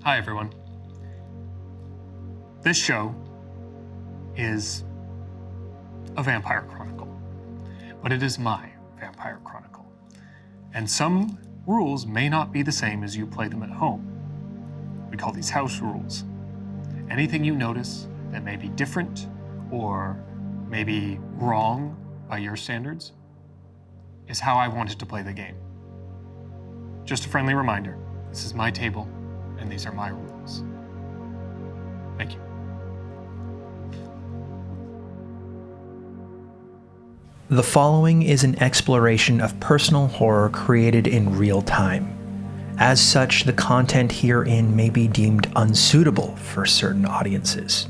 Hi, everyone. This show is a vampire chronicle, but it is my vampire chronicle. And some rules may not be the same as you play them at home. We call these house rules. Anything you notice that may be different or maybe wrong by your standards is how I wanted to play the game. Just a friendly reminder, this is my table and these are my rules. Thank you. The following is an exploration of personal horror created in real time. As such, the content herein may be deemed unsuitable for certain audiences.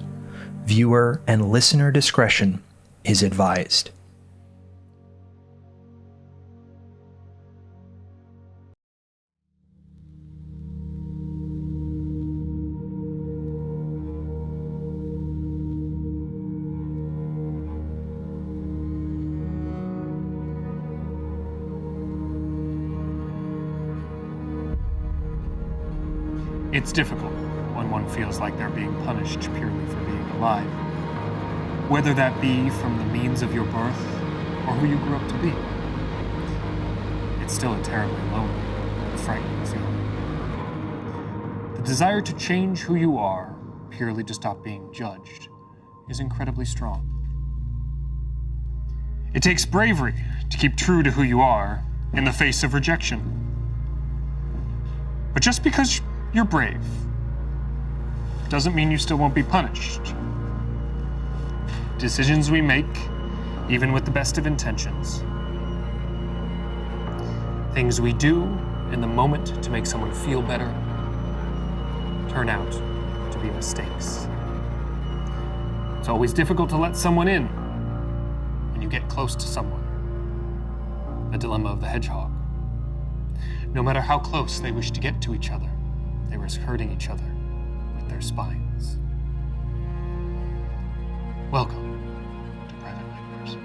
Viewer and listener discretion is advised. It's difficult when one feels like they're being punished purely for being alive, whether that be from the means of your birth or who you grew up to be. It's still a terribly lonely and frightening feeling. The desire to change who you are purely to stop being judged is incredibly strong. It takes bravery to keep true to who you are in the face of rejection. But just because you're brave doesn't mean you still won't be punished. Decisions we make, even with the best of intentions. Things we do in the moment to make someone feel better turn out to be mistakes. It's always difficult to let someone in when you get close to someone. The dilemma of the hedgehog. No matter how close they wish to get to each other, they risk hurting each other with their spines. Welcome to Private Nightmares.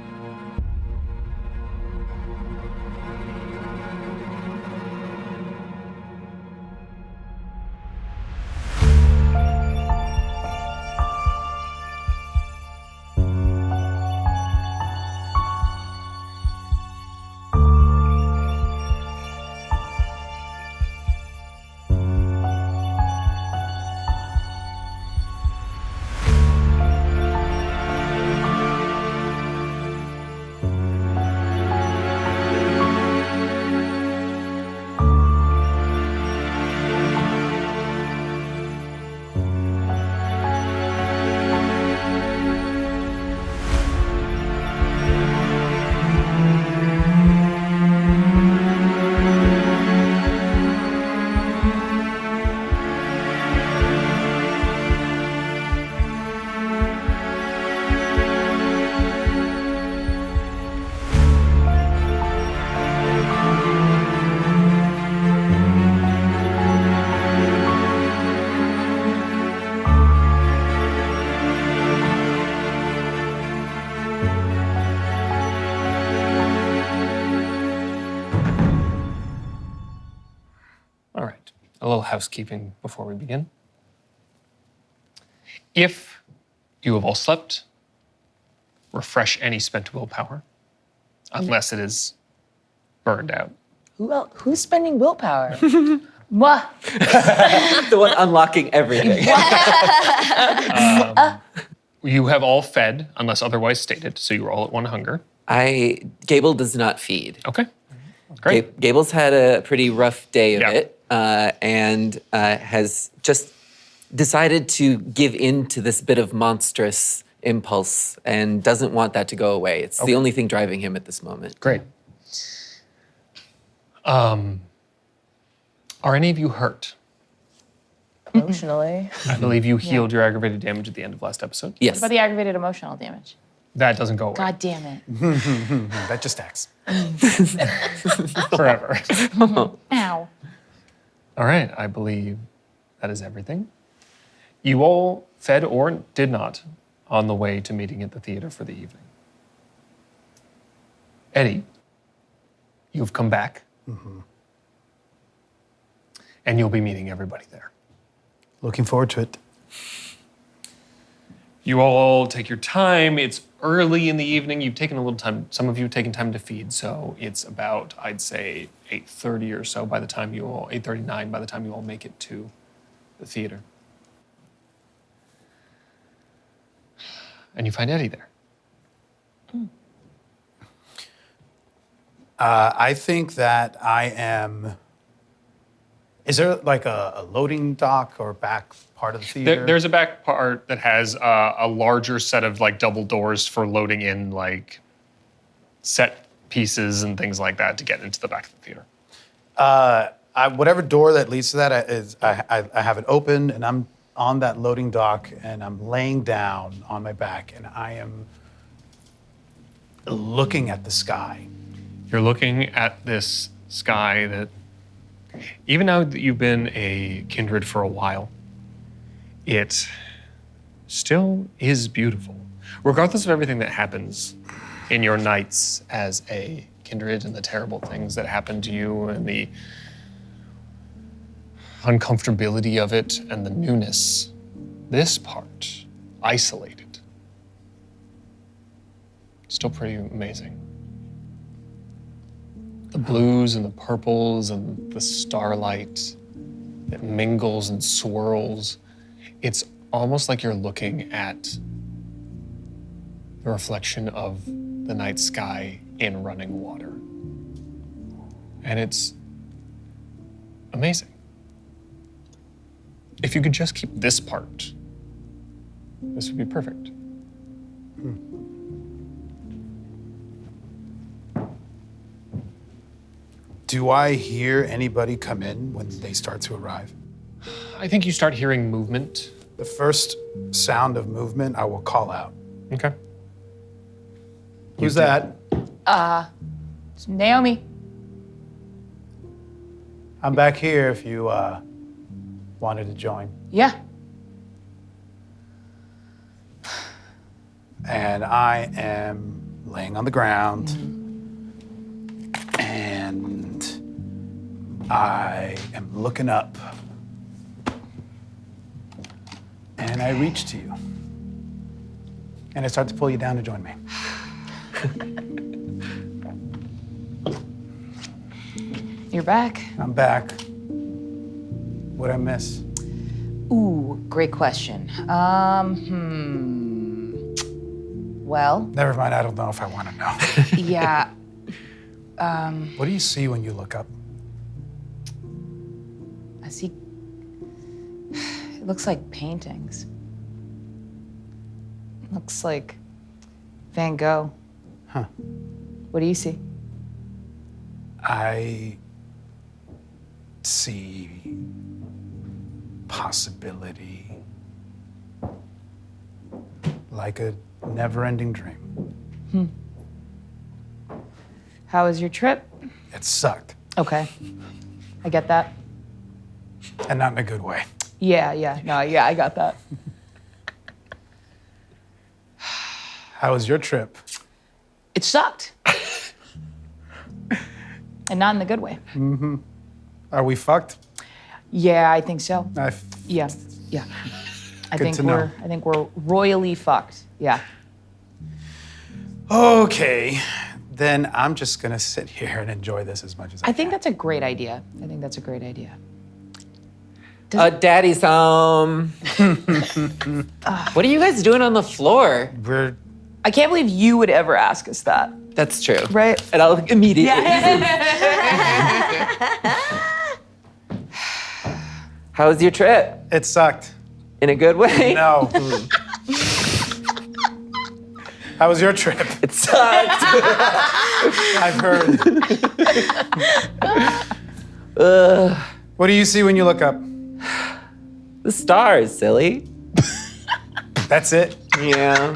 All right, a little housekeeping before we begin. If you have all slept, refresh any spent willpower, unless it is burned out. Who's spending willpower? Moi. The one unlocking everything. You have all fed, unless otherwise stated, so you're all at one hunger. Gable does not feed. Okay, great. Gable's had a pretty rough day of Yeah. it, and has just decided to give in to this bit of monstrous impulse and doesn't want that to go away. It's the only thing driving him at this moment. Great. Are any of you hurt? Emotionally. I believe you healed your aggravated damage at the end of last episode. Yes. What about the aggravated emotional damage? That doesn't go away God damn it. That just stacks. forever. Ow. All right, I believe that is everything. You all fed or did not on the way to meeting at the theater for the evening. Eddie, you've come back. And you'll be meeting everybody there. Looking forward to it. You all take your time. It's early in the evening. You've taken a little time. Some of you have taken time to feed, so it's about, I'd say, 8:30 or so by the time you all, 8:39 by the time you all make it to the theater. And you find Eddie there. I think that I am. Is there like a loading dock or back part of the theater? There's a back part that has a larger set of like double doors for loading in like set pieces and things like that to get into the back of the theater. Whatever door that leads to that I have it open, and I'm on that loading dock, and I'm laying down on my back, and I am looking at the sky. You're looking at this sky that, even now that you've been a kindred for a while, it still is beautiful. Regardless of everything that happens in your nights as a kindred and the terrible things that happen to you and the uncomfortability of it and the newness, this part, isolated, still pretty amazing. The blues and the purples and the starlight that mingles and swirls. It's almost like you're looking at the reflection of the night sky in running water. And it's amazing. If you could just keep this part, this would be perfect. Do I hear anybody come in when they start to arrive? I think you start hearing movement. The first sound of movement, I will call out. Okay. Who's that? It's Naomi. I'm back here if you wanted to join. Yeah. And I am laying on the ground. And I am looking up. And I reach to you. And I start to pull you down to join me. You're back. I'm back. What'd I miss? Ooh, great question. Well, Never mind, I don't know if I want to know. yeah. What do you see when you look up? I see. It looks like paintings. It looks like Van Gogh. Huh. What do you see? I see possibility, like a never-ending dream. How was your trip? It sucked, Okay. I get that. and not in a good way. Yeah, I got that. How was your trip? It sucked. And not in the good way. Are we fucked? Yeah, I think so. Good Yeah. I think to know. we're royally fucked. Yeah. Okay, then I'm just gonna sit here and enjoy this as much as I I think can. that's a great idea. Daddy's home. What are you guys doing on the floor? We're I can't believe you would ever ask us that. That's true. Right. And I'll immediately. How was your trip? It sucked. In a good way? No. How was your trip? It sucked. I've heard. What do you see when you look up? The stars, silly. That's it. Yeah.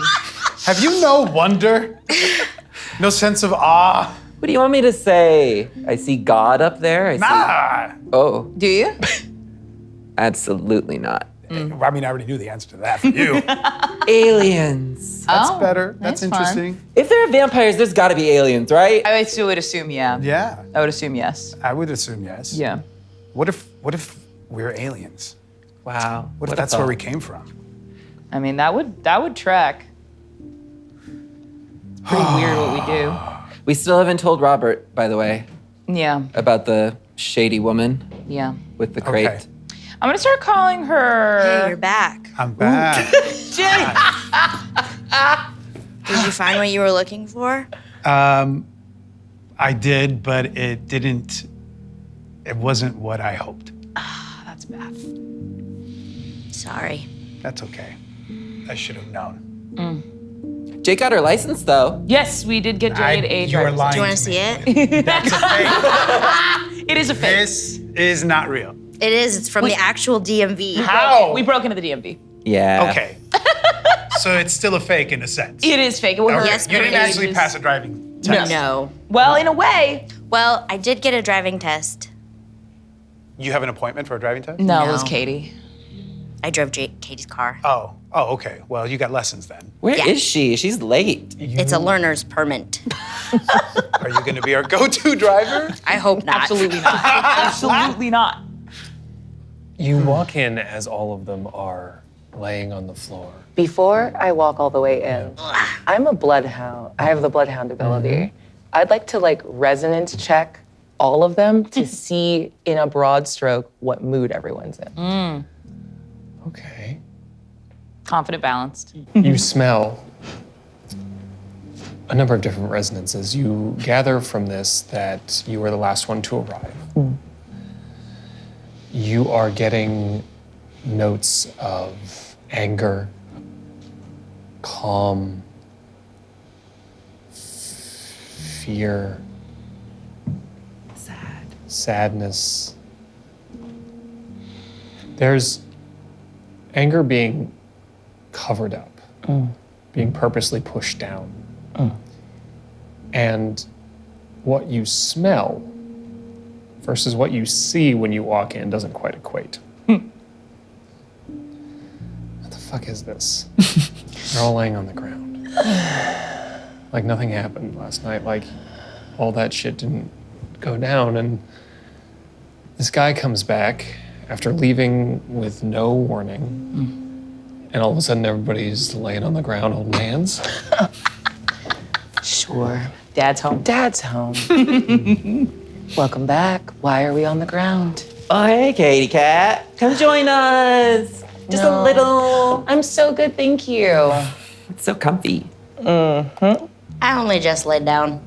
Have you no wonder? No sense of awe? What do you want me to say? I see God up there. I see. Ah! Oh, Do you? absolutely not. I mean, I already knew the answer to that for you. Aliens. That's better. That's fun. interesting. If there are vampires, there's got to be aliens, right? I still would assume yeah. Yeah, I would assume yes. I would assume yes. Yeah. What if we're aliens? Wow. What if a that's where we thought. came from? I mean, that would track. It's pretty weird what we do. We still haven't told Robert, by the way, Yeah, about the shady woman yeah. with the crate. Okay. I'm gonna start calling her. Hey, you're back. I'm back. Jay. Did you find what you were looking for? I did, but it didn't. It wasn't what I hoped. That's bad. Sorry. That's okay. I should have known. Jake got her license, though. Yes, we did get Jade a you are driver's lying. Do you want to see it? That's a fake. It is a fake. This is not real. It is. It's from the actual DMV. How? We broke into the DMV. Yeah. Okay. So it's still a fake in a sense. It is fake. It was Okay. Yes, You but didn't it actually is- pass a driving test. No. Well, in a way. Well, I did get a driving test. You have an appointment for a driving test? No, it was No. Katie. I drove Katie's car. Oh, okay. Well, you got lessons then. Where is Yeah. she? She's late. It's a learner's permit. Are you going to be our go-to driver? I hope not. Absolutely not. Absolutely not. You walk in as all of them are laying on the floor. Before I walk all the way in, I'm a bloodhound. I have the bloodhound ability. I'd like to resonance check all of them to see in a broad stroke what mood everyone's in. Okay. Confident, balanced. You smell a number of different resonances. You gather from this that you were the last one to arrive. You are getting notes of anger, calm, fear, sadness. There's anger being covered up, being purposely pushed down. And what you smell versus what you see when you walk in doesn't quite equate. What the fuck is this? They're all laying on the ground. Like nothing happened last night. Like all that shit didn't go down. And this guy comes back after leaving with no warning. And all of a sudden everybody's laying on the ground holding hands. Sure. Dad's home. Dad's home. Welcome back. Why are we on the ground? Oh, hey, Katie Cat. Come join us. Just a No. little. I'm so good, thank you. It's so comfy. I only just laid down.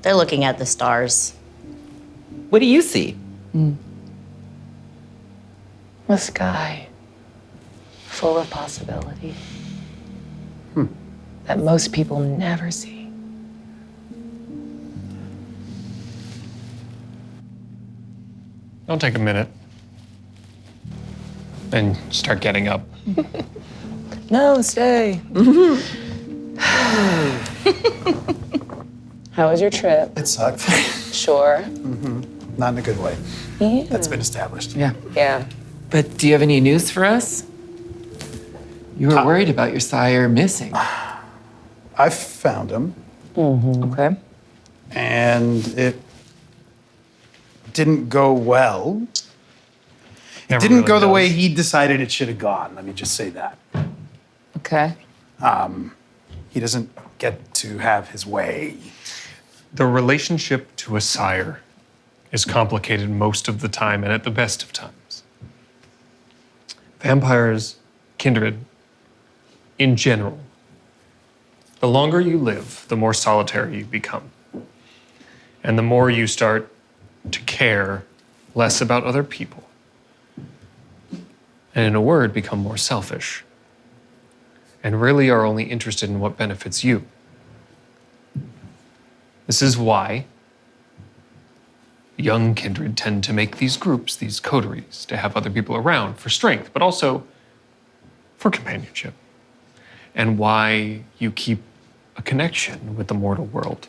They're looking at the stars. What do you see? The sky, full of possibility that most people never see. Don't take a minute. And start getting up. No, stay. How was your trip? It sucked. Sure. Not in a good way. Yeah. That's been established. Yeah. Yeah. But do you have any news for us? You were worried about your sire missing. I found him, Okay. and it didn't go well. Never Didn't really go the way does. he decided it should have gone. Let me just say that. Okay. He doesn't get to have his way. The relationship to a sire is complicated most of the time and at the best of times. Vampires, kindred, in general, the longer you live, the more solitary you become. And the more you start to care less about other people. And in a word, become more selfish. And really are only interested in what benefits you. This is why young kindred tend to make these groups, these coteries, to have other people around for strength, but also for companionship. And why you keep a connection with the mortal world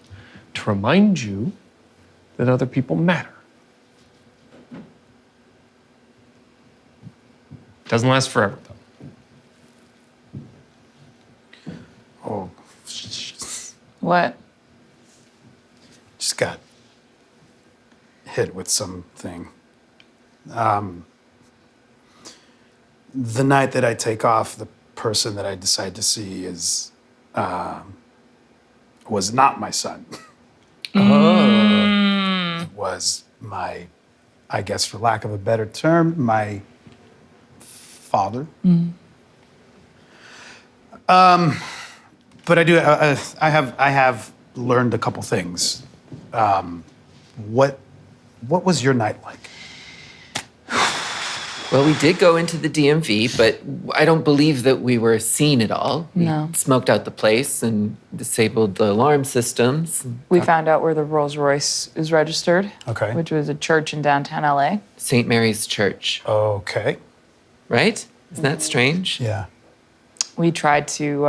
to remind you that other people matter. Doesn't last forever, though. Oh, What? just got hit with something. the night that I take off, the person that I decide to see is was not my son. Was my, I guess for lack of a better term, my father. But I do. I have learned a couple things. What was your night like? Well, we did go into the DMV, but I don't believe that we were seen at all. No. We smoked out the place and disabled the alarm systems. We found out where the Rolls Royce is registered. Okay. Which was a church in downtown LA. St. Mary's Church, Okay. right? Isn't that strange? Yeah. We tried to,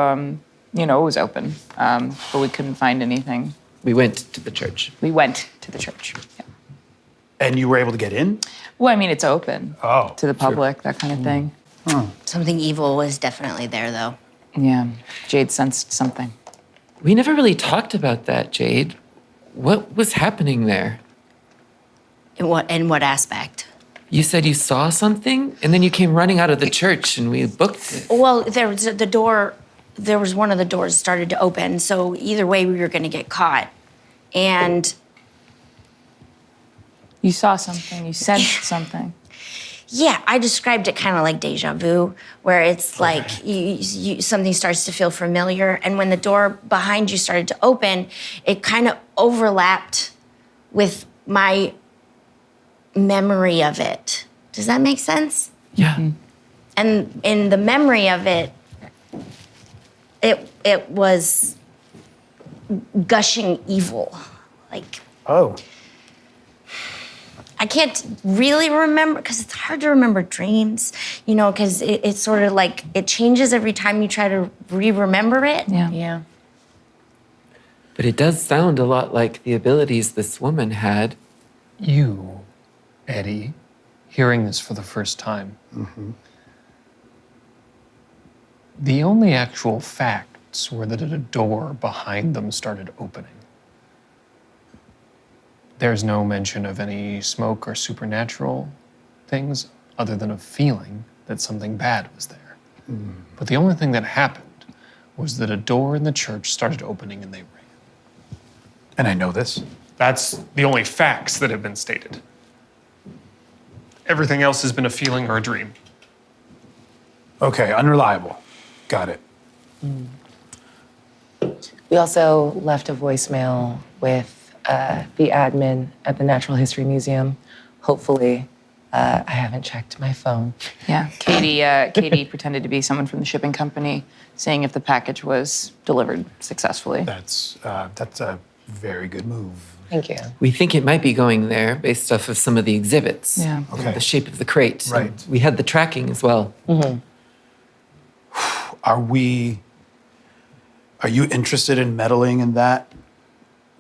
it was open, but we couldn't find anything. We went to the church. We went to the church. Yeah. And you were able to get in? Well, I mean, it's open Oh, to the sure. public, that kind of thing. Something evil was definitely there, though. Yeah, Jade sensed something. We never really talked about that, Jade. What was happening there? In what aspect? You said you saw something, and then you came running out of the church, and we booked it. Well, there was the door. There was one of the doors started to open, so either way we were going to get caught. And You saw something, you sensed something. yeah, I described it kind of like deja vu, where it's like you something starts to feel familiar, and when the door behind you started to open, it kind of overlapped with my memory of it. Does that make sense? Yeah. And in the memory of it, it was gushing evil. Like, Oh. I can't really remember because it's hard to remember dreams, because it's sort of like it changes every time you try to remember it. Yeah. Yeah. But it does sound a lot like the abilities this woman had. You, Eddie, hearing this for the first time. The only actual facts were that a door behind them started opening. There's no mention of any smoke or supernatural things other than a feeling that something bad was there. But the only thing that happened was that a door in the church started opening and they ran. And I know this. That's the only facts that have been stated. Everything else has been a feeling or a dream. Okay, unreliable. Got it. We also left a voicemail with the admin at the Natural History Museum. Hopefully, I haven't checked my phone. Yeah, Katie pretended to be someone from the shipping company, seeing if the package was delivered successfully. That's a very good move. Thank you. We think it might be going there based off of some of the exhibits. Yeah. Okay. The shape of the crate. Right. And we had the tracking as well. Are you interested in meddling in that?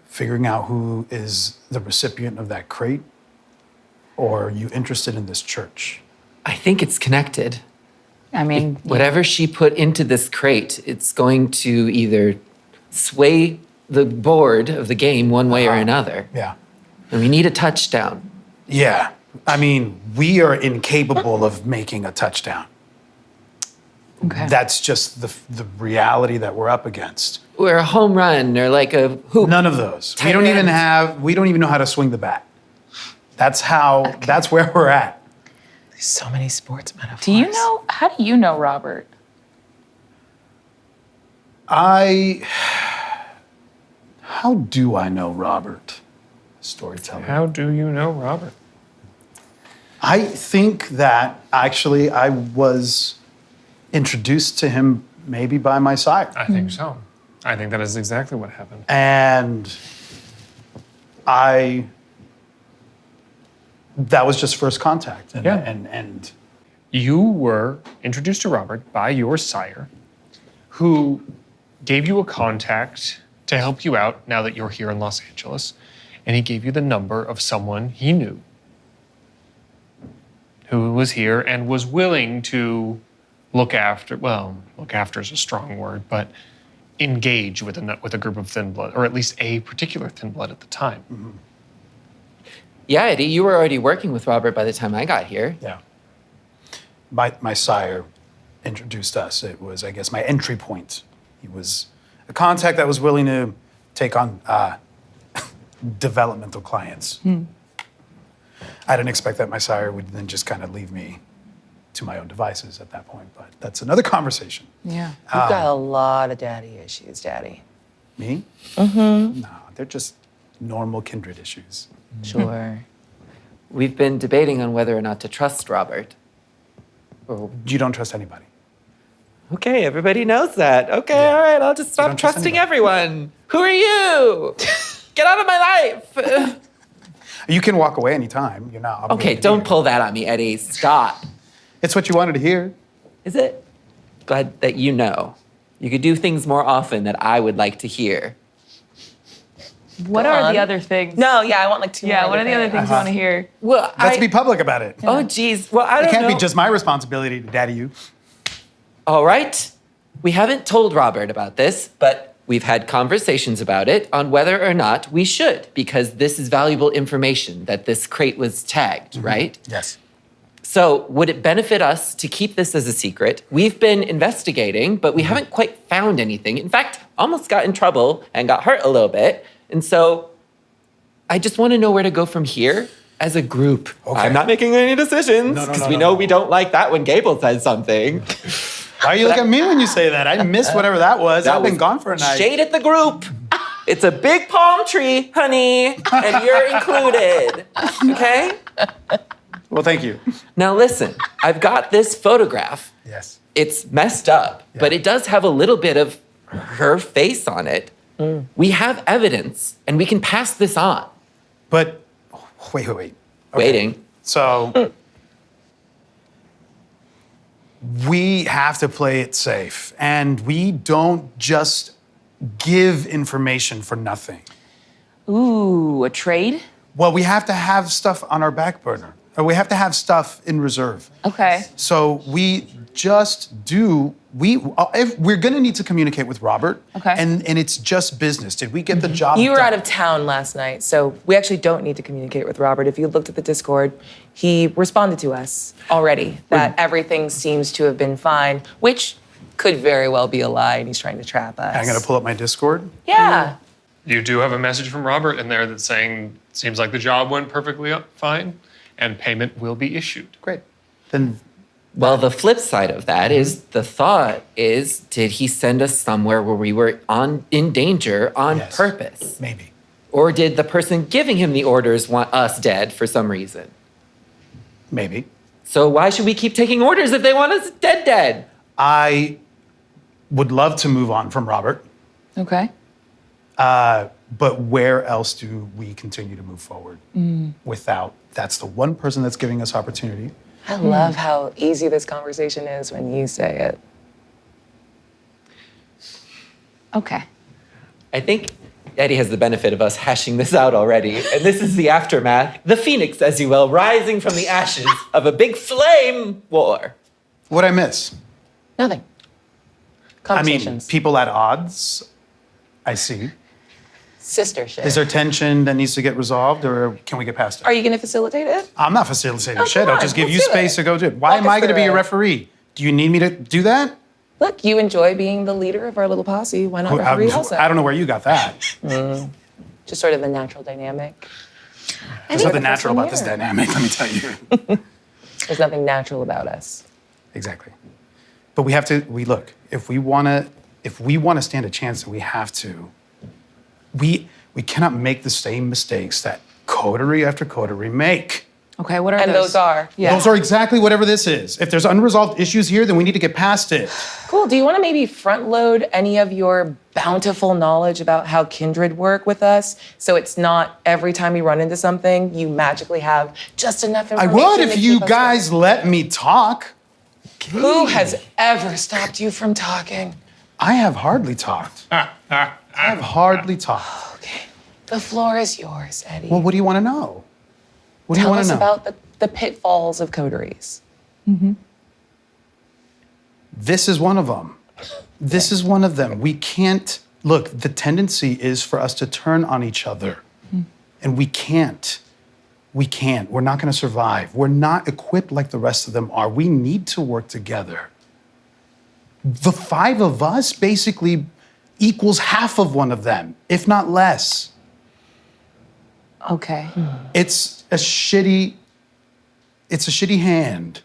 Figuring out who is the recipient of that crate? Or are you interested in this church? I think it's connected. I mean, Whatever she put into this crate, it's going to either sway the board of the game one way or another. Yeah. And we need a touchdown. Yeah. I mean, we are incapable of making a touchdown. okay. That's just the reality that we're up against. Or a home run or like a hoop. None of those. Tight end. We don't even know how to swing the bat. That's where we're at. There's so many sports metaphors. How do you know Robert? How do I know Robert? Storyteller. How do you know Robert? I think that actually I was introduced to him maybe by my sire. I think so. I think that is exactly what happened. And that was just first contact. And, Yeah. and You were introduced to Robert by your sire, who gave you a contact to help you out now that you're here in Los Angeles, and he gave you the number of someone he knew who was here and was willing to look after is a strong word, but engage with a group of thin blood, or at least a particular thin blood at the time. Yeah, Eddie, you were already working with Robert by the time I got here. yeah. my sire introduced us. It was, I guess, my entry point. He was a contact that was willing to take on developmental clients. I didn't expect that my sire would then just kind of leave me to my own devices at that point, but that's another conversation. Yeah. You've got a lot of daddy issues, Daddy. Me? Mm-hmm. No, they're just normal kindred issues. Sure. We've been debating on whether or not to trust Robert. You don't trust anybody. Okay, everybody knows that. Okay, all right, I'll just stop don't trust trusting anybody. everyone. Who are you? Get out of my life. You can walk away anytime. You're not obligated Okay, to don't be pull that on me, Eddie. Stop. here. It's what you wanted to hear. Is it? Glad that you know. You could do things more often that I would like to hear. What are the other things? No, yeah, I want like two more. Yeah, what are the other things you want to hear? Well, Let's be public about it. Oh, geez. Well, I don't It can't know. be just my responsibility to daddy you. All right. We haven't told Robert about this, but we've had conversations about it on whether or not we should, because this is valuable information that this crate was tagged, right? Yes. So, would it benefit us to keep this as a secret? We've been investigating, but we haven't quite found anything. In fact, almost got in trouble and got hurt a little bit. And so, I just want to know where to go from here as a group. Okay. I'm not making any decisions No, because we know we don't like that when Gable says something. Why you look at me when you say that? I missed whatever that was. I've been was gone for a night. Shade at the group. It's a big palm tree, honey, and you're included. Okay? Well, thank you. Now listen, I've got this photograph. Yes. It's messed up, but it does have a little bit of her face on it. We have evidence, and we can pass this on. But wait. Okay. Waiting. So we have to play it safe, and we don't just give information for nothing. Ooh, a trade? Well, we have to have stuff on our back burner, or we have to have stuff in reserve. Okay. So we just do. If we're going to need to communicate with Robert. Okay. And it's just business. Did we get the job You were done? out of town last night, so we actually don't need to communicate with Robert. If you looked at the Discord, he responded to us already that everything seems to have been fine, which could very well be a lie, and he's trying to trap us. I'm going to pull up my Discord. Yeah. You do have a message from Robert in there that's saying, seems like the job went perfectly fine, and payment will be issued. Great. Then Well, the flip side of that is the thought is, did he send us somewhere where we were in danger on Yes. purpose? maybe. Or did the person giving him the orders want us dead for some reason? Maybe. So why should we keep taking orders if they want us dead? I would love to move on from Robert, Okay. but where else do we continue to move forward without? That's the one person that's giving us opportunity. I love how easy this conversation is when you say it. Okay. I think Eddie has the benefit of us hashing this out already. And this is the aftermath, the phoenix, as you will, rising from the ashes of a big flame war. What'd I miss? Nothing. I mean, Conversations. people at odds. I see. Sister shit. Is there tension that needs to get resolved, or can we get past it? Are you going to facilitate it? I'm not facilitating shit. come I'll on, just give let's you do space it. to go do it. Why Walk am us I going to be through a it. referee? Do you need me to do that? Look, you enjoy being the leader of our little posse. Why not referee also? I don't know where you got that. Just sort of the natural dynamic. There's nothing natural from about this here. dynamic, let me tell you. There's nothing natural about us. Exactly. But we have to. Look. If we want to stand a chance, then we have to. We cannot make the same mistakes that coterie after coterie make. Okay, what are And those are. Yeah. Those are exactly whatever this is. If there's unresolved issues here, then we need to get past it. Cool. Do you want to maybe front load any of your bountiful knowledge about how kindred work with us? So it's not every time we run into something, you magically have just enough I information. would to if keep you us guys let me talk. going. Who has ever stopped you from talking? I have hardly talked. I have hardly talked. Okay. The floor is yours, Eddie. Well, what do you want to know? What do you Tell want us to know? about the pitfalls of coteries. This is one of them. This is one of them. We can't, look, the tendency is for us to turn on each other. And we can't. we can't. We're not going to survive. We're not equipped like the rest of them are. We need to work together. The 5 of us basically equals half of one of them, if not less. Okay. It's a shitty hand.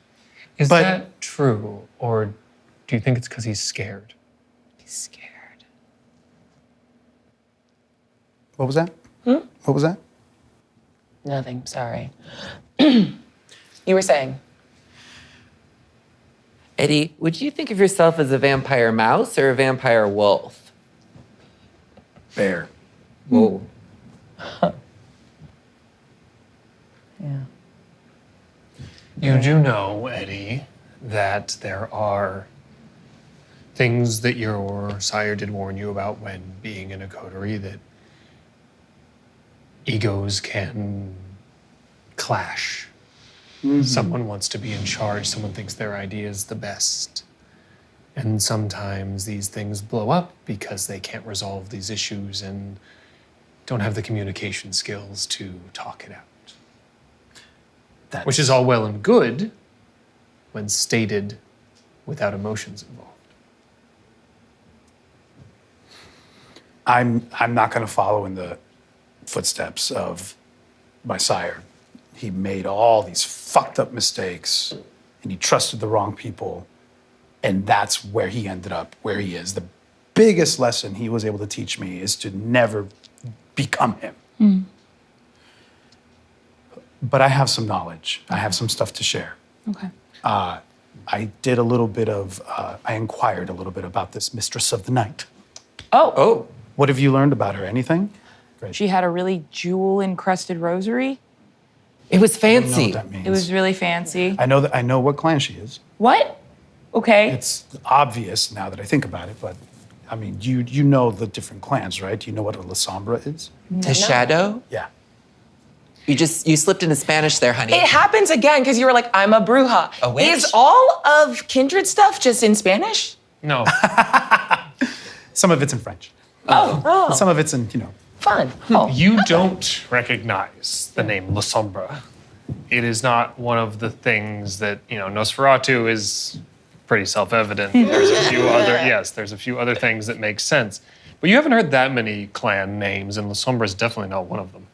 Is But- that true, or do you think it's because he's scared? He's scared. What was that? What was that? Nothing, sorry. You were saying? Eddie, would you think of yourself as a vampire mouse or a vampire wolf? Bear. Whoa. Yeah. You do know, Eddie, that there are things that your sire did warn you about when being in a coterie, that egos can clash. Someone wants to be in charge, someone thinks their idea is the best. And sometimes these things blow up because they can't resolve these issues and don't have the communication skills to talk it out. Which is all well and good when stated without emotions involved. I'm not going to follow in the footsteps of my sire. He made all these fucked up mistakes and he trusted the wrong people. And that's where he ended up, where he is. The biggest lesson he was able to teach me is to never become him. But I have some knowledge. I have some stuff to share. Okay. I did a little bit of, I inquired a little bit about this mistress of the night. Oh, What have you learned about her? Anything? She had a really jewel-encrusted rosary. it was I don't know fancy. what that means. It was really fancy. I know what clan she is. What? Okay. It's obvious now that I think about it, but I mean, you know the different clans, right? Do you know what a La Sombra is? The shadow? Yeah. You slipped into Spanish there, honey. It happens again because you were like, I'm a bruja. A witch? Is all of Kindred stuff just in Spanish? No, Some of it's in French. Oh, Some of it's in, fun. Oh. you don't recognize the name La Sombra. It is not one of the things that, Nosferatu is pretty self-evident. There's a few other things that make sense. But you haven't heard that many clan names, and La Sombra is definitely not one of them.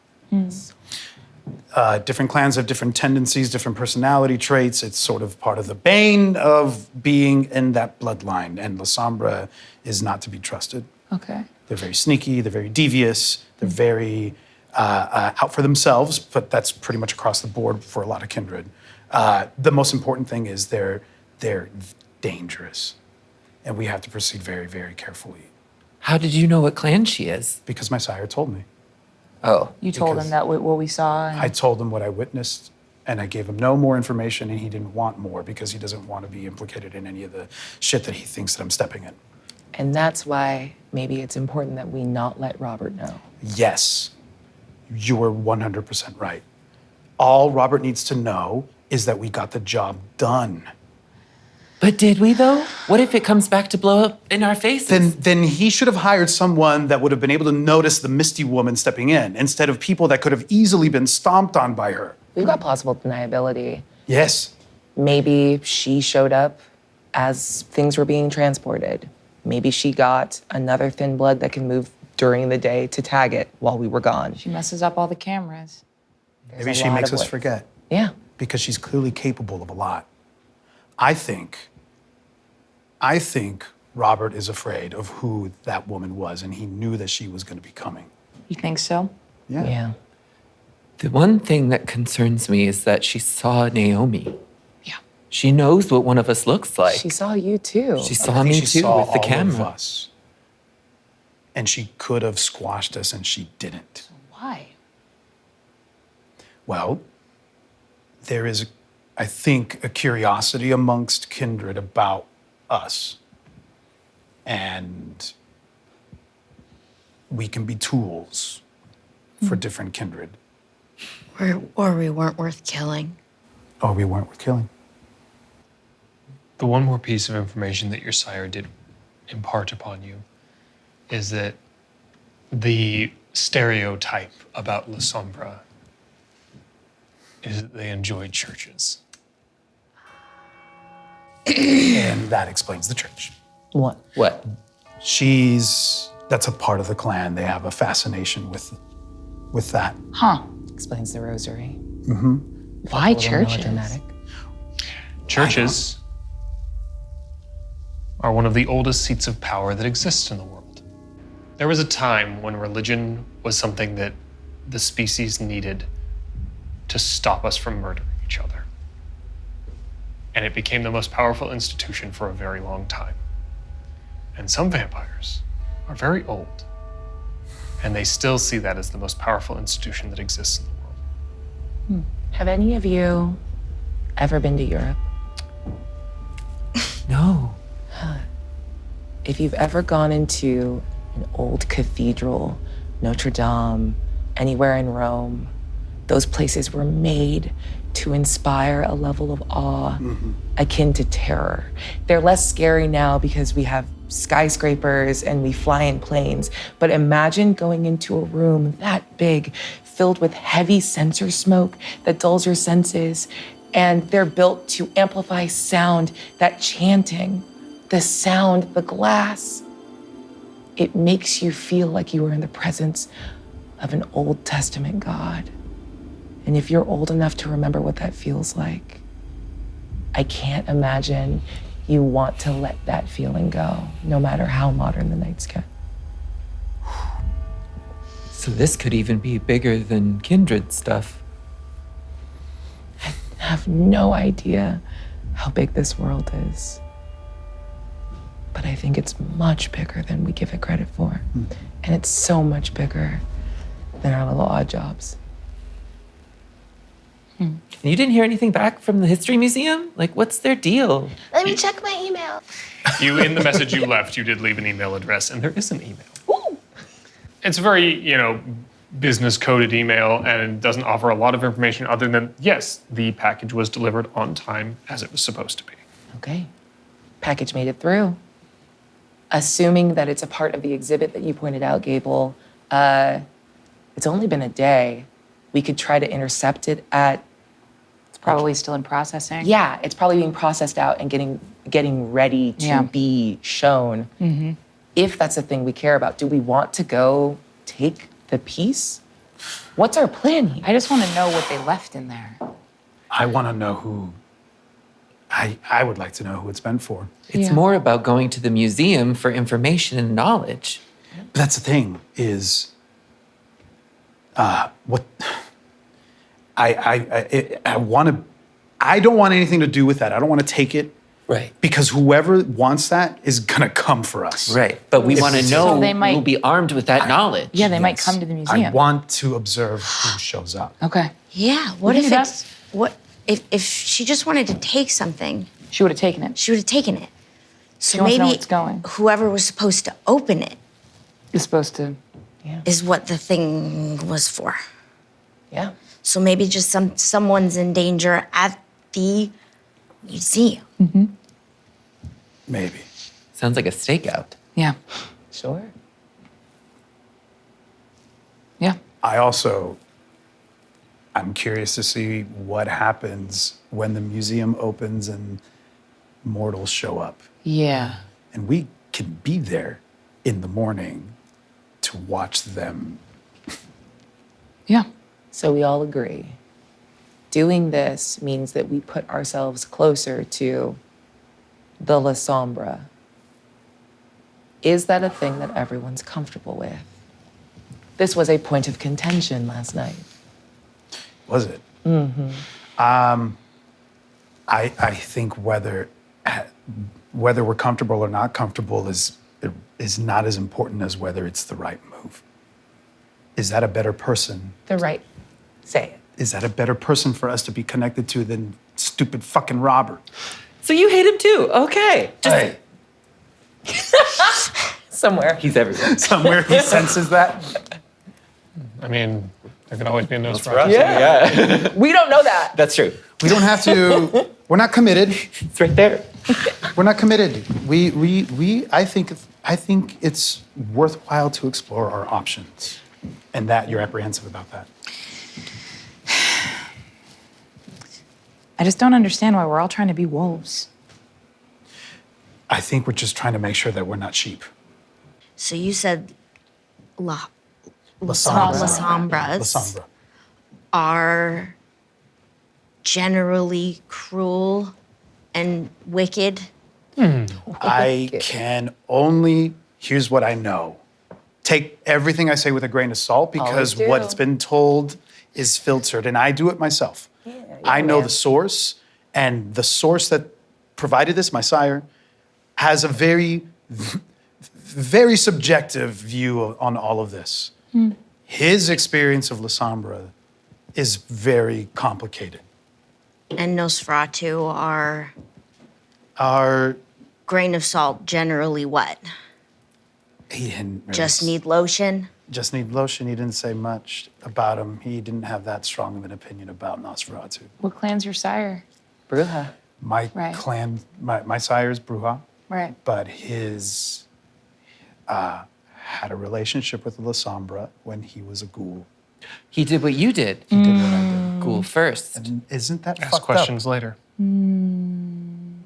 Different clans have different tendencies, different personality traits. It's sort of part of the bane of being in that bloodline. And La Sombra is not to be trusted. Okay. They're very sneaky, they're very devious, they're very out for themselves, but that's pretty much across the board for a lot of kindred. The most important thing is they're dangerous. And we have to proceed very, very carefully How did you know what clan she is? because my sire told me. Oh, You told Because him that what we saw. And I told him what I witnessed, and I gave him no more information, and he didn't want more because he doesn't want to be implicated in any of the shit that he thinks that I'm stepping in. And that's why maybe it's important that we not let Robert know. Yes, you are 100% right. All Robert needs to know is that we got the job done. but did we though? What if it comes back to blow up in our faces? Then he should have hired someone that would have been able to notice the misty woman stepping in instead of people that could have easily been stomped on by her. We've got plausible deniability. Yes, Maybe she showed up as things were being transported. Maybe she got another thin blood that can move during the day to tag it while we were gone. she messes up all the cameras. maybe a she lot makes of us ways. forget Yeah. because she's clearly capable of a lot. I think Robert is afraid of who that woman was, and he knew that she was going to be coming. You think so? Yeah. The one thing that concerns me is that she saw Naomi. Yeah. She knows what one of us looks like. She saw you too. She I saw think me she too saw with the all of camera. us. And she could have squashed us, and she didn't. Why? Well, there is, I think, a curiosity amongst kindred about us. And we can be tools for different kindred. Or we weren't worth killing. Or we weren't worth killing. The one more piece of information that your sire did impart upon you is that the stereotype about La Sombra is that they enjoy churches. And that explains the church. What? What? That's a part of the clan. They have a fascination with that. Huh. Explains the rosary. Why A little churches? melodramatic. Churches are one of the oldest seats of power that exist in the world. There was a time when religion was something that the species needed to stop us from murdering each other. And it became the most powerful institution for a very long time. And some vampires are very old, and they still see that as the most powerful institution that exists in the world. Have any of you ever been to Europe? No. If you've ever gone into an old cathedral, Notre Dame, anywhere in Rome, those places were made to inspire a level of awe akin to terror. They're less scary now because we have skyscrapers and we fly in planes, but imagine going into a room that big, filled with heavy censer smoke that dulls your senses, and they're built to amplify sound, that chanting, the sound, the glass. It makes you feel like you are in the presence of an Old Testament God. And if you're old enough to remember what that feels like, I can't imagine you want to let that feeling go, no matter how modern the nights get. So this could even be bigger than Kindred stuff. I have no idea how big this world is. But I think it's much bigger than we give it credit for. And it's so much bigger than our little odd jobs. And you didn't hear anything back from the History Museum? Like, what's their deal? Let me check my email. In the message you left, you did leave an email address, and there is an email. It's a very, business coded email, and it doesn't offer a lot of information other than, yes, the package was delivered on time as it was supposed to be. Okay. Package made it through. Assuming that it's a part of the exhibit that you pointed out, Gable, it's only been a day. We could try to intercept it at. It's probably still in processing. Yeah, it's probably being processed out and getting ready to be shown. If that's a thing we care about, do we want to go take the piece? What's our plan here? I just want to know what they left in there. I want to know who. I would like to know who it's meant for. It's more about going to the museum for information and knowledge. But that's the thing is, what I want to. I don't want anything to do with that. I don't want to take it. Right. Because whoever wants that is gonna come for us. Right. But we want to know So they might- we'll be armed with that knowledge. Yeah, they might Yes. come to the I museum. want to observe who shows up. Okay. Yeah, what can if do it's if she just wanted to take something, She would have taken it. she would have taken it. So She wants to know maybe where it's going. whoever was supposed to open it You're supposed to. is what the thing was for. Yeah. So maybe just someone's in danger at the museum. Maybe. Sounds like a stakeout. Yeah. Sure. Yeah. I'm curious to see what happens when the museum opens and mortals show up. Yeah. And we can be there in the morning to watch them. Yeah. So we all agree. Doing this means that we put ourselves closer to the La Sombra. Is that a thing that everyone's comfortable with? This was a point of contention last night. Was it? I think whether we're comfortable or not comfortable is not as important as whether it's the right move. Is that a better person? The right. Say it. Is that a better person for us to be connected to than stupid fucking Robert? So you hate him too. Okay. Somewhere. He's everywhere. Somewhere he senses that. I mean, there could always be a nose for Right. Yeah. We don't know that. That's true. We don't have to. We're not committed. It's right there. We're not committed. I think it's worthwhile to explore our options, and that you're apprehensive about that. I just don't understand why we're all trying to be wolves. I think we're just trying to make sure that we're not sheep. So you said La Lasombra. Sombras Lasombra. are generally cruel and wicked. I can only, here's what I know. Take everything I say with a grain of salt because do. what's been told is filtered, and I do it myself. I know the source, and the source that provided this, my sire, has a very, very subjective view on all of this. His experience of Lasombra is very complicated. And Nosferatu are Our grain of salt generally what? he didn't really Just need lotion? just need lotion. He didn't say much about him. He didn't have that strong of an opinion about Nosferatu. What clan's your sire? Bruja. My Right. clan, my sire's Bruja, Right. but his had a relationship with Lasombra when he was a ghoul. He did what you did. He did what I did. Ghoul first. And isn't that Ask fucked questions up? later.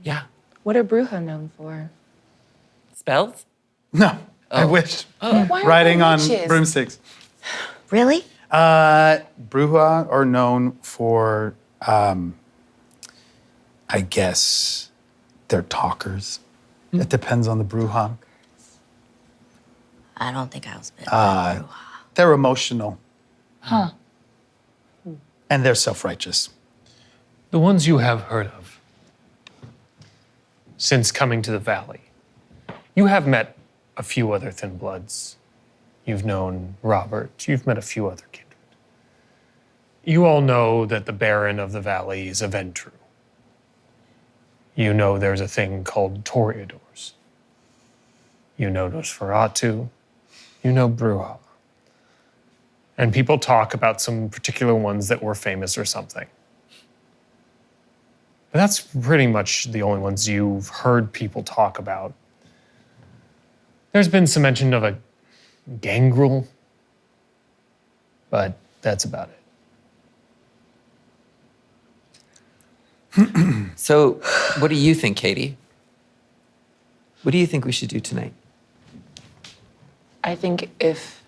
Yeah. What are Bruja known for? Spells? No, I wish. Why are Riding they on witches? broomsticks. Really? Bruja are known for, I guess, they're talkers. It depends on the Bruja. I don't think I was bitten by Bruja. They're emotional. And they're self-righteous. The ones you have heard of since coming to the valley. You have met a few other Thin Bloods. You've known Robert. You've met a few other kindred. You all know that the Baron of the Valley is a Ventrue. You know there's a thing called Toreadors. You know Nosferatu. You know Bruja. And people talk about some particular ones that were famous or something. But that's pretty much the only ones you've heard people talk about. There's been some mention of a gangrel, but that's about it. So, what do you think, Katie? What do you think we should do tonight? I think if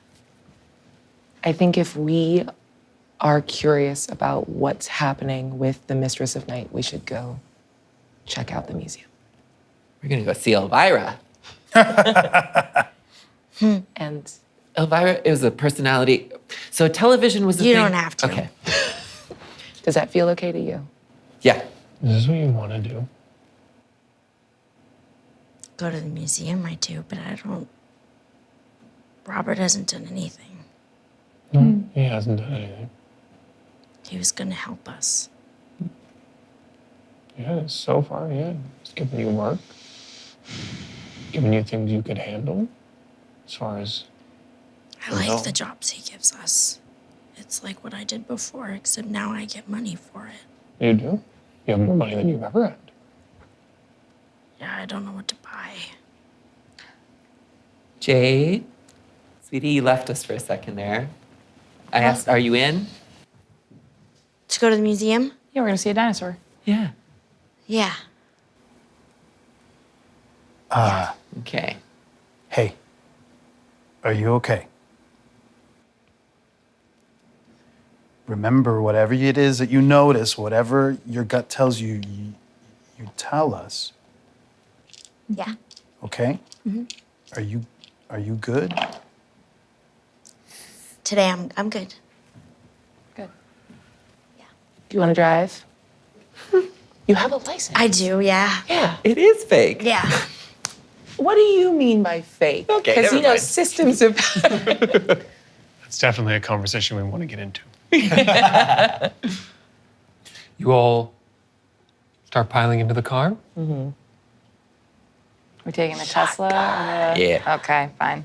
we are curious about what's happening with the Mistress of Night, we should go check out the museum. We're gonna go see Elvira. And Elvira is a personality. So television was the You thing? don't have to. Okay. does that feel okay to you? Yeah. Is this what you want to do? Go to the museum, I do, but I don't. Robert hasn't done anything. No, he hasn't done anything. He was gonna help us. Yeah, so far, yeah. He's giving you work, giving you things you could handle, as far as I like the jobs he gives us. It's like what I did before, except now I get money for it. you do. You have more money than you've ever had. Yeah, I don't know what to buy. Jade, sweetie, you left us for a second there. I asked, are you in? To go to the museum? Yeah, we're gonna see a dinosaur. Yeah. Yeah. Okay. Hey, are you okay? Remember, whatever it is that you notice, whatever your gut tells you, you tell us, Yeah. okay? Are you good? Today I'm good. Good. Do you want to drive? You have a license. I do, yeah. Yeah. It is fake. Yeah. What do you mean by fake? Okay, Because never you know mind. systems of. That's definitely a conversation we want to get into. You all start piling into the car. We're taking the Tesla. Or the... Yeah. Okay, fine.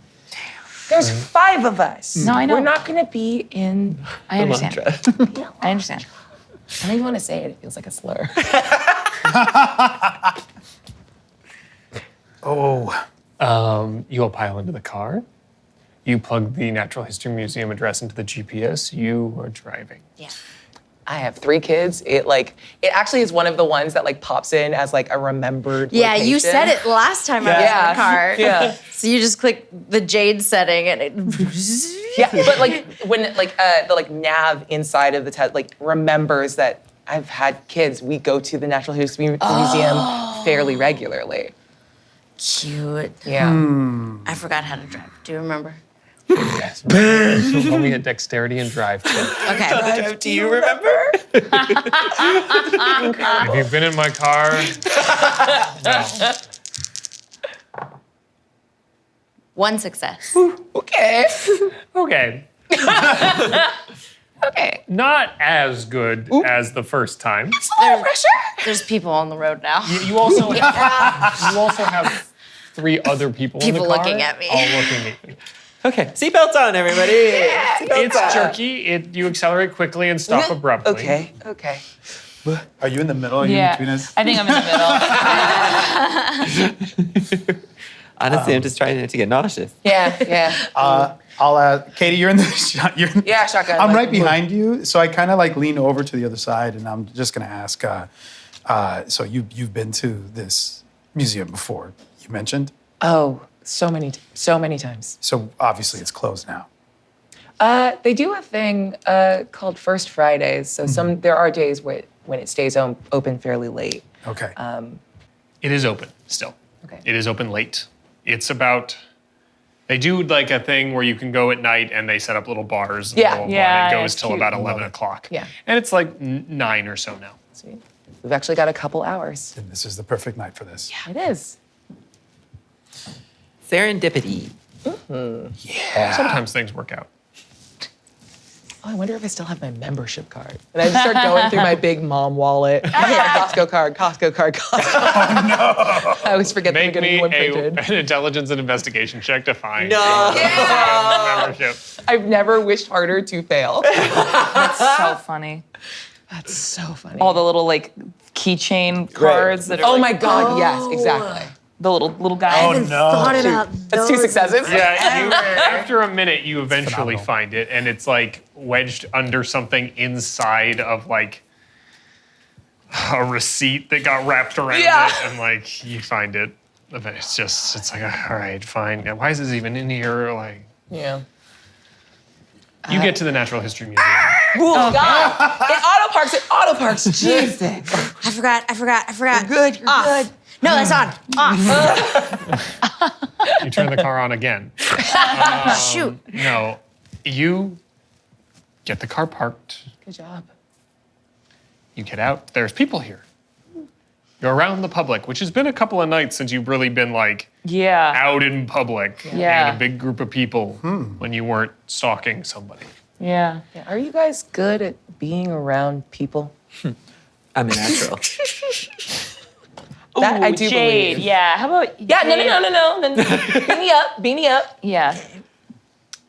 There's 5 of us. No, I know. We're not going to be in. I understand. I understand. I don't even want to say it. It feels like a slur. You all pile into the car. You plug the Natural History Museum address into the GPS. You are driving. Yeah. I have 3 kids. It actually is one of the ones that like pops in as like a remembered Yeah, you location. said it last time I was in the car. Yeah. So you just click the Jade setting and it. Yeah, but like when the like nav inside of the like remembers that I've had kids, we go to the Natural History Museum fairly regularly. Cute. Yeah. I forgot how to drive. Do you remember? Yes. So roll me a dexterity and drive check. Okay. Do you remember? Have you been in my car? No. 1 success. Okay. Okay. Okay. Not as good as the first time. There's people on the road now. You also have 3 other people in the People car, looking at me. all looking at you. Okay, seatbelts on, everybody. It's jerky. You accelerate quickly and stop abruptly. Okay. Okay. Are you in the middle? Are you in Yeah, between us? I think I'm in the middle. Honestly, I'm just trying not to get nauseous. Yeah. Yeah. I'll Katie, you're in the you're in, Yeah, shotgun, I'm like, right behind you, so I kind of like lean over to the other side, and I'm just gonna ask. So you've been to this museum before? You mentioned. Oh, so many times. So obviously it's closed now. They do a thing called First Fridays. So there are days when it stays open fairly late. Okay. It is open still. Okay. It is open late. It's about. They do like a thing where you can go at night and they set up little bars. In the Yeah. middle of Yeah, one. It yeah, goes it's till cute. about 11 o'clock. Yeah. And it's like 9 or so now. Sweet. We've actually got a couple hours. And this is the perfect night for this. It is. Serendipity. Yeah. Sometimes things work out. Oh, I wonder if I still have my membership card. And I just start going through my big mom wallet. Costco card. Oh, no. I always forget that I'm Make going to me be one printed. an intelligence and investigation check to find No. your membership. I've never wished harder to fail. So funny. That's so funny. All the little like keychain cards that are Oh like, my God, yes, exactly. the little guys. Oh no. Thought about That's 2 successes. Yeah, after a minute, you eventually phenomenal. find it, and it's like wedged under something inside of like a receipt that got wrapped around Yeah. it, and like you find it. But it's like, all right, fine. Why is this even in here? Like, Yeah. you get to the Natural History Museum. Oh, God. It auto parks. Jesus. I forgot. You're good. You're good. No, that's on. Off. You turn the car on again. Shoot. No, you get the car parked. Good job. You get out. There's people here. You're around the public, which has been a couple of nights since you've really been like Yeah. out in public Yeah. in a big group of people when you weren't stalking somebody. Yeah. Yeah. Are you guys good at being around people? I'm a natural. That I do Jade. believe. Yeah. How about Yeah, Jade? no. Beanie up. Yeah.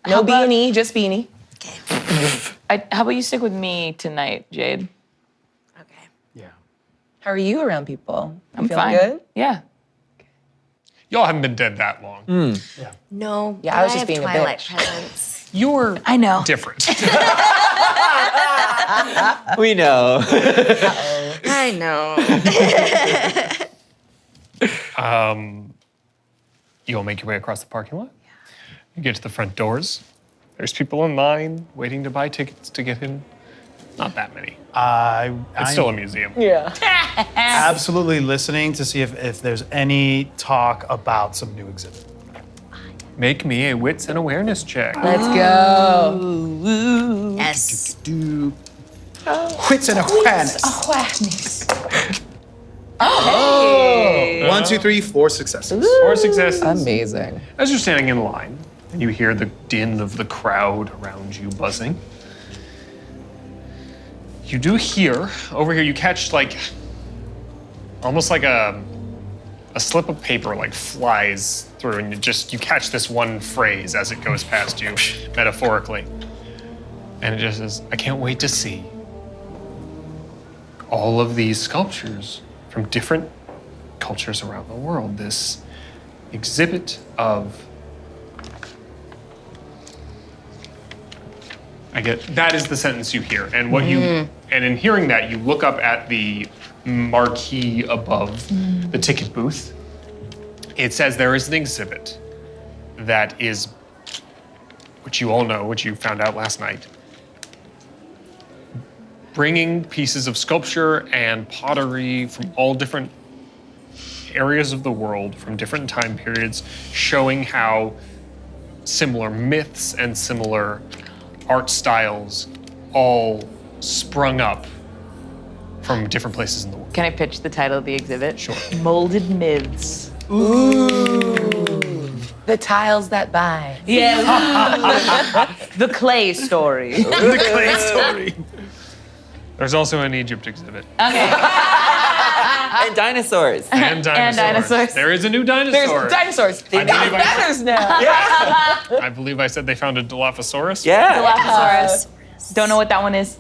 No How about- beanie, just beanie. How about you stick with me tonight, Jade? Okay. Yeah. How are you around people? I'm feeling fine. good? Yeah. Y'all haven't been dead that long. No. Yeah, but I was just have being a Twilight bitch. presence. You're I know. different. We know. I know. You'll make your way across the parking lot. You get to the front doors. There's people in line waiting to buy tickets to get in. Not that many. It's still a museum. Yeah. Absolutely listening to see if there's any talk about some new exhibit. Make me a wits and awareness check. Let's go. Yes. Wits and awareness. Awareness. 1, 2, 3, 4 successes. 4 successes. Amazing. As you're standing in line, and you hear the din of the crowd around you buzzing, you do hear, over here, you catch like, almost like a slip of paper like flies through, and you catch this one phrase as it goes past you, metaphorically. And it just says, I can't wait to see all of these sculptures from different cultures around the world. This exhibit of that is the sentence you hear. And what you And in hearing that, you look up at the marquee above the ticket booth. It says there is an exhibit that is, which you all know, which you found out last night, bringing pieces of sculpture and pottery from all different areas of the world, from different time periods, showing how similar myths and similar art styles all sprung up from different places in the world. Can I pitch the title of the exhibit? Sure. Molded Myths. The tiles that bind. Yeah. The clay story. The clay story. There's also an Egypt exhibit. And dinosaurs. And dinosaurs. dinosaurs. There is a new dinosaur. There's dinosaurs. They I make believe I- feathers now. I believe I said they found a Dilophosaurus. Yeah. Dilophosaurus. Don't know what that one is.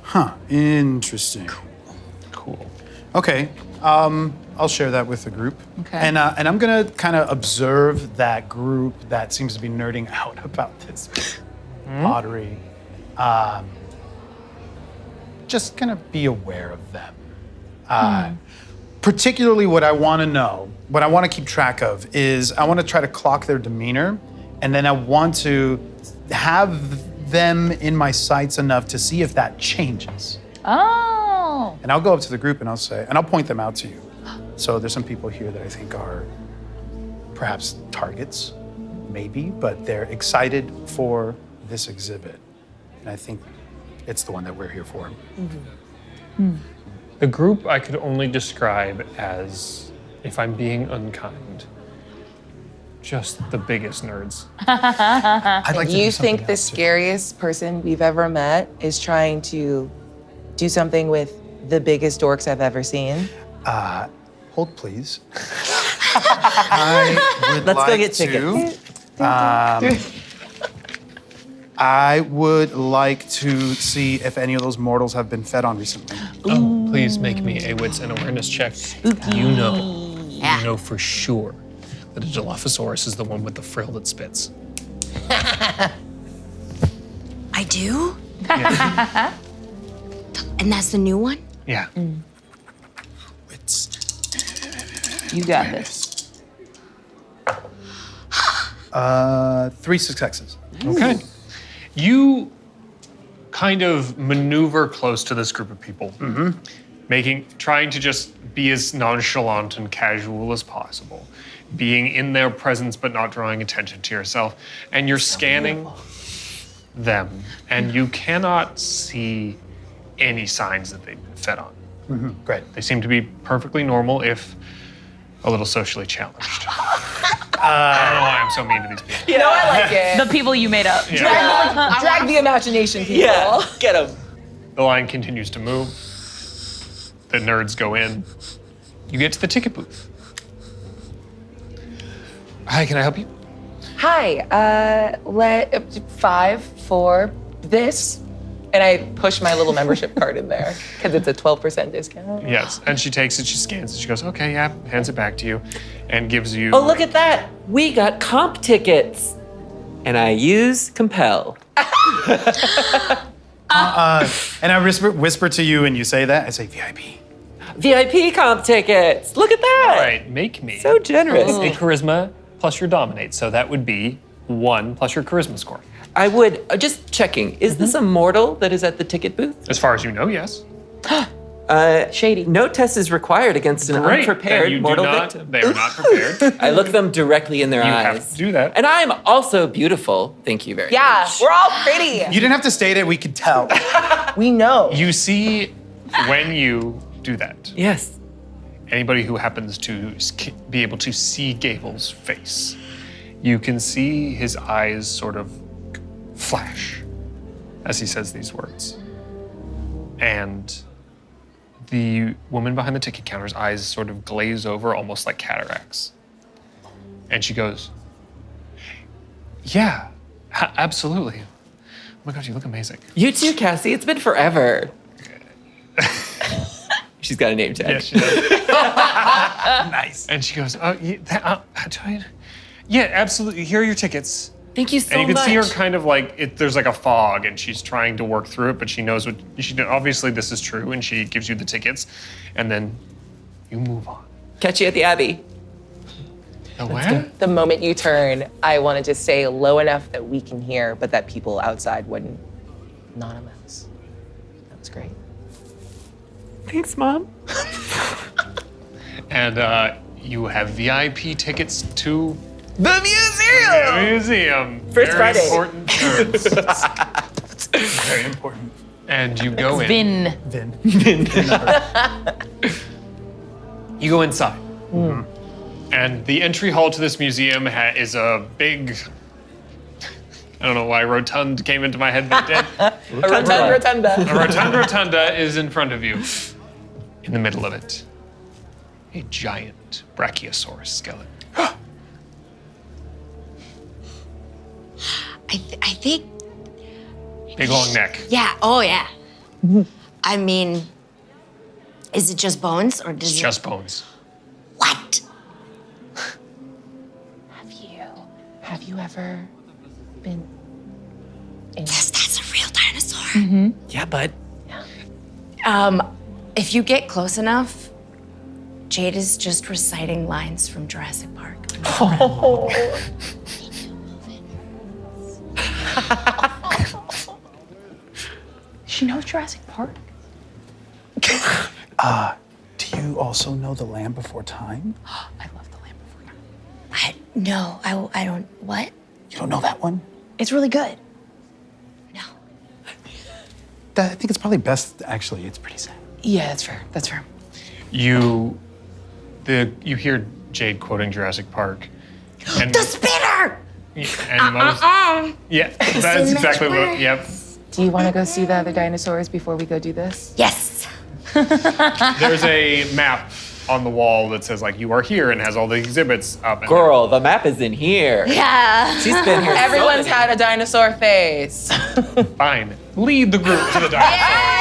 Huh. Interesting. Cool. Okay. I'll share that with the group. Okay. And I'm gonna kind of observe that group that seems to be nerding out about this pottery. Just gonna be aware of them. Particularly, what I want to know, what I want to keep track of, is I want to try to clock their demeanor, and then I want to have them in my sights enough to see if that changes. Oh. And I'll go up to the group and I'll say, and I'll point them out to you. So there's some people here that I think are perhaps targets, maybe, but they're excited for this exhibit. And I think it's the one that we're here for. The group I could only describe as, if I'm being unkind, just the biggest nerds. I'd like to do You something think the else, too. scariest person we've ever met is trying to do something with the biggest dorks I've ever seen? Hold, please. I would Let's go like get to, tickets. I would like to see if any of those mortals have been fed on recently. Oh, please make me a wits and awareness check. You know for sure that a Dilophosaurus is the one with the frill that spits. I do? And that's the new one? Yeah. Wits. You got this. 3 successes. Okay. You kind of maneuver close to this group of people, trying to just be as nonchalant and casual as possible, being in their presence but not drawing attention to yourself. And you're scanning them, and you cannot see any signs that they've been fed on. Great. They seem to be perfectly normal, if a little socially challenged. I don't know why I'm so mean to these people. You know, I like it. The people you made up. Yeah. Drag the imagination, people. Yeah. Get them. The line continues to move. The nerds go in. You get to the ticket booth. Hi, can I help you? Hi, let 5 for this. And I push my little membership card in there because it's a 12% discount. Yes. And she takes it, she scans it, she goes, okay, yeah, hands it back to you, and gives you. Oh, look at that. We got comp tickets. And I use compel. And I whisper to you, and you say that. I say VIP. VIP comp tickets. Look at that. All right, make me So generous. a charisma plus your dominate. So that would be 1 plus your charisma score. I would, just checking, is this a mortal that is at the ticket booth? As far as you know, yes. Shady. No test is required against an Great. unprepared Then you mortal do not, victim. They are not prepared. I look them directly in their You eyes. have to do that. And I am also beautiful. Thank you very Yeah, much. we're all pretty. You didn't have to state it. We could tell. We know. You see, when you do that, Yes. anybody who happens to be able to see Gable's face, you can see his eyes sort of flash as he says these words. And the woman behind the ticket counter's eyes sort of glaze over, almost like cataracts. And she goes, yeah, absolutely. Oh my God, you look amazing. You too, Cassie. It's been forever. She's got a name tag. Yes, she does. Nice. And she goes, oh, yeah, absolutely. Here are your tickets. Thank you so And you can see her much. kind of like, there's like a fog and she's trying to work through it, but she knows obviously this is true, and she gives you the tickets, and then you move on. Catch you at the Abbey. The where? The moment you turn, I want to just say low enough that we can hear, but that people outside wouldn't. Not a mouse. That was great. Thanks, Mom. And you have VIP tickets to The museum! the museum. First Very Friday. important terms. Very important. And you go in. Vin. Vin. You go inside. And the entry hall to this museum is a big, I don't know why rotund came into my head, but it did. A rotunda. A rotunda is in front of you. In the middle of it, a giant Brachiosaurus skeleton. I think, Big long neck. yeah, oh yeah. I mean, is it just bones or does It's it? just bones. What? Have you ever been in? Yes, that's a real dinosaur. Yeah, bud. If you get close enough, Jade is just reciting lines from Jurassic Park. She knows Jurassic Park. Do you also know The Land Before Time? I love The Land Before Time. No, I don't. What? You don't know that one? It's really good. No. I think it's probably best, actually. It's pretty sad. Yeah, that's fair. That's fair. You hear Jade quoting Jurassic Park. And, The spinner! and most, yeah, that's exactly what, yep. Do you want to go see the other dinosaurs before we go do this? Yes. There's a map on the wall that says like, you are here, and has all the exhibits up. And Girl, the map is in here. Yeah. She's been here. Everyone's had a dinosaur face. Fine. Lead the group to the dinosaurs.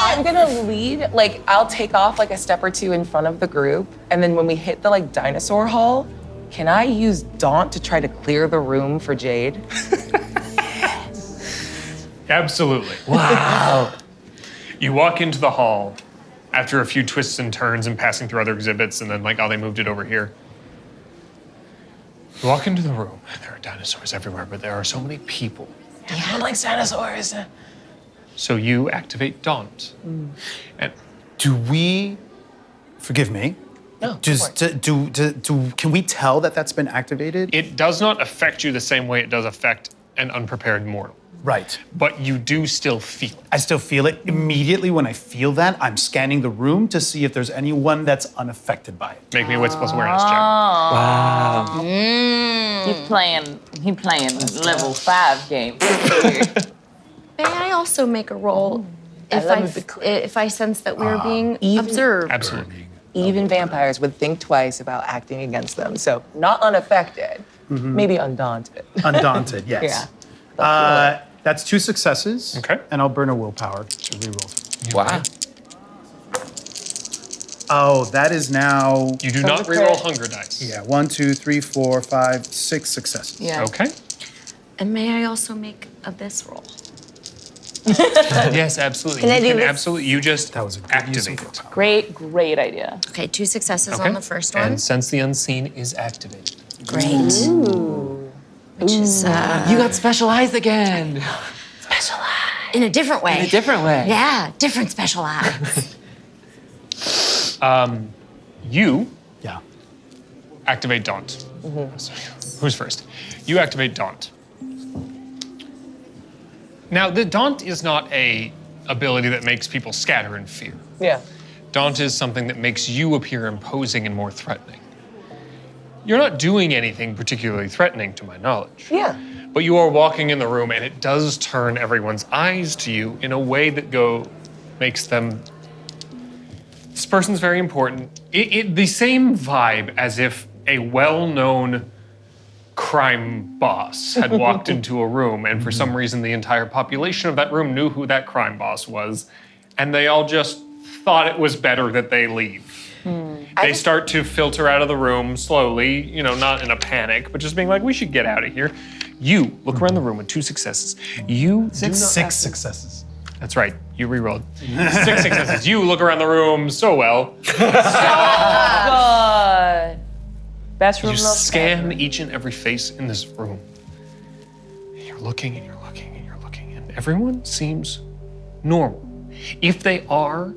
I'm gonna lead, like I'll take off like a step or two in front of the group, and then when we hit the like dinosaur hall, can I use Daunt to try to clear the room for Jade? Absolutely. Wow. You walk into the hall after a few twists and turns and passing through other exhibits, and then like, oh, they moved it over here. You walk into the room, and there are dinosaurs everywhere, but there are so many people. Everyone likes dinosaurs. So you activate Daunt. And Do we, forgive me, No, can we tell that that's been activated? it does not affect you the same way it does affect an unprepared mortal, Right. but you do still feel it. I still feel it. Immediately when I feel that, I'm scanning the room to see if there's anyone that's unaffected by it. Make me a wits plus awareness check. Wow. He playing level 5 game. May I also make a roll if I sense that we're being observed? Absolutely. Even vampires would think twice about acting against them. So not unaffected, maybe undaunted. Undaunted, yes. That's 2 successes. Okay. And I'll burn a willpower to reroll. Wow. Oh, that is now, You do not reroll hunger dice. yeah, 1, 2, 3, 4, 5, 6 successes. Yeah. Okay. And may I also make abyss roll? Yes, absolutely. Can I you do can this? absolutely. You just That was a good use of activate it. willpower. Great idea. Okay, 2 successes Okay. on the first one. And sense the unseen is activated. Great. Which is You got special eyes again. in a different way. In a different way. Yeah, different special eyes. You Yeah. activate Daunt. Who's first? You activate Daunt. Now, the Daunt is not a ability that makes people scatter in fear. Yeah. Daunt is something that makes you appear imposing and more threatening. You're not doing anything particularly threatening to my knowledge. Yeah. But you are walking in the room, and it does turn everyone's eyes to you in a way that makes them. This person's very important. The same vibe as if a well-known crime boss had walked into a room, and for some reason the entire population of that room knew who that crime boss was, and they all just thought it was better that they leave. They start to filter out of the room slowly, not in a panic, but just being like, we should get out of here. You look around the room with 2 successes. You do not 6 successes. That's right. You rerolled. 6 successes. You look around the room so well. Best room You love scan each and every face in this room. You're looking and you're looking and you're looking, and everyone seems normal. If they are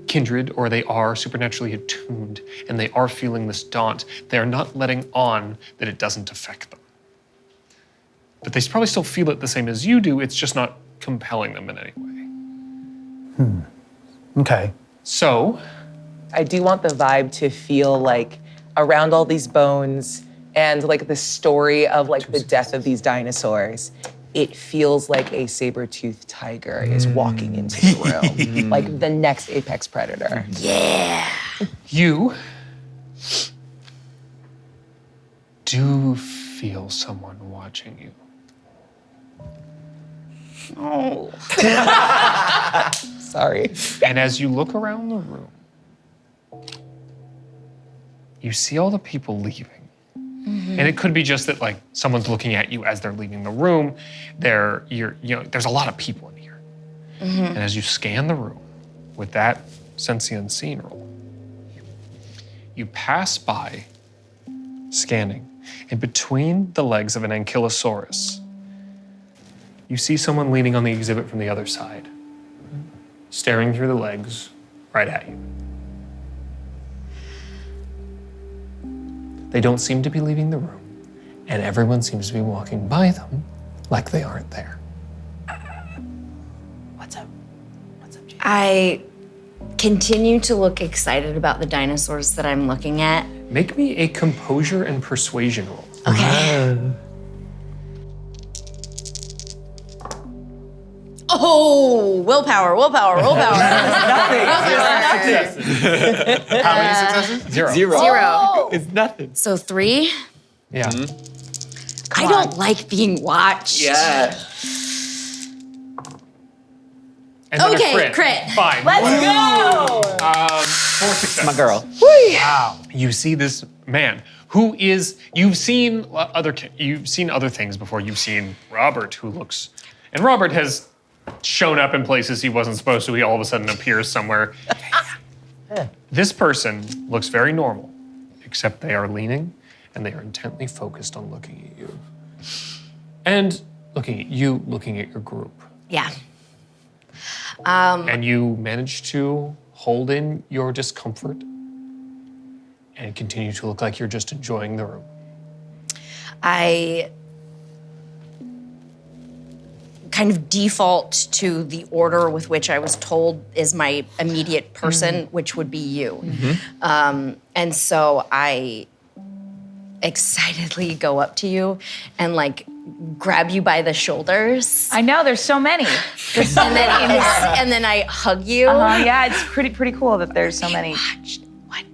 kindred or they are supernaturally attuned and they are feeling this daunt, they are not letting on that it doesn't affect them. But they probably still feel it the same as you do, it's just not compelling them in any way. Okay. So, I do want the vibe to feel like around all these bones and like the story of like the death of these dinosaurs, it feels like a saber-toothed tiger is walking into the room, like the next apex predator. Yeah. you do feel someone watching you. Oh. Sorry. And as you look around the room, you see all the people leaving. And it could be just that like someone's looking at you as they're leaving the room. There's a lot of people in here. And as you scan the room with that sense the unseen roll, you pass by scanning, and between the legs of an ankylosaurus, you see someone leaning on the exhibit from the other side, staring through the legs right at you. They don't seem to be leaving the room, and everyone seems to be walking by them like they aren't there. What's up? What's up, Jake? I continue to look excited about the dinosaurs that I'm looking at. Make me a composure and persuasion roll. Okay. Oh, willpower. How many successes? 0. 0. It's nothing. So 3. Yeah. I don't like being watched. Yeah. And then Okay, a crit. Fine. Let's go! 4 successes. My girl. Wow. You see this man who is, you've seen other things before. You've seen Robert, who looks, and Robert has shown up in places he wasn't supposed to. He all of a sudden appears somewhere. This person looks very normal, except they are leaning and they are intently focused on looking at you. And looking at you, looking at your group. Yeah. And you manage to hold in your discomfort and continue to look like you're just enjoying the room. I kind of default to the order with which I was told is my immediate person, which would be you. And so I excitedly go up to you and like grab you by the shoulders. I know, there's so many. There's so many in here. And then I hug you. Yeah, it's pretty cool that there's so many. Watched. What?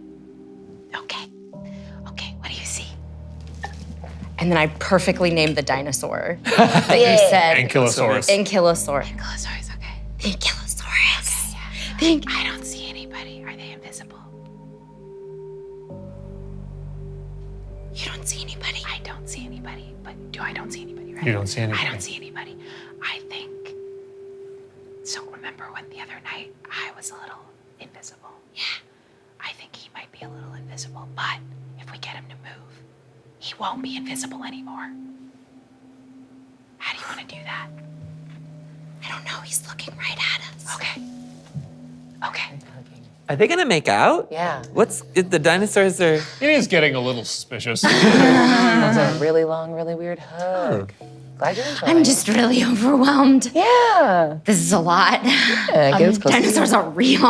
Okay. Okay, what do you see? And then I perfectly named the dinosaur that you said. Ankylosaurus. Ankylosaurus. Ankylosaurus, okay. Ankylosaurus. I don't see anybody. Are they invisible? You don't see anybody. I don't see anybody, but I don't see anybody, right? You don't see anybody. I don't see anybody. I think. So remember when the other night I was a little invisible? Yeah. I think he might be a little invisible, but if we get him to move, he won't be invisible anymore. How do you want to do that? I don't know. He's looking right at us. Okay. Okay. Are they gonna make out? Yeah. The dinosaurs are. It is getting a little suspicious. That was a really long, really weird hug. Glad you're enjoying. I'm just really overwhelmed. Yeah. This is a lot. Yeah, get as close to Dinosaurs are real.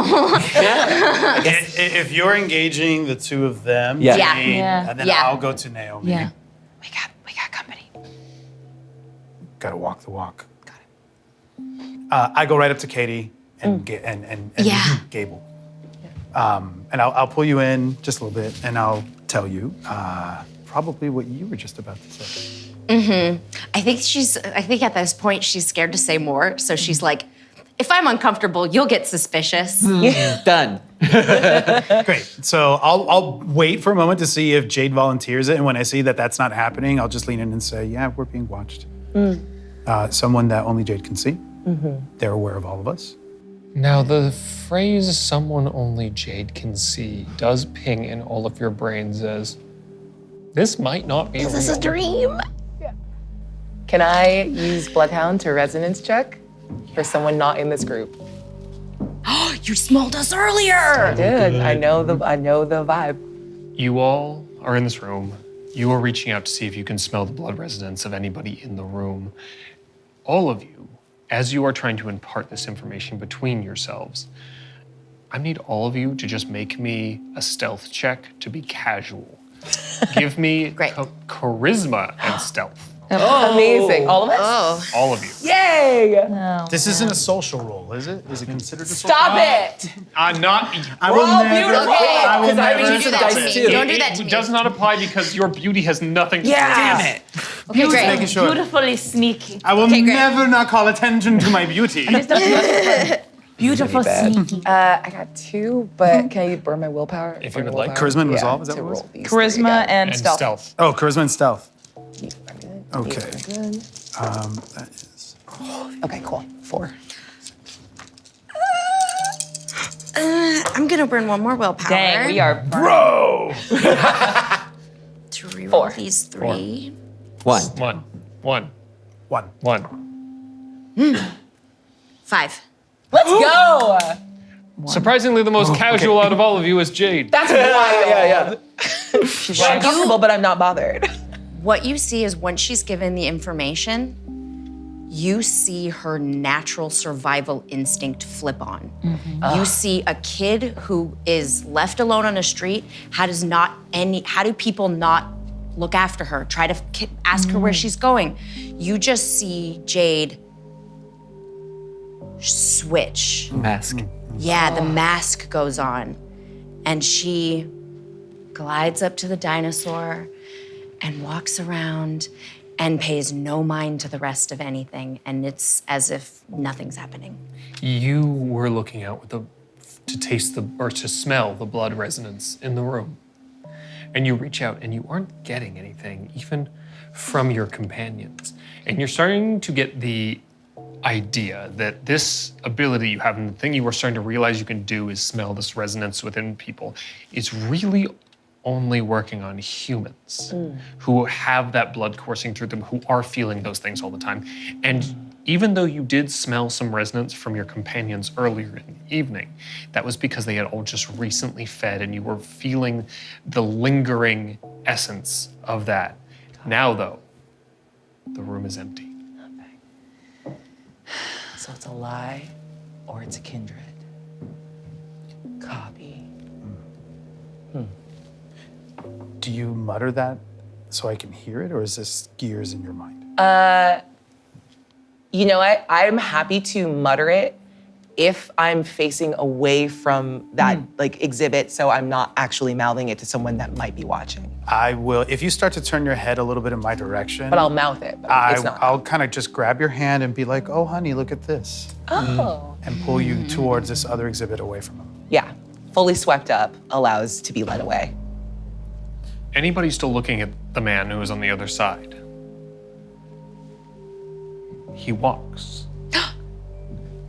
If you're engaging the two of them, Yeah. Yeah. Jane, Yeah. and then Yeah. I'll go to Naomi. Yeah. We got company. Gotta walk the walk. Got it. I go right up to Katie and Yeah. Gable. And I'll pull you in just a little bit, and I'll tell you probably what you were just about to say. I think at this point she's scared to say more, so she's like If I'm uncomfortable, you'll get suspicious. Done. Great. So I'll wait for a moment to see if Jade volunteers it, and when I see that that's not happening, I'll just lean in and say, "Yeah, we're being watched." Someone that only Jade can see. They're aware of all of us. Now, the phrase "someone only Jade can see" does ping in all of your brains as this might not be Is this real. a dream? Can I use Bloodhound to resonance check for someone not in this group? You smelled us earlier. Good. I know the vibe. You all are in this room. You are reaching out to see if you can smell the blood resonance of anybody in the room. All of you, as you are trying to impart this information between yourselves, I need all of you to just make me a stealth check to be casual. Give me Great. charisma and stealth. Amazing. All of us? All of you. Yay! This isn't a social role, is it? Is it considered a social Stop it! Not. I will all never. beautiful. Okay, I will Because I never. would do that to me. It- Don't do that to it me. does not apply because your beauty has nothing to do with Yeah. it. Okay, great. Making sure. Beautifully sneaky. I will Okay, great. never not call attention to my beauty. Beautiful sneaky. I got 2, but can I burn my willpower? If Burn you would my like. willpower? Charisma and Yeah, resolve, is that to what it was? roll these 3 Charisma again. and stealth. Oh, charisma and stealth. These are good. Okay. These are good. That is. Okay, cool. 4. I'm gonna burn one more willpower. Dang, we are Bro! to reroll 4. these 3. One. One. One. 5. Let's go! Surprisingly, the most casual out of all of you is Jade. That's wild. Yeah. I'm uncomfortable, but I'm not bothered. What you see is once she's given the information, you see her natural survival instinct flip on. You see a kid who is left alone on a street. How do people not look after her? Try to ask her where she's going. You just see Jade switch. Mask. Yeah, the mask goes on, and she glides up to the dinosaur and walks around and pays no mind to the rest of anything, and it's as if nothing's happening. You were looking out to smell the blood resonance in the room. And you reach out and you aren't getting anything, even from your companions. And you're starting to get the idea that this ability you have, and the thing you were starting to realize you can do is smell this resonance within people, is really only working on humans who have that blood coursing through them, who are feeling those things all the time. And even though you did smell some resonance from your companions earlier in the evening, that was because they had all just recently fed and you were feeling the lingering essence of that. Now, though, the room is empty. So it's a lie, or it's a kindred. Copy. Do you mutter that so I can hear it, or is this gears in your mind? You know what? I'm happy to mutter it if I'm facing away from that exhibit, so I'm not actually mouthing it to someone that might be watching. I will. If you start to turn your head a little bit in my direction, But I'll mouth it. But it's not. I'll kind of just grab your hand and be like, "Oh, honey, look at this," Oh. and pull you towards this other exhibit away from him. Yeah. Fully swept up allows to be led away. Anybody still looking at the man who is on the other side? He walks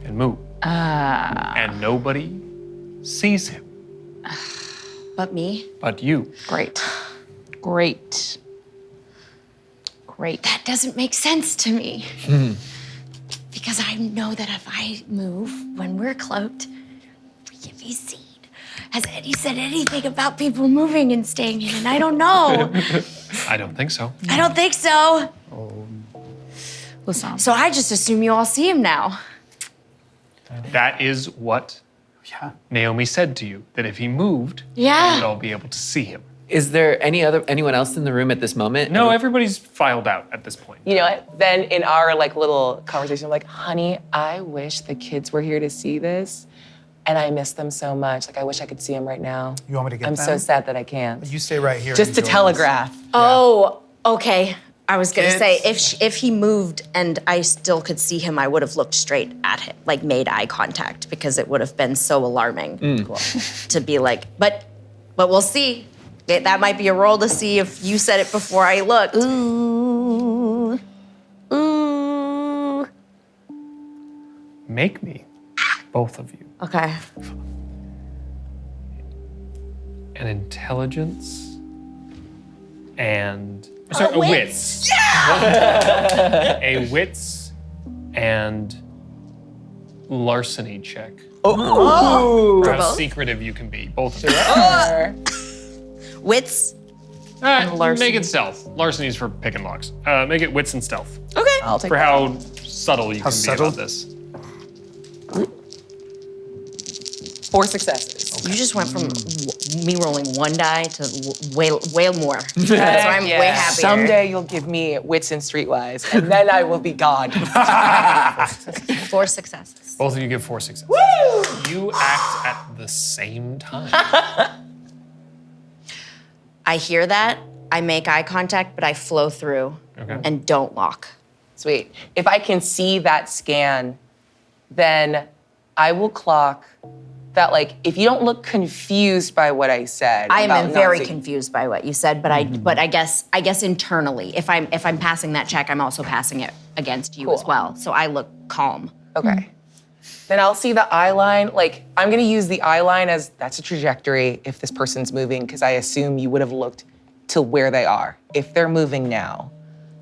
and moves, and nobody sees him But me? but you. Great. Great. That doesn't make sense to me. Because I know that if I move when we're cloaked, we can be seen. Has Eddie said anything about people moving and staying in? And I don't know. I don't think so. I don't think so. Listen. So I just assume you all see him now. That is what Yeah. Naomi said to you, that if he moved, Yeah. you would all be able to see him. Is there anyone else in the room at this moment? No, everybody's filed out at this point. You know what? Then in our little conversation, I'm like, honey, I wish the kids were here to see this. And I miss them so much. I wish I could see them right now. You want me to get I'm them? so sad that I can't. You stay right here. Just and to enjoy telegraph. Oh, okay. I was gonna say if he moved and I still could see him, I would have looked straight at him, like made eye contact, because it would have been so alarming to be like. But we'll see. That might be a roll to see if you said it before I looked. Ooh. Ooh. Make me, both of you, Okay. an intelligence and a wits. A wits and larceny check. For how both? secretive you can be, both of you. Wits. Make it stealth. Larceny is for picking locks. Make it wits and stealth. Okay. I'll take For how subtle you can subtle? be about this. 4 successes. You just went from me rolling one die to way more. So I'm way happier. Someday you'll give me wits and streetwise, and then I will be God. 4 successes. Both of you give 4 successes. You act at the same time. I hear that. I make eye contact, but I flow through and don't lock. Sweet. If I can see that scan, then I will clock that, like, if you don't look confused by what I said. I about am very not confused by what you said, but I guess internally, if I'm passing that check, I'm also passing it against you as Cool. well. So I look calm. Okay. Then I'll see the eye line. Like, I'm gonna use the eye line as that's a trajectory if this person's moving, because I assume you would have looked to where they are. If they're moving now,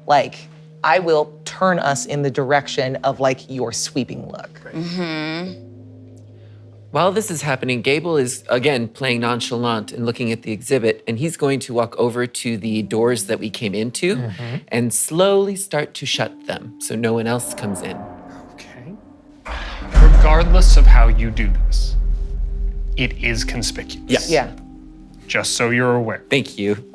like, I will turn us in the direction of, like, your sweeping look. While this is happening, Gable is again playing nonchalant and looking at the exhibit, and he's going to walk over to the doors that we came into and slowly start to shut them so no one else comes in. Okay. Regardless of how you do this, it is conspicuous. Yeah. Just so you're aware. Thank you.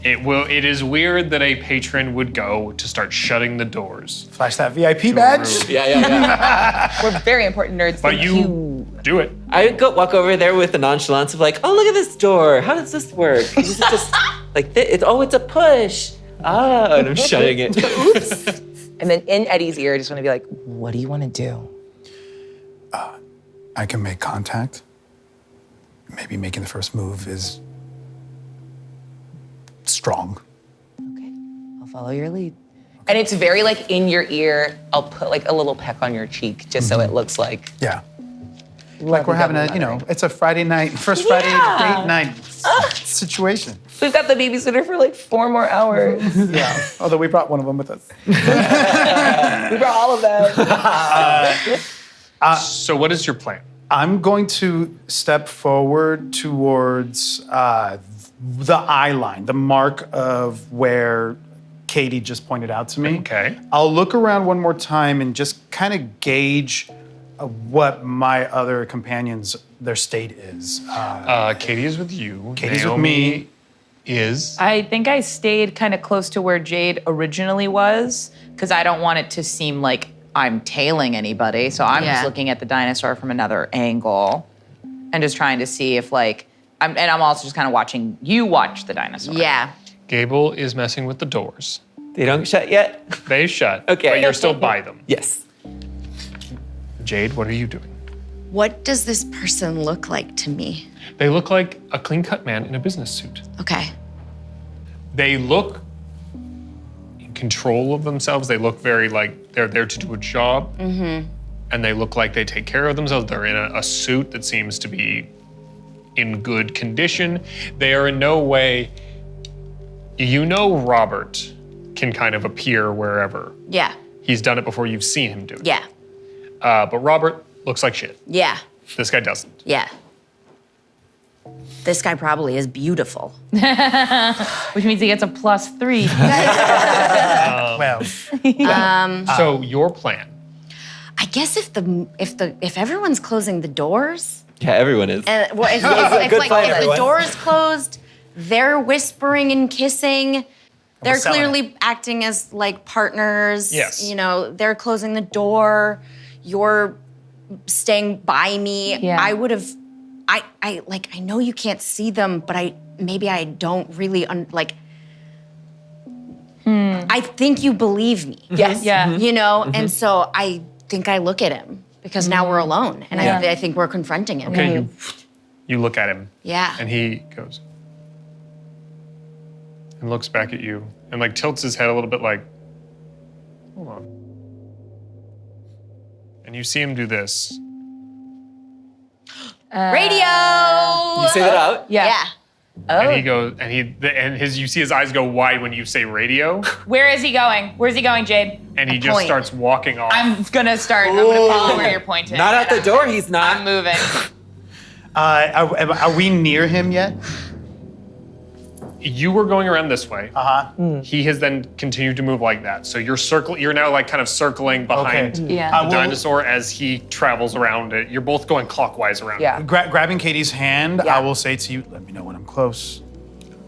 It is weird that a patron would go to start shutting the doors. Flash that VIP badge. Yeah. We're very important nerds. But Thank you do it. I would walk over there with the nonchalance of like, oh, look at this door. How does this work? Is it just like this? It's a push. Ah, and I'm shutting it. Oops. And then in Eddie's ear, I just want to be like, what do you want to do? I can make contact. Maybe making the first move is strong. Okay, I'll follow your lead. And it's very like in your ear. I'll put like a little peck on your cheek just so it looks like Yeah. Like we're having it's a Friday night, first Friday date night situation. We've got the babysitter for like 4 more hours. Yeah. Although we brought one of them with us. We brought all of them. So what is your plan? I'm going to step forward towards the eye line, the mark of where Katie just pointed out to me. Okay. I'll look around one more time and just kind of gauge what my other companions, their state is. Katie is with you. Katie's with Naomi me. is. I think I stayed kind of close to where Jade originally was because I don't want it to seem like I'm tailing anybody. So I'm Yeah. just looking at the dinosaur from another angle and just trying to see if I'm also just kind of watching you watch the dinosaur. Yeah. Gable is messing with the doors. They don't shut yet? They shut. Okay. But you're still by them. Yes. Jade, what are you doing? What does this person look like to me? They look like a clean-cut man in a business suit. Okay. They look in control of themselves. They look very like they're there to do a job. Mm-hmm. And they look like they take care of themselves. They're in a suit that seems to be in good condition. They are in no way, Robert can kind of appear wherever. Yeah. He's done it before. You've seen him do it. Yeah. But Robert looks like shit. Yeah. This guy doesn't. Yeah. This guy probably is beautiful. Which means he gets a +3. Well, So your plan. I guess if everyone's closing the doors, Yeah, everyone is. if Good plan, the everyone. door is closed, they're whispering and kissing. They're selling clearly acting as like partners. Yes. They're closing the door. You're staying by me. Yeah. I would have. I know you can't see them, but I don't really I think you believe me. Yes. Yeah. You know? And so I think I look at him because now we're alone. And I think we're confronting him. Okay, you look at him, Yeah. and he goes and looks back at you and like tilts his head a little bit like, hold on. And you see him do this. Radio! You say that out? Yeah. And he goes, you see his eyes go wide when you say radio, Where is he going? Where's he going, Jade? and he just point. starts walking off. I'm gonna follow where you're pointing. Not out the door, he's not. I'm moving. Are we near him yet? You were going around this way. He has then continued to move like that. So you're now like kind of circling behind Okay. Yeah. the dinosaur as he travels around it. You're both going clockwise around. Yeah. Grabbing Katie's hand, Yeah. I will say to you, let me know when I'm close.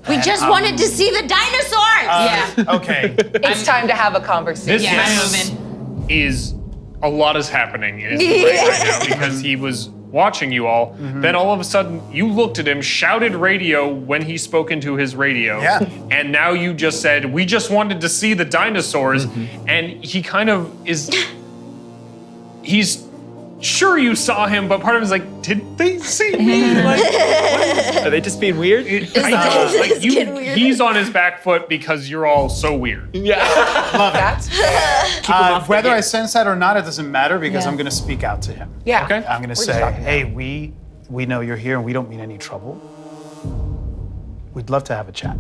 We just wanted to see the dinosaurs! Yeah. Okay. It's time to have a conversation. This Yeah, I'm is- moving. is a lot is happening in his brain right now because he was watching you all. Then all of a sudden, you looked at him, shouted radio when he spoke into his radio. Yeah. And now you just said, we just wanted to see the dinosaurs. And he kind of is, he's sure you saw him, but part of him is like, did they see me? Are they just being weird? I know, like he's on his back foot because you're all so weird. That's fair. Whether I sense that or not, it doesn't matter because I'm going to speak out to him. Yeah. Okay. I'm going to just say, talking hey, we know you're here and we don't mean any trouble. We'd love to have a chat.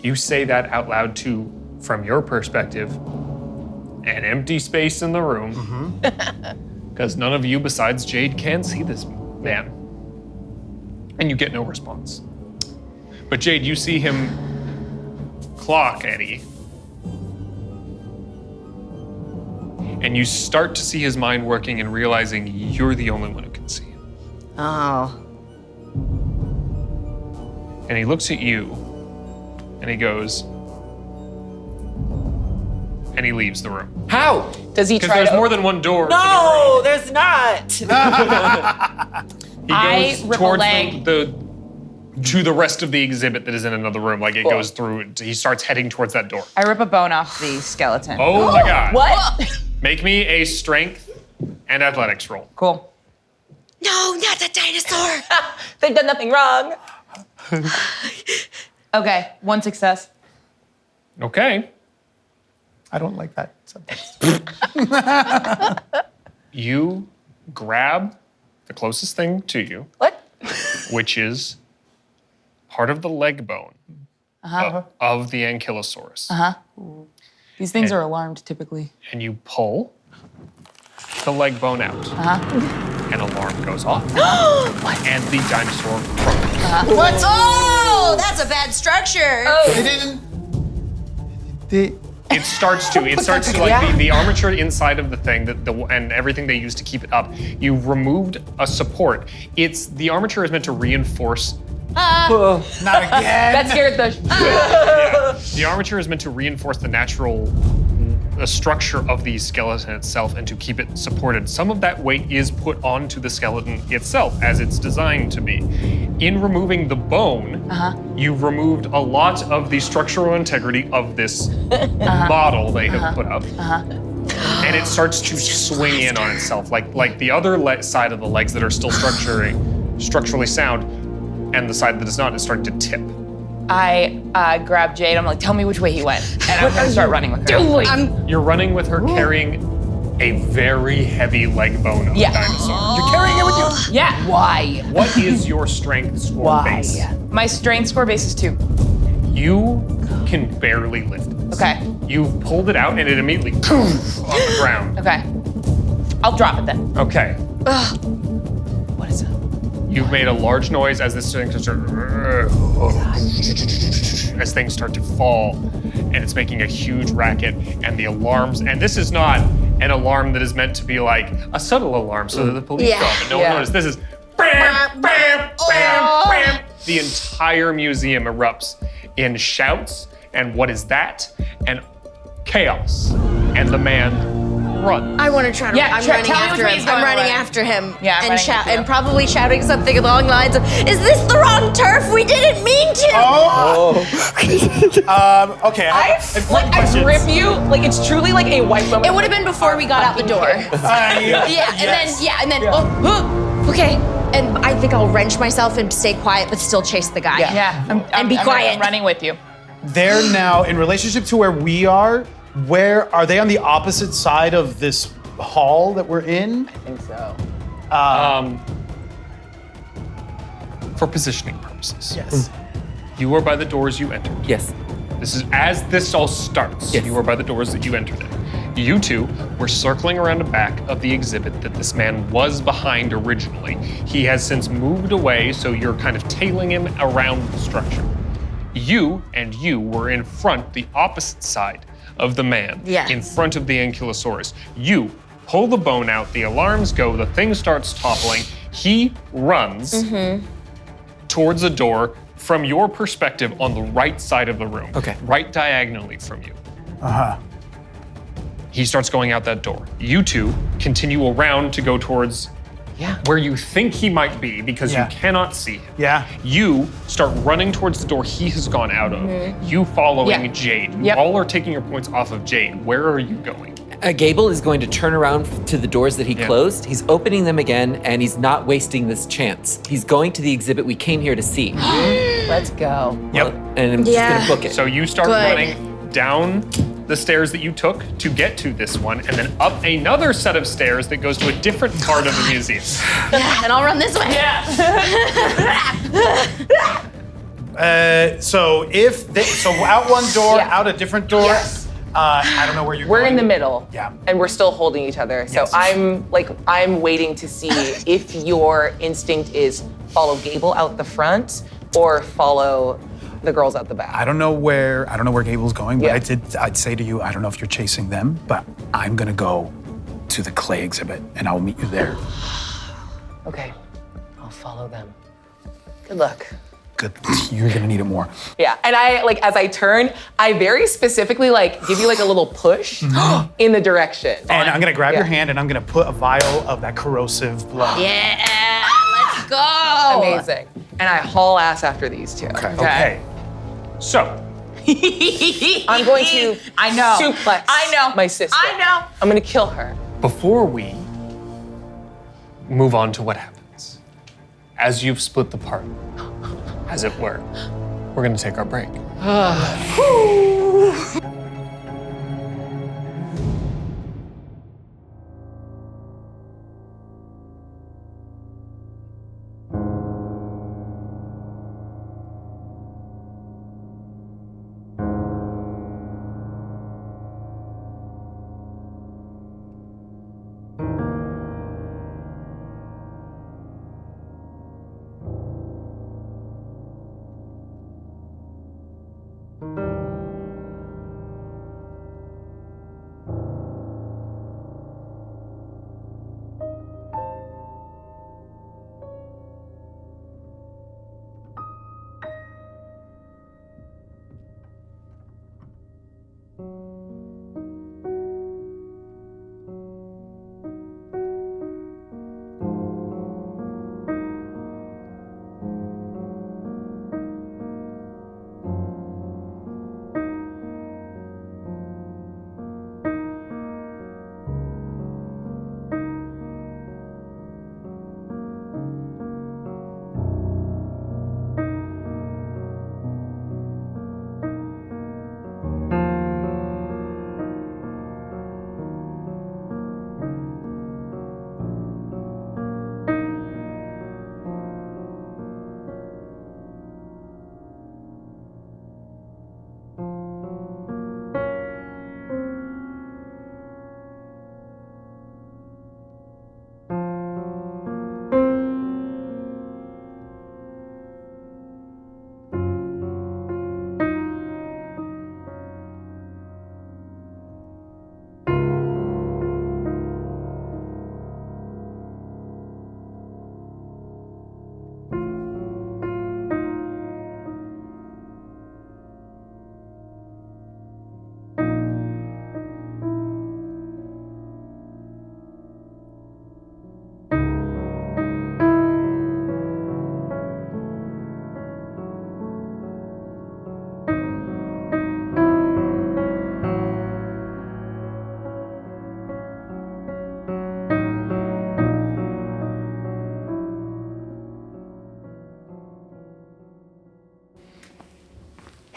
You say that out loud too, from your perspective, an empty space in the room, because none of you besides Jade can see this man. And you get no response. But Jade, you see him clock Eddie. And you start to see his mind working and realizing you're the only one who can see him. Oh. And he looks at you and he goes, and he leaves the room. How? Does he Because try there's to? more than one door. No, there's not. He I goes rip a towards leg. to the rest of the exhibit that is in another room. Like it goes through. He starts heading towards that door. I rip a bone off the skeleton. Oh my god! What? Make me a strength and athletics roll. Cool. No, not the dinosaur! They've done nothing wrong. Okay, 1 success. Okay. I don't like that sentence. You grab the closest thing to you, What? which is part of the leg bone of the Ankylosaurus. These things are alarmed typically. And you pull the leg bone out. An alarm goes off. And the dinosaur crumbles. What? Oh, that's a bad structure. They didn't. It starts to like the armature inside of the thing and everything they use to keep it up. You removed a support. The armature is meant to reinforce. Not again. That scared the. The armature is meant to reinforce the natural structure of the skeleton itself and to keep it supported. Some of that weight is put onto the skeleton itself as it's designed to be. In removing the bone, you've removed a lot of the structural integrity of this model they have put up. And it starts to swing in on itself, like the other side of the legs that are still structurally sound, and the side that is not is starting to tip. I grab Jade. I'm like, tell me which way he went. And I'm gonna start running with her. You're running with her carrying a very heavy leg bone of a dinosaur. You're carrying it with you. Yeah. Why? What is your strength score base? My strength score base is 2. You can barely lift it. Okay. You've pulled it out and it immediately poof on the ground. Okay. I'll drop it then. Okay. What is it? You've made a large noise as this thing starts as things start to fall, and it's making a huge racket, and the alarms, and this is not an alarm that is meant to be like a subtle alarm so that the police show up and no one notices. This is bam, bam, bam, bam. The entire museum erupts in shouts and what is that? And chaos. And the man run. I want to try to. Yeah, I'm tell running me which after way him. he's I'm going running away. after him. Yeah, I'm and running with you. and probably shouting something along the lines of, "Is this the wrong turf? We didn't mean to." Okay. I questions. grip you like it's truly like a white moment. It would have been before we got out the door. And then okay. And I think I'll wrench myself and stay quiet, but still chase the guy. Yeah, And be quiet. I'm running with you. They're now in relationship to where we are. Where are they on the opposite side of this hall that we're in? I think so. For positioning purposes. Yes. You are by the doors you entered. Yes. This is as this all starts. Yes. You are by the doors that you entered in. You two were circling around the back of the exhibit that this man was behind originally. He has since moved away, so you're kind of tailing him around the structure. You and you were in front, the opposite side of the man, Yes. in front of the Ankylosaurus. You pull the bone out, the alarms go, the thing starts toppling. He runs towards the door from your perspective on the right side of the room. Okay. Right diagonally from you. He starts going out that door. You two continue around to go towards where you think he might be because Yeah. you cannot see him. Yeah. You start running towards the door he has gone out of. You following Yeah. Jade. You Yep. all are taking your points off of Jade. Where are you going? Gable is going to turn around to the doors that he closed. He's opening them again, and he's not wasting this chance. He's going to the exhibit we came here to see. Let's go. Yep. And I'm just gonna book it. So you start Good. running down the stairs that you took to get to this one, and then up another set of stairs that goes to a different part of the museum. And I'll run this way. So out one door, Yeah. out a different door. Yes. I don't know where you're We're going. in the middle. Yeah. And we're still holding each other. So Yes. I'm waiting to see if your instinct is follow Gable out the front or follow the girls out the back. I don't know where Gable's going, but Yeah. I'd say to you, I don't know if you're chasing them, but I'm gonna go to the clay exhibit and I'll meet you there. Okay. I'll follow them. Good luck. Good. You're gonna need it more. Yeah, and I as I turn, I very specifically give you a little push in the direction. And I'm gonna grab your Yeah. hand and I'm gonna put a vial of that corrosive blood. Yeah, let's go. Amazing. And I haul ass after these two. Okay. So, I'm going to I know. suplex I know. my sister. I know. I'm gonna kill her. before we move on to what happens, as you've split the party, as it were, we're going to take our break.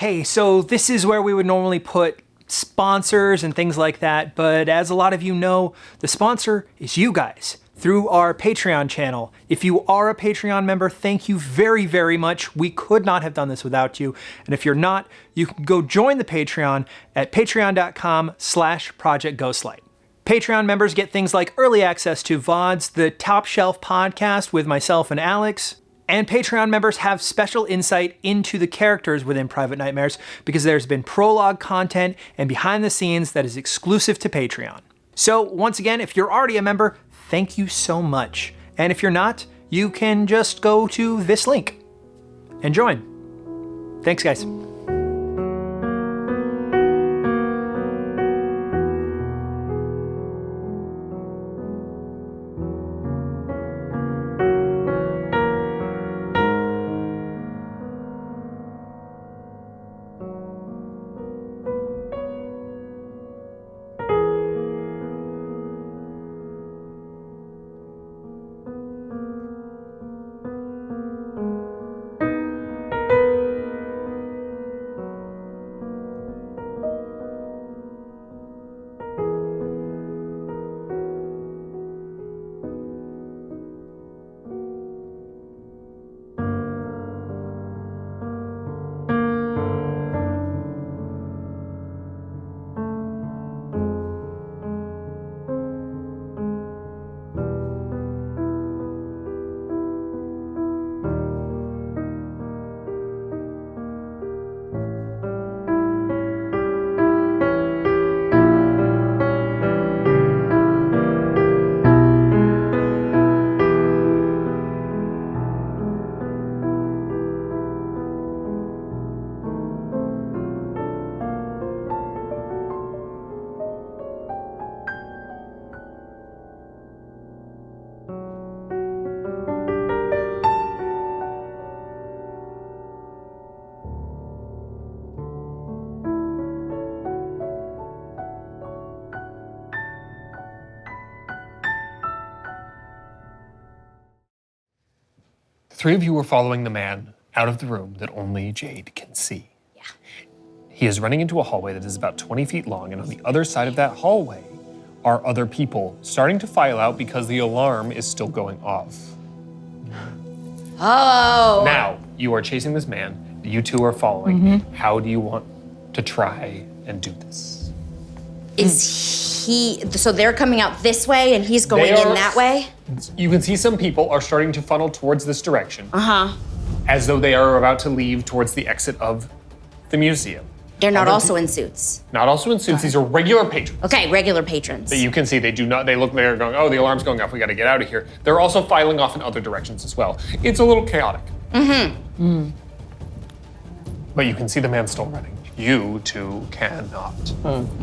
Hey, so this is where we would normally put sponsors and things like that, but as a lot of you know, the sponsor is you guys through our Patreon channel. If you are a Patreon member, thank you very, very much. We could not have done this without you. And if you're not, you can go join the Patreon at patreon.com/Project Ghostlight. Patreon members get things like early access to VODs, the Top Shelf podcast with myself and Alex, and Patreon members have special insight into the characters within Private Nightmares because there's been prologue content and behind the scenes that is exclusive to Patreon. So once again, if you're already a member, thank you so much. And if you're not, you can just go to this link and join. Thanks, guys. The three of you are following the man out of the room that only Jade can see. Yeah. He is running into a hallway that is about 20 feet long, and on the other side of that hallway are other people starting to file out because the alarm is still going off. Oh. Now, you are chasing this man, you two are following. How do you want to try and do this? Is he, so they're coming out this way and he's going in that way? You can see some people are starting to funnel towards this direction. As though they are about to leave towards the exit of the museum. They're not also in suits. Not also in suits, these are regular patrons. Okay, regular patrons. That you can see, they look, they're going, oh, the alarm's going off, we gotta get out of here. They're also filing off in other directions as well. It's a little chaotic. But you can see the man still running. You two cannot.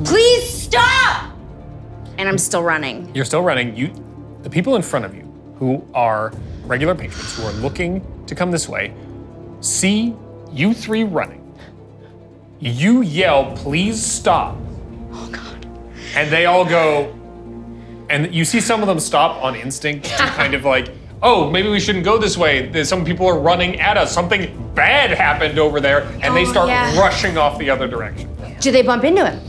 Please stop! And I'm still running. You're still running. The people in front of you, who are regular patrons, who are looking to come this way, see you three running. You yell, please stop. Oh God. And they all go, and you see some of them stop on instinct to kind of like, oh, maybe we shouldn't go this way. Some people are running at us. Something bad happened over there, and they start rushing off the other direction. Do they bump into him?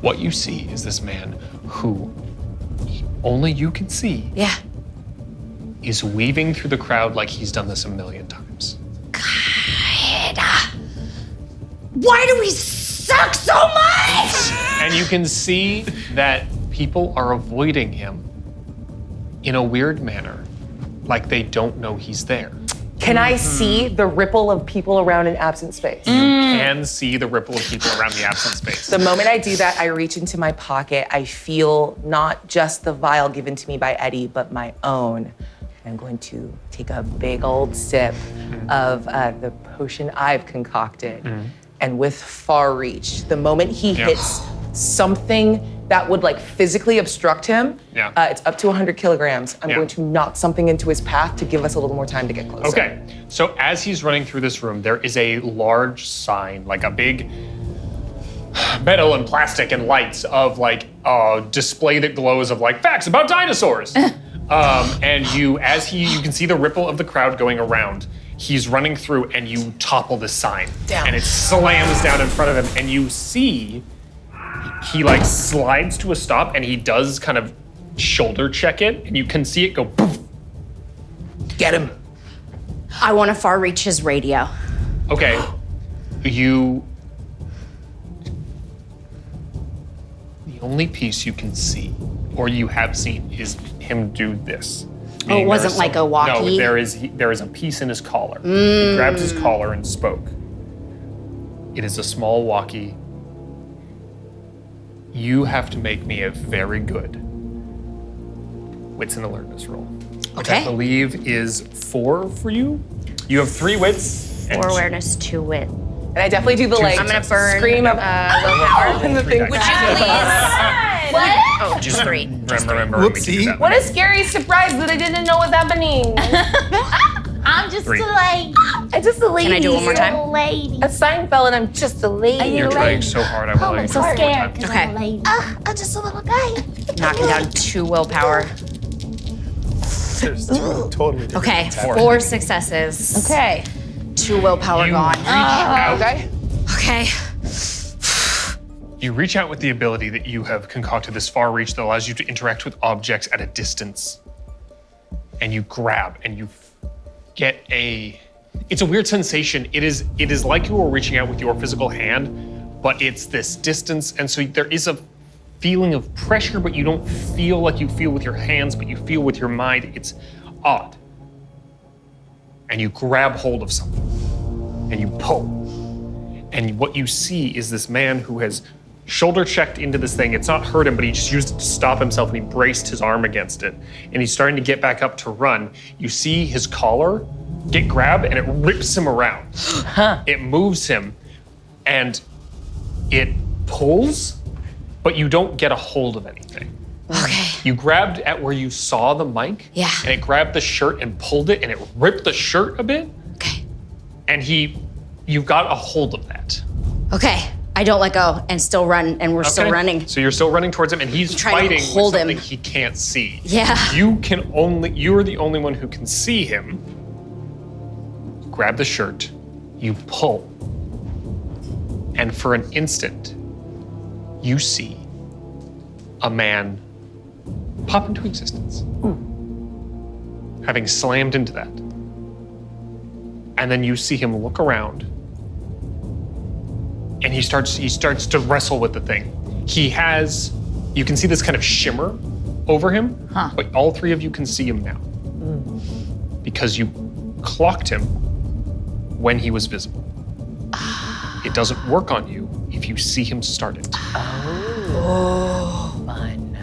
What you see is this man who only you can see is weaving through the crowd like he's done this a million times. God. Why do we suck so much? And you can see that people are avoiding him in a weird manner, like they don't know he's there. Can I see the ripple of people around in absent space? You can see the ripple of people around the absent space. The moment I do that, I reach into my pocket. I feel not just the vial given to me by Eddie, but my own. I'm going to take a big old sip of the potion I've concocted. And with far reach, the moment he hits something that would like physically obstruct him, it's up to 100 kilograms. I'm going to knock something into his path to give us a little more time to get closer. Okay, so as he's running through this room, there is a large sign, like a big metal and plastic and lights of like a display that glows of like facts about dinosaurs. And you can see the ripple of the crowd going around. he's running through and you topple the sign. Down. And it slams down in front of him and you see he like slides to a stop and he does kind of shoulder check it and you can see it go poof. Get him. I want to far reach his radio. Okay. The only piece you can see, or you have seen, is him do this. Oh, it Meaning wasn't there is like some- a walkie? No, there is a piece in his collar. He grabbed his collar and spoke. It is a small walkie. You have to make me a very good wits and alertness roll. Which I Okay. believe is 4 for you. You have 3 wits. and 4 awareness, 2 wit. And I definitely do the like I'm gonna burn scream of willpower. and the thing. Would Oh, just 3. remember when we do that. What a scary surprise that I didn't know was happening. I'm just 3. a lady. I'm just a lady. Can I do it one more time? A lady. A Seinfeld and I'm just a lady. You're trying so hard. I will let you I'm do so it one more scared time. 'cause Okay. I'm a lady. I'm just a little guy. Knocking down 2 willpower. There's two totally different Okay, attacks. 4 successes. Okay. 2 willpower You gone. reach out. Okay. Okay. You reach out with the ability that you have concocted this far reach that allows you to interact with objects at a distance. And you grab and you get it's a weird sensation. It is like you are reaching out with your physical hand, but it's this distance. And so there is a feeling of pressure, but you don't feel like you feel with your hands, but you feel with your mind. It's odd. And you grab hold of something and you pull. And what you see is this man who has shoulder checked into this thing. It's not hurt him, but he just used it to stop himself and he braced his arm against it. And he's starting to get back up to run. You see his collar get grabbed and it rips him around. It moves him and it pulls, but you don't get a hold of anything. Okay. You grabbed at where you saw the mic. Yeah. And it grabbed the shirt and pulled it and it ripped the shirt a bit. Okay. And you got a hold of that. Okay. I don't let go and still run, and we're still Okay. running. So you're still running towards him, and he's trying to fighting hold with him. something he can't see. Yeah. You're the only one who can see him. Grab the shirt, you pull, and for an instant, you see a man pop into existence, having slammed into that. And then you see him look around. And he starts to wrestle with the thing. You can see this kind of shimmer over him, but all 3 of you can see him now. Because you clocked him when he was visible. It doesn't work on you if you see him start it. Fun.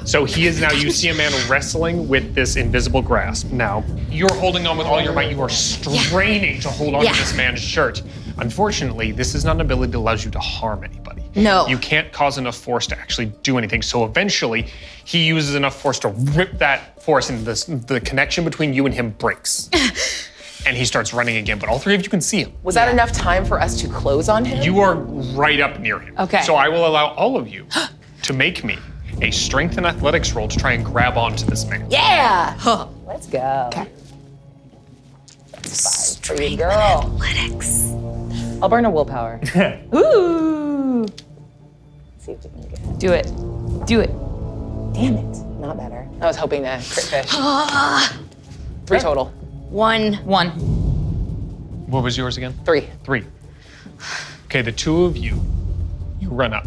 So he is now, you see a man wrestling with this invisible grasp. Now, you're holding on with all your might. You are straining to hold on to this man's shirt. Unfortunately, this is not an ability that allows you to harm anybody. No. You can't cause enough force to actually do anything. So eventually, he uses enough force to rip that force, and the connection between you and him breaks. And he starts running again, but all 3 of you can see him. Was that enough time for us to close on him? You are right up near him. Okay. So I will allow all of you to make me a strength and athletics roll to try and grab onto this man. Yeah. Let's go. Okay. That's 5 for you, girl. Athletics. I'll burn a willpower. Ooh. See if we can get it. Do it. Do it. Damn it. Not better. I was hoping to crit fish. 3 total. 1. 1. What was yours again? 3. 3. Okay, the 2 of you run up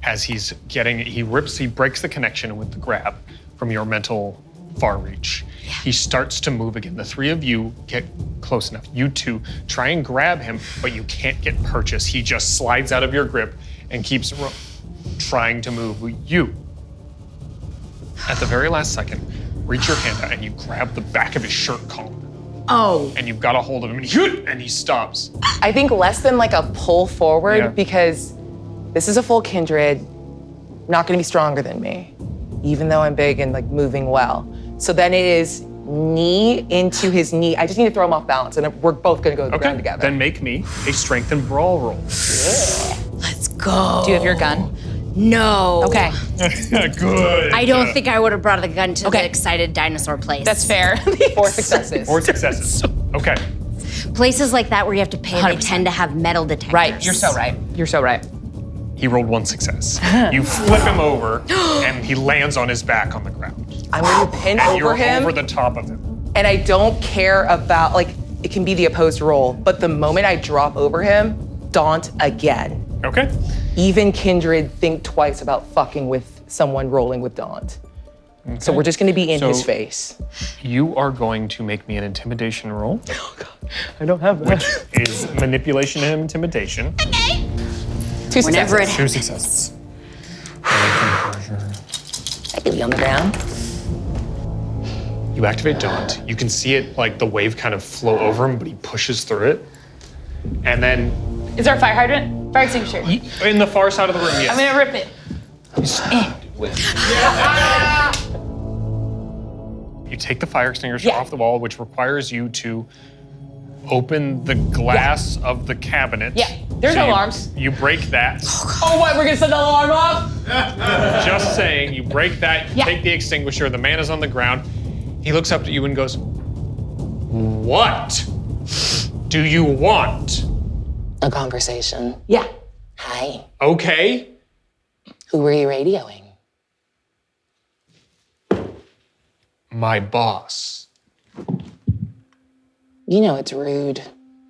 as he breaks the connection with the grab from your mental far reach. He starts to move again. The 3 of you get close enough. You 2 try and grab him, but you can't get purchase. He just slides out of your grip and keeps trying to move. You, at the very last second, reach your hand out and you grab the back of his shirt collar. Oh. And you've got a hold of him and he stops. I think less than like a pull forward Yeah. because this is a full kindred, not gonna be stronger than me, even though I'm big and like moving well. So then it is knee into his knee. I just need to throw him off balance and we're both gonna go to the ground together. Then make me a strength and brawl roll. Let's go. Do you have your gun? No. Okay. Good. I don't think I would have brought the gun to Okay. the excited dinosaur place. That's fair. 4 successes. 4 successes. Okay. Places like that where you have to pay, they 100%. tend to have metal detectors. Right. You're so right. You're so right. He rolled 1 success. You flip him over, and he lands on his back on the ground. I'm gonna pin And over you're him, over the top of him. and I don't care about, like, it can be the opposed roll, but the moment I drop over him, daunt again. Okay. Even Kindred think twice about fucking with someone rolling with daunt. So we're just gonna be in his So- face. You are going to make me an intimidation roll, I don't have that. which is manipulation and intimidation. 2 Whenever it successes. 2 successes. I can be on the ground. You activate Daunt. You can see it, like the wave kind of flow over him, but he pushes through it. And then Is there a fire hydrant? Fire extinguisher. in the far side of the room, yes. I'm gonna rip it. You take the fire extinguisher off the wall, which requires you to open the glass of the cabinet. Yeah, there's no you- alarms. You break that. Oh, what? We're gonna set the alarm off? Just saying, you break that, you Yeah. take the extinguisher, the man is on the ground. He looks up at you and goes, "What do you want?" A conversation. Yeah. Hi. Okay. Who were you radioing? My boss. You know it's rude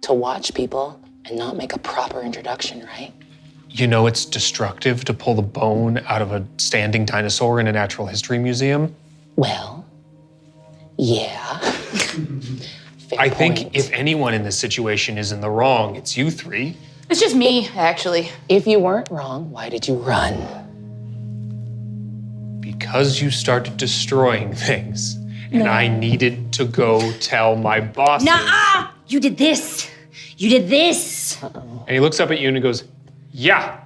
to watch people and not make a proper introduction, right? You know it's destructive to pull the bone out of a standing dinosaur in a natural history museum? Well, yeah. Fair I think point. if anyone in this situation is in the wrong, it's you three. It's just me, actually. If you weren't wrong, why did you run? Because you started destroying things, and I needed to go tell my bosses. Nuh-uh! You did this. You did this. And he looks up at you and he goes, "Yeah,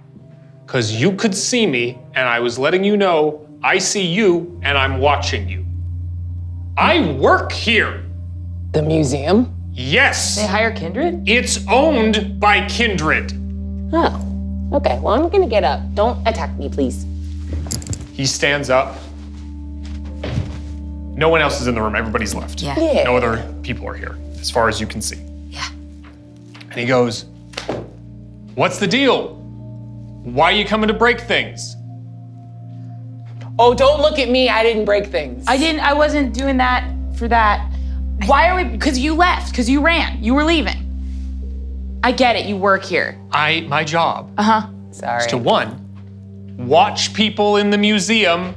because you could see me, and I was letting you know I see you, and I'm watching you. I work here. The museum? Yes, They hire Kindred? it's owned by Kindred." Oh. Okay, well, I'm gonna get up. Don't attack me, please. He stands up. No one else is in the room. Everybody's left. Yeah. Yeah. No other people are here, as far as you can see. Yeah. And he goes, "What's the deal? Why are you coming to break things?" Oh, don't look at me. I didn't break things. I wasn't doing that for that. Why are we, because you left, because you ran, you were leaving. I get it, you work here. My job Sorry. is to 1, watch people in the museum,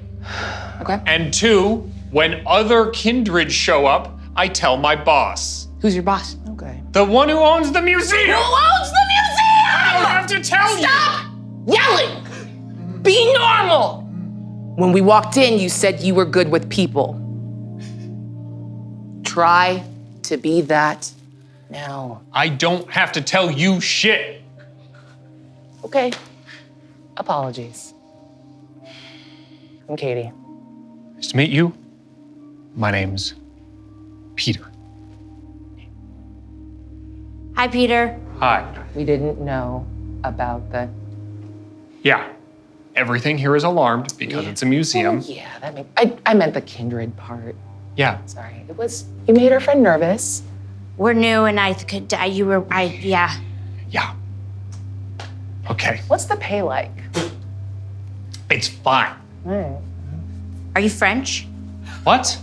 Okay. and 2, when other Kindred show up, I tell my boss. Who's your boss? Okay. The one who owns the museum! Who owns the museum? I don't have to tell you! Yelling! Be normal! When we walked in, you said you were good with people. Try to be that now. I don't have to tell you shit. Okay. Apologies. I'm Katie. Nice to meet you. My name's Peter. Hi, Peter. Hi. We didn't know about the. Yeah. Everything here is alarmed because it's a museum. Yeah, that makes. I meant the kindred part. Yeah. Sorry. It was. You made our friend nervous. We're new, and yeah. Yeah. Okay. What's the pay like? It's fine. Are you French? What?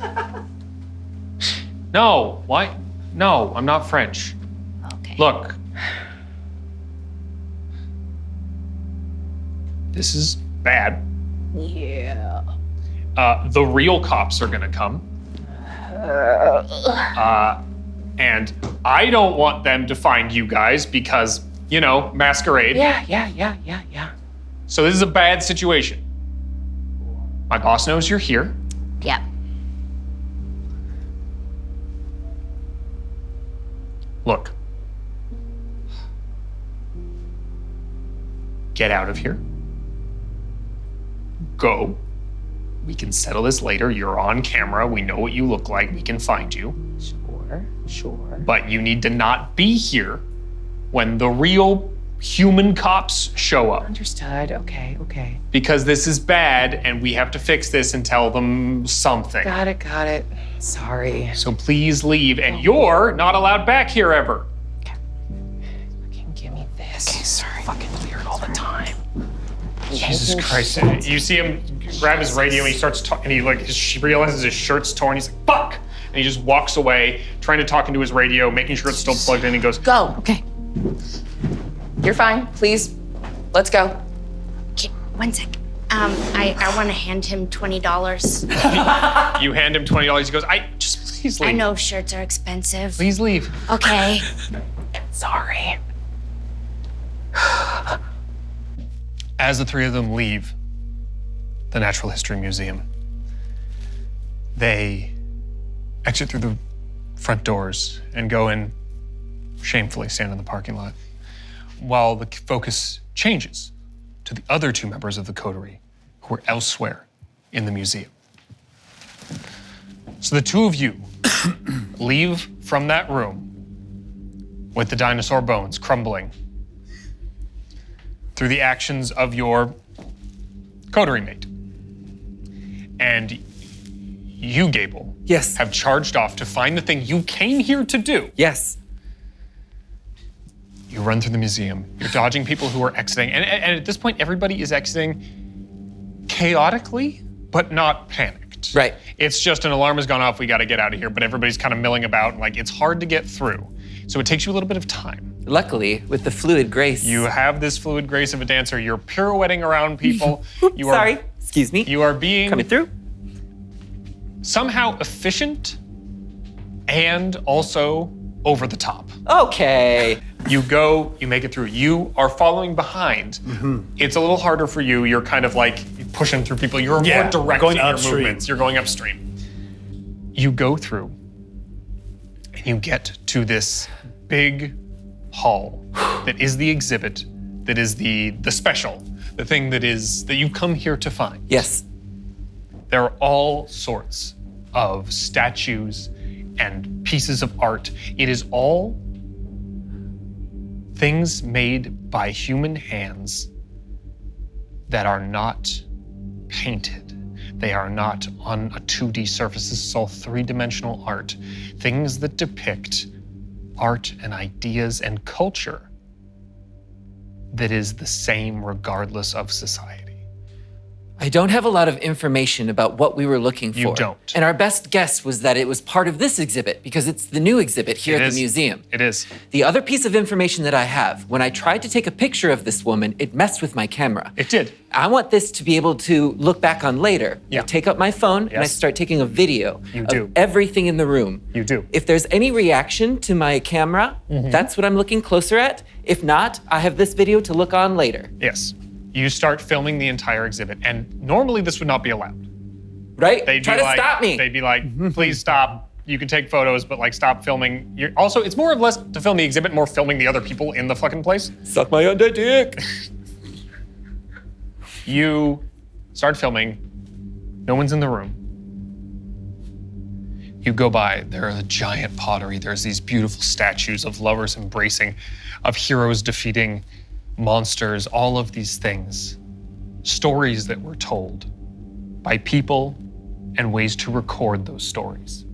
No. Why? No, I'm not French. Okay. Look. This is bad. Yeah. The real cops are gonna come. And I don't want them to find you guys because, you know, masquerade. Yeah. So this is a bad situation. My boss knows you're here. Yep. Look. Get out of here. Go. We can settle this later. You're on camera. We know what you look like. We can find you. Sure. But you need to not be here when the real human cops show up. Understood. Okay. Because this is bad and we have to fix this and tell them something. Got it. Sorry. So please leave, and you're not allowed back here ever. Fucking give me this. Okay, sorry. Fucking weird all the time. Jesus Christ. You see him grab his radio and he starts talking, and he realizes his shirt's torn. He's like, fuck! And he just walks away, trying to talk into his radio, making sure it's still plugged in. He goes, Go. Okay. You're fine. Please, let's go. Okay, one sec. I want to hand him $20. you hand him $20. He goes, just please leave. I know shirts are expensive. Please leave. Okay. Sorry. As the three of them leave the Natural History Museum, they exit through the front doors and go and shamefully stand in the parking lot, while the focus changes to the other two members of the coterie who are elsewhere in the museum. So the two of you leave from that room with the dinosaur bones crumbling through the actions of your coterie mate. And you, Gable, Yes. have charged off to find the thing you came here to do. Yes. You run through the museum. You're dodging people who are exiting. And at this point, everybody is exiting chaotically, but not panicked. Right. It's just an alarm has gone off, we gotta get out of here, but everybody's kind of milling about, like it's hard to get through. So it takes you a little bit of time. Luckily, with the fluid grace. You have this fluid grace of a dancer. You're pirouetting around people. You Sorry. Excuse me. You are being Coming through. somehow efficient and also over the top. Okay. You go, you make it through. You are following behind. It's a little harder for you. You're kind of like pushing through people. You're more direct going in your upstream. movements. You're going upstream. You go through and you get to this big hall that is the exhibit, that is the special, the thing that you've come here to find. Yes. There are all sorts of statues and pieces of art. It is all things made by human hands that are not painted. They are not on a 2D surface. This is all three-dimensional art. Things that depict art and ideas and culture that is the same regardless of society. I don't have a lot of information about what we were looking for. You don't. And our best guess was that it was part of this exhibit because it's the new exhibit here at the museum. It is. The other piece of information that I have, when I tried to take a picture of this woman, it messed with my camera. It did. I want this to be able to look back on later. Yeah. I take up my phone and I Yes. start taking a video You of do. everything in the room. You do. If there's any reaction to my camera, that's what I'm looking closer at. If not, I have this video to look on later. Yes. You start filming the entire exhibit, and normally this would not be allowed. Right? They'd Try be to like, stop me. They'd be like, please stop. You can take photos, but like stop filming. Also, it's more or less to film the exhibit, more filming the other people in the fucking place. Suck my undead dick. You start filming. No one's in the room. You go by, there are the giant pottery. There's these beautiful statues of lovers embracing, of heroes defeating monsters, all of these things. Stories that were told by people and ways to record those stories.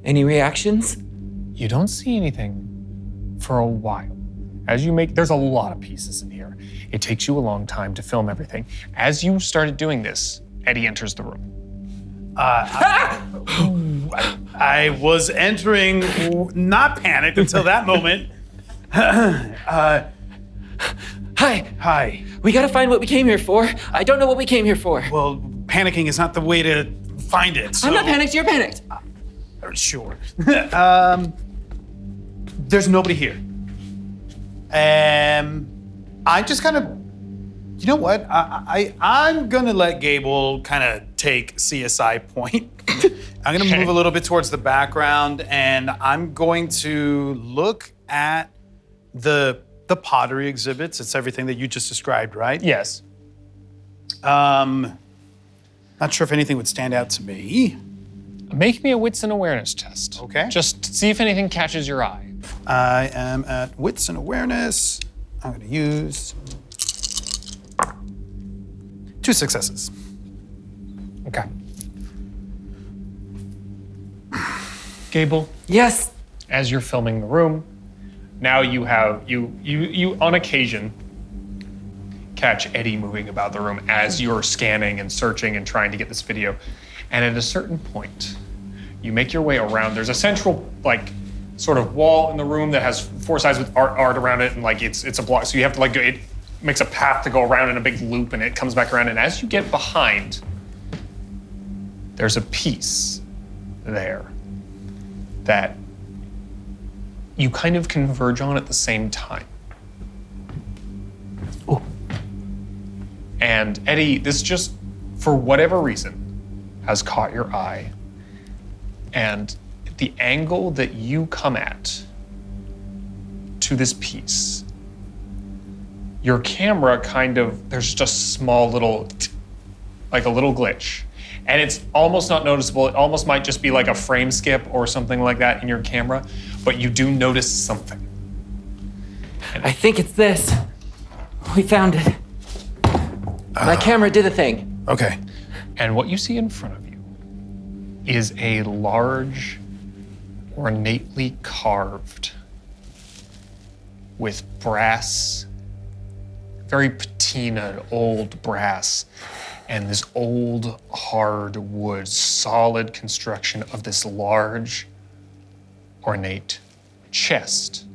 Any reactions? You don't see anything for a while. As you make, there's a lot of pieces in here. It takes you a long time to film everything. As you started doing this, Eddie enters the room. I was entering, not panicked until that moment. Hi. Hi. We gotta find what we came here for. I don't know what we came here for. Well, panicking is not the way to find it. So. I'm not panicked, you're panicked. Sure. There's nobody here. I just kind of, you know what? I'm gonna let Gable kind of take CSI point. I'm gonna move a little bit towards the background, and I'm going to look at the pottery exhibits. It's everything that you just described, right? Yes. Not sure if anything would stand out to me. Make me a wits and awareness test. Okay. Just see if anything catches your eye. I am at wits and awareness. I'm going to use 2 successes. Okay. Gable, Yes. as you're filming the room, now you have you on occasion catch Eddie moving about the room as you're scanning and searching and trying to get this video. And at a certain point, you make your way around. There's a central sort of wall in the room that has 4 sides with art around it, and it's a block. So you have to go. It makes a path to go around in a big loop, and it comes back around. And as you get behind, there's a piece there that you kind of converge on at the same time. Oh. And Eddie, this just, for whatever reason, has caught your eye. And the angle that you come at to this piece, your camera there's just a small little, like a little glitch. And it's almost not noticeable. It almost might just be like a frame skip or something like that in your camera, but you do notice something. I think it's this. We found it. My camera did a thing. Okay. And what you see in front of you is a large, ornately carved with brass, very patina, old brass, and this old hard wood, solid construction of this large, ornate chest.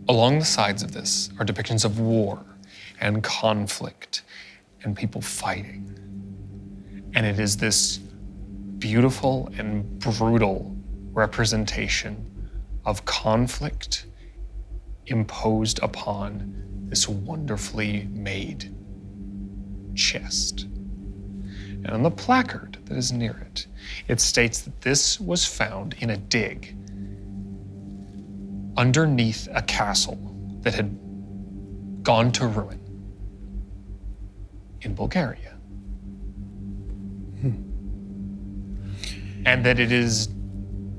Along the sides of this are depictions of war and conflict and people fighting. And it is this beautiful and brutal representation of conflict imposed upon this wonderfully made chest. And on the placard that is near it, it states that this was found in a dig underneath a castle that had gone to ruin in Bulgaria. And that it is,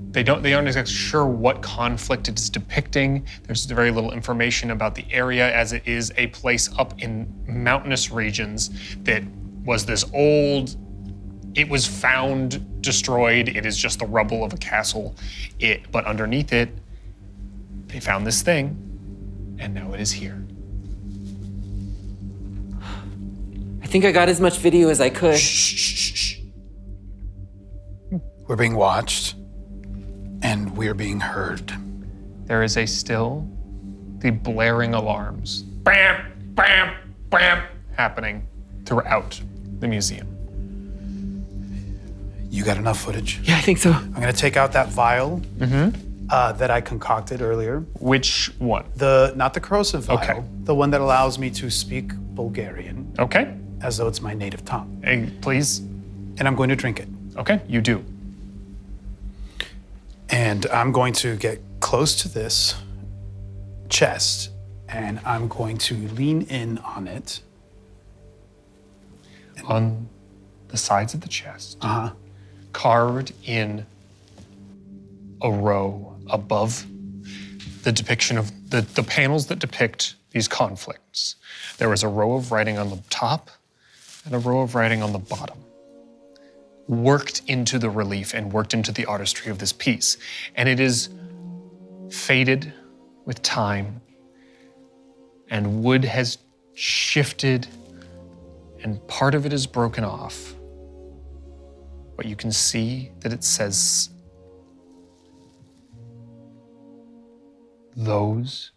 they aren't exactly sure what conflict it is depicting. There's very little information about the area, as it is a place up in mountainous regions that was this old, it was found destroyed. It is just the rubble of a castle. But underneath it, they found this thing, and now it is here. I think I got as much video as I could. Shh. We're being watched, and we're being heard. There is the blaring alarms, bam, bam, bam, happening throughout the museum. You got enough footage? Yeah, I think so. I'm gonna take out that vial that I concocted earlier. Which one? Not the corrosive vial. Okay. The one that allows me to speak Bulgarian Okay. as though it's my native tongue. Hey, please. And I'm going to drink it. Okay, you do. And I'm going to get close to this chest, and I'm going to lean in on it. On the sides of the chest, carved in a row above the depiction of the panels that depict these conflicts. There was a row of writing on the top and a row of writing on the bottom, worked into the relief and worked into the artistry of this piece. And it is faded with time, and wood has shifted, and part of it is broken off. But you can see that it says, "Those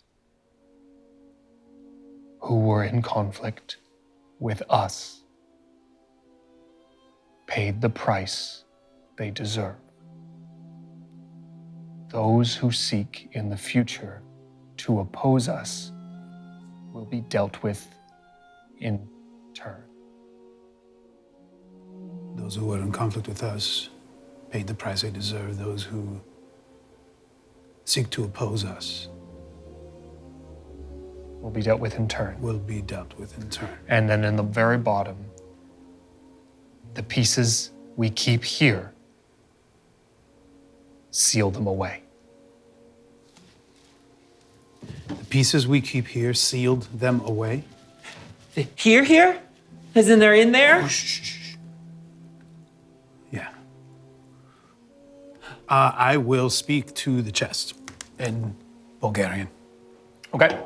who were in conflict with us paid the price they deserve. Those who seek in the future to oppose us will be dealt with in turn." Those who were in conflict with us paid the price they deserve. Those who seek to oppose us will be dealt with in turn. will be dealt with in turn. And then in the very bottom, the pieces we keep here seal them away. The pieces we keep here sealed them away. Here? As in they're in there? Yeah. I will speak to the chest in Bulgarian. Okay.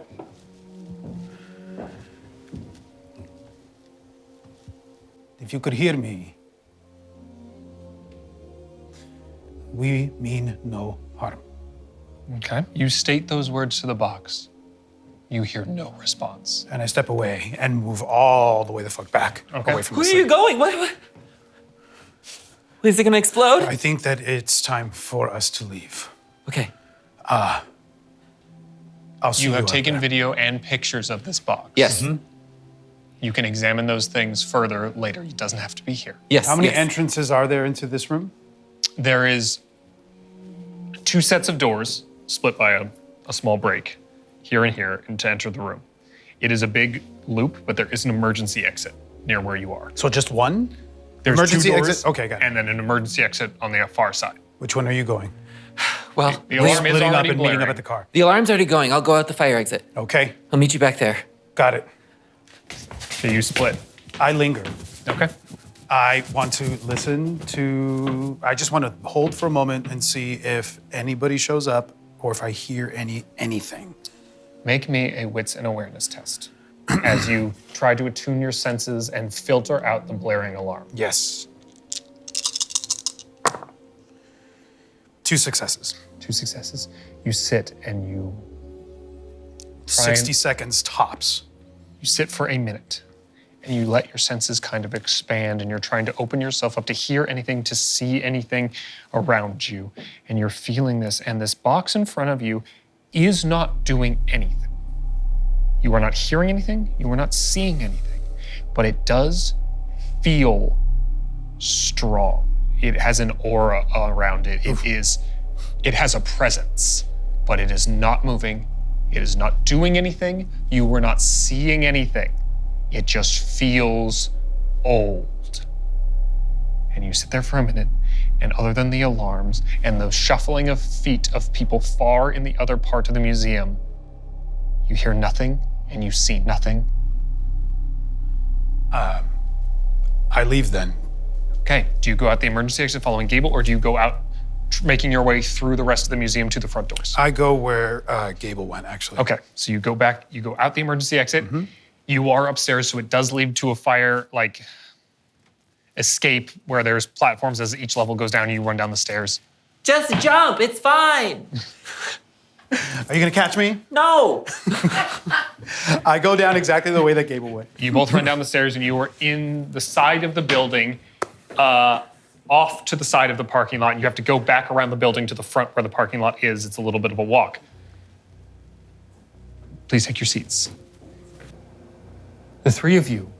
If you could hear me, we mean no harm. Okay. You state those words to the box. You hear no response. And I step away and move all the way the fuck back away from the Where are you sleep. going? What? Is it gonna explode? I think that it's time for us to leave. Okay. I'll see You have out taken there. video and pictures of this box. Yes. You can examine those things further later. It doesn't have to be here. Yes. How many yes. entrances are there into this room? There is 2 sets of doors split by a small break, here and here, and to enter the room. It is a big loop, but there is an emergency exit near where you are. So just one? There's Emergency 2 doors, exit? Okay, got it. and then an emergency exit on the far side. Which one are you going? Well, The We're alarm is splitting up already and meeting up blaring. at the car. the alarm's already going. I'll go out the fire exit. Okay, I'll meet you back there. got it. Okay, you split. I linger. Okay. I want to listen to, I just want to hold for a moment and see if anybody shows up or if I hear anything. Make me a wits and awareness test as you try to attune your senses and filter out the blaring alarm. Yes. 2 successes. 2 successes. You sit and you 60 seconds tops. You sit for a minute and you let your senses kind of expand and you're trying to open yourself up to hear anything, to see anything around you. And you're feeling this, and this box in front of you is not doing anything. You are not hearing anything, you are not seeing anything, but it does feel strong. It has an aura around it. It has a presence, but it is not moving. It is not doing anything. You were not seeing anything. It just feels old. And you sit there for a minute, and other than the alarms and the shuffling of feet of people far in the other part of the museum, you hear nothing and you see nothing. I leave then. Okay, do you go out the emergency exit following Gable, or do you go out making your way through the rest of the museum to the front doors? I go where Gable went, actually. Okay, so you go back, you go out the emergency exit. You are upstairs, so it does lead to a fire escape where there's platforms as each level goes down. You run down the stairs. Just jump. It's fine. Are you gonna catch me? No. I go down exactly the way that Gable went. You both run down the stairs, and you are in the side of the building, off to the side of the parking lot. You have to go back around the building to the front where the parking lot is. It's a little bit of a walk. Please take your seats. The 3 of you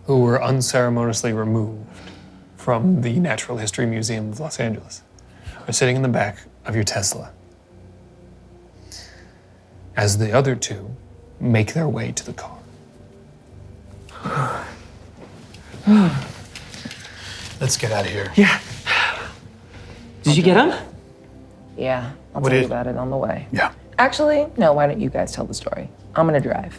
who were unceremoniously removed from the Natural History Museum of Los Angeles are sitting in the back of your Tesla, as the other 2 make their way to the car. Let's get out of here. Yeah. Did you get him? Yeah, I'll What tell you is- about it on the way. Yeah. Actually, no, why don't you guys tell the story? I'm gonna drive.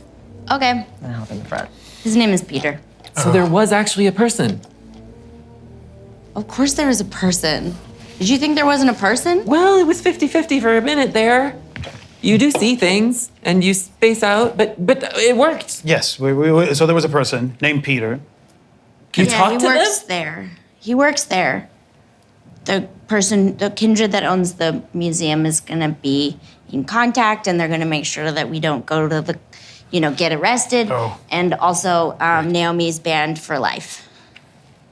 Okay. I'm gonna hop in the front. His name is Peter. So there was actually a person. Of course there was a person. Did you think there wasn't a person? Well, it was 50-50 for a minute there. You do see things and you space out, but it worked. Yes, so there was a person named Peter. You yeah, talked he to works them? there. He works there. The person, the kindred that owns the museum is gonna be in contact, and they're gonna make sure that we don't go to the, get arrested. Oh. And also, Naomi's banned for life.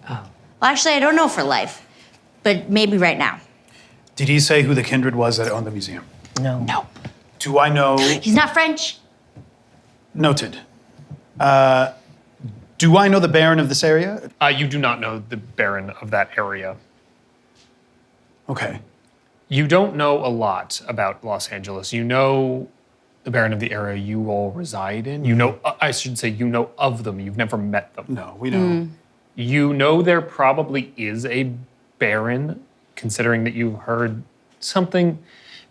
Oh. Well, actually, I don't know for life, but maybe right now. Did he say who the kindred was that owned the museum? No. No, Do I know? he's not French. Noted. Do I know the Baron of this area? You do not know the Baron of that area. Okay. You don't know a lot about Los Angeles. You know the Baron of the area you all reside in. You know, I should say, you know of them. You've never met them. No, we know. You know there probably is a Baron, considering that you've heard something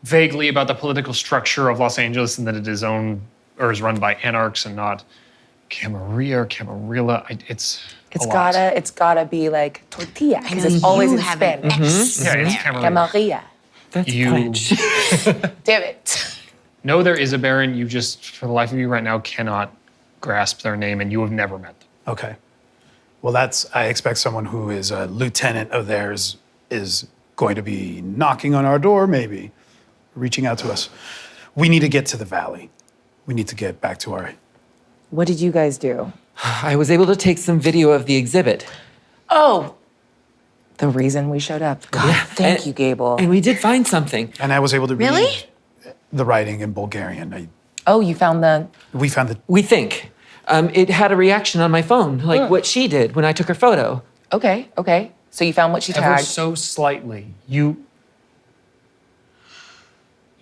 vaguely about the political structure of Los Angeles and that it is owned or is run by anarchs and not Camarilla or Camarilla. It's gotta be like tortilla because it's always in Spanish. Yeah, it's Camarilla. Camarilla. That's You- French. Damn it. No, there is a Baron. You just, for the life of you right now, cannot grasp their name, and you have never met them. Okay. Well, I expect someone who is a lieutenant of theirs is going to be knocking on our door, maybe, reaching out to us. We need to get to the valley. We need to get back to our. What did you guys do? I was able to take some video of the exhibit. Oh, the reason we showed up. God, thank you, Gable. And we did find something. And I was able to Really? read the writing in Bulgarian. Oh, you found the. We found the. We think. It had a reaction on my phone, like what she did when I took her photo. Okay. So you found what she Ever tagged. so slightly, you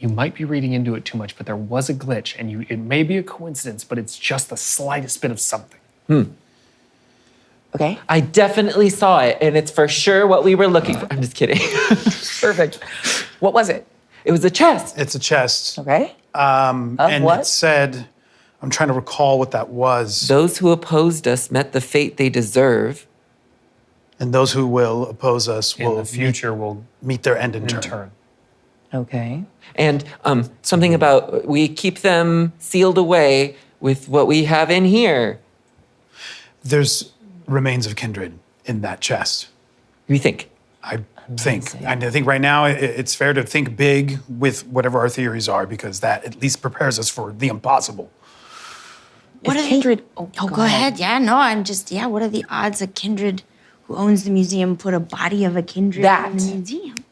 might be reading into it too much, but there was a glitch, and it may be a coincidence, but it's just the slightest bit of something. Okay. I definitely saw it, and it's for sure what we were looking for. I'm just kidding. Perfect. What was it? It was a chest. It's a chest. Okay. And what? it said, I'm trying to recall what that was. Those who opposed us met the fate they deserve. And those who will oppose us In will the future, will meet their end in in turn. turn. Okay. And something about we keep them sealed away with what we have in here. There's remains of kindred in that chest. We think. I think. And I think right now it's fair to think big with whatever our theories are, because that at least prepares us for the impossible. What If are Kindred. Go ahead. Yeah, no, I'm just, what are the odds a Kindred who owns the museum put a body of a Kindred in the That. museum?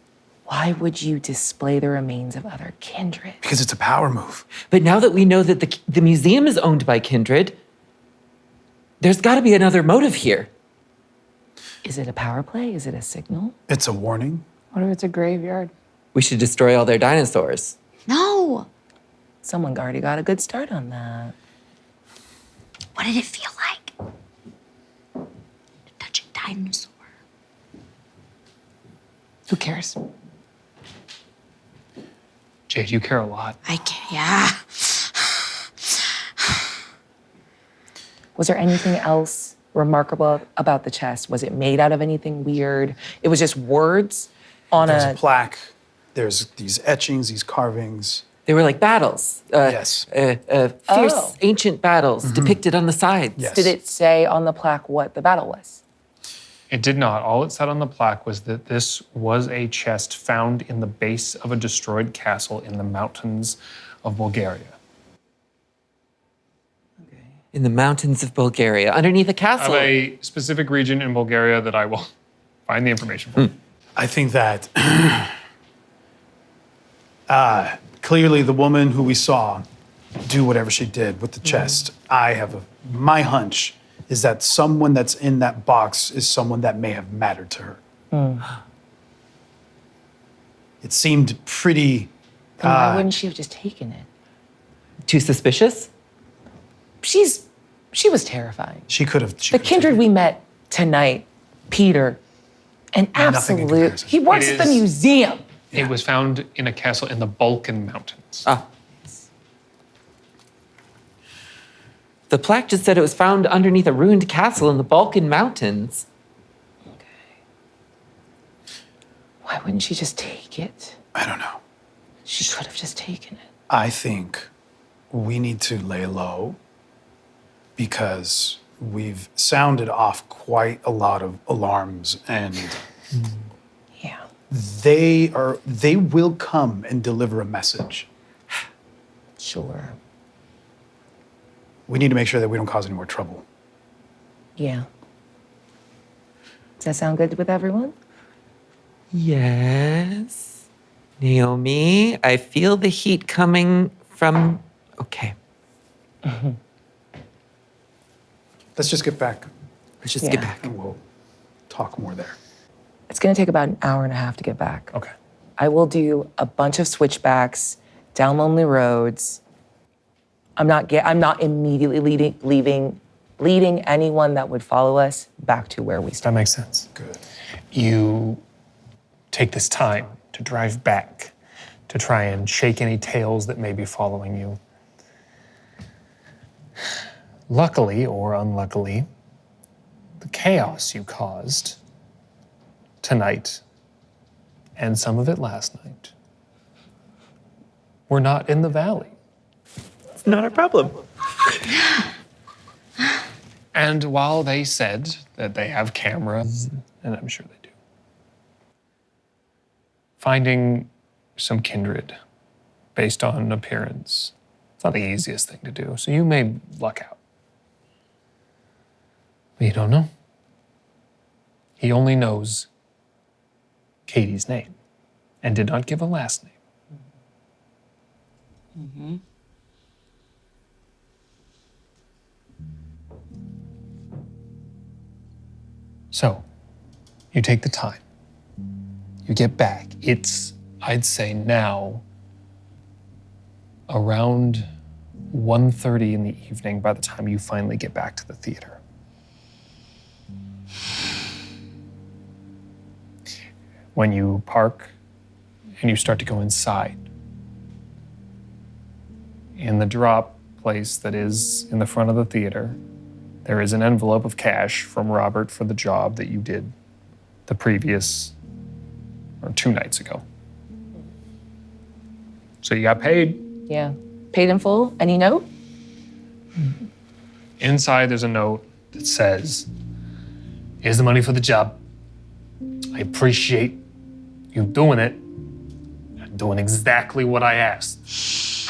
Why would you display the remains of other kindred? Because it's a power move. But now that we know that the museum is owned by Kindred, there's got to be another motive here. Is it a power play? Is it a signal? It's a warning. What if it's a graveyard? We should destroy all their dinosaurs. No. Someone already got a good start on that. What did it feel like to touch a dinosaur? Who cares? Jade, you care a lot. I can't, yeah. Was there anything else remarkable about the chest? Was it made out of anything weird? It was just words on There's a. a plaque. There's these etchings, these carvings. They were like battles. Yes. Fierce Oh. ancient battles depicted on the sides. Yes. Did it say on the plaque what the battle was? It did not. All it said on the plaque was that this was a chest found in the base of a destroyed castle in the mountains of Bulgaria. In the mountains of Bulgaria, underneath a castle. Of a specific region in Bulgaria that I will find the information for. I think that clearly the woman who we saw do whatever she did with the chest, my hunch is that someone that's in that box is someone that may have mattered to her. It seemed pretty. Then why wouldn't she have just taken it? Too suspicious? She was terrifying. She could have. The kindred we met tonight, Peter, an Nothing in absolute. comparison. He works It at the is- museum. It was found in a castle in the Balkan Mountains. The plaque just said it was found underneath a ruined castle in the Balkan Mountains. Why wouldn't she just take it? I don't know. She could have just taken it. I think we need to lay low because we've sounded off quite a lot of alarms, and Yeah. they will come and deliver a message. Sure. We need to make sure that we don't cause any more trouble. Yeah. Does that sound good with everyone? Yes. Naomi, I feel the heat coming from. Okay, Let's just get back let's just get Yeah. back. and we'll talk more there. It's going to take about an hour and a half to get back. Okay. I will do a bunch of switchbacks down lonely roads. I'm not immediately leading anyone that would follow us back to where we That started. makes sense. Good. You take this time to drive back, to try and shake any tails that may be following you. Luckily or unluckily, the chaos you caused tonight and some of it last night were not in the valley. It's not a problem. And while they said that they have cameras, and I'm sure they do, finding some kindred based on appearance, it's not the easiest thing to do. So you may luck out. But you don't know. He only knows Katie's name and did not give a last name. So, you take the time. You get back. It's, I'd say now, around 1:30 in the evening by the time you finally get back to the theater. When you park and you start to go inside, in the drop place that is in the front of the theater, there is an envelope of cash from Robert for the job that you did the previous, or 2 nights ago. So you got paid. Yeah. Paid in full? Any note? Inside there's a note that says, here's the money for the job. I appreciate you doing it. I'm doing exactly what I asked.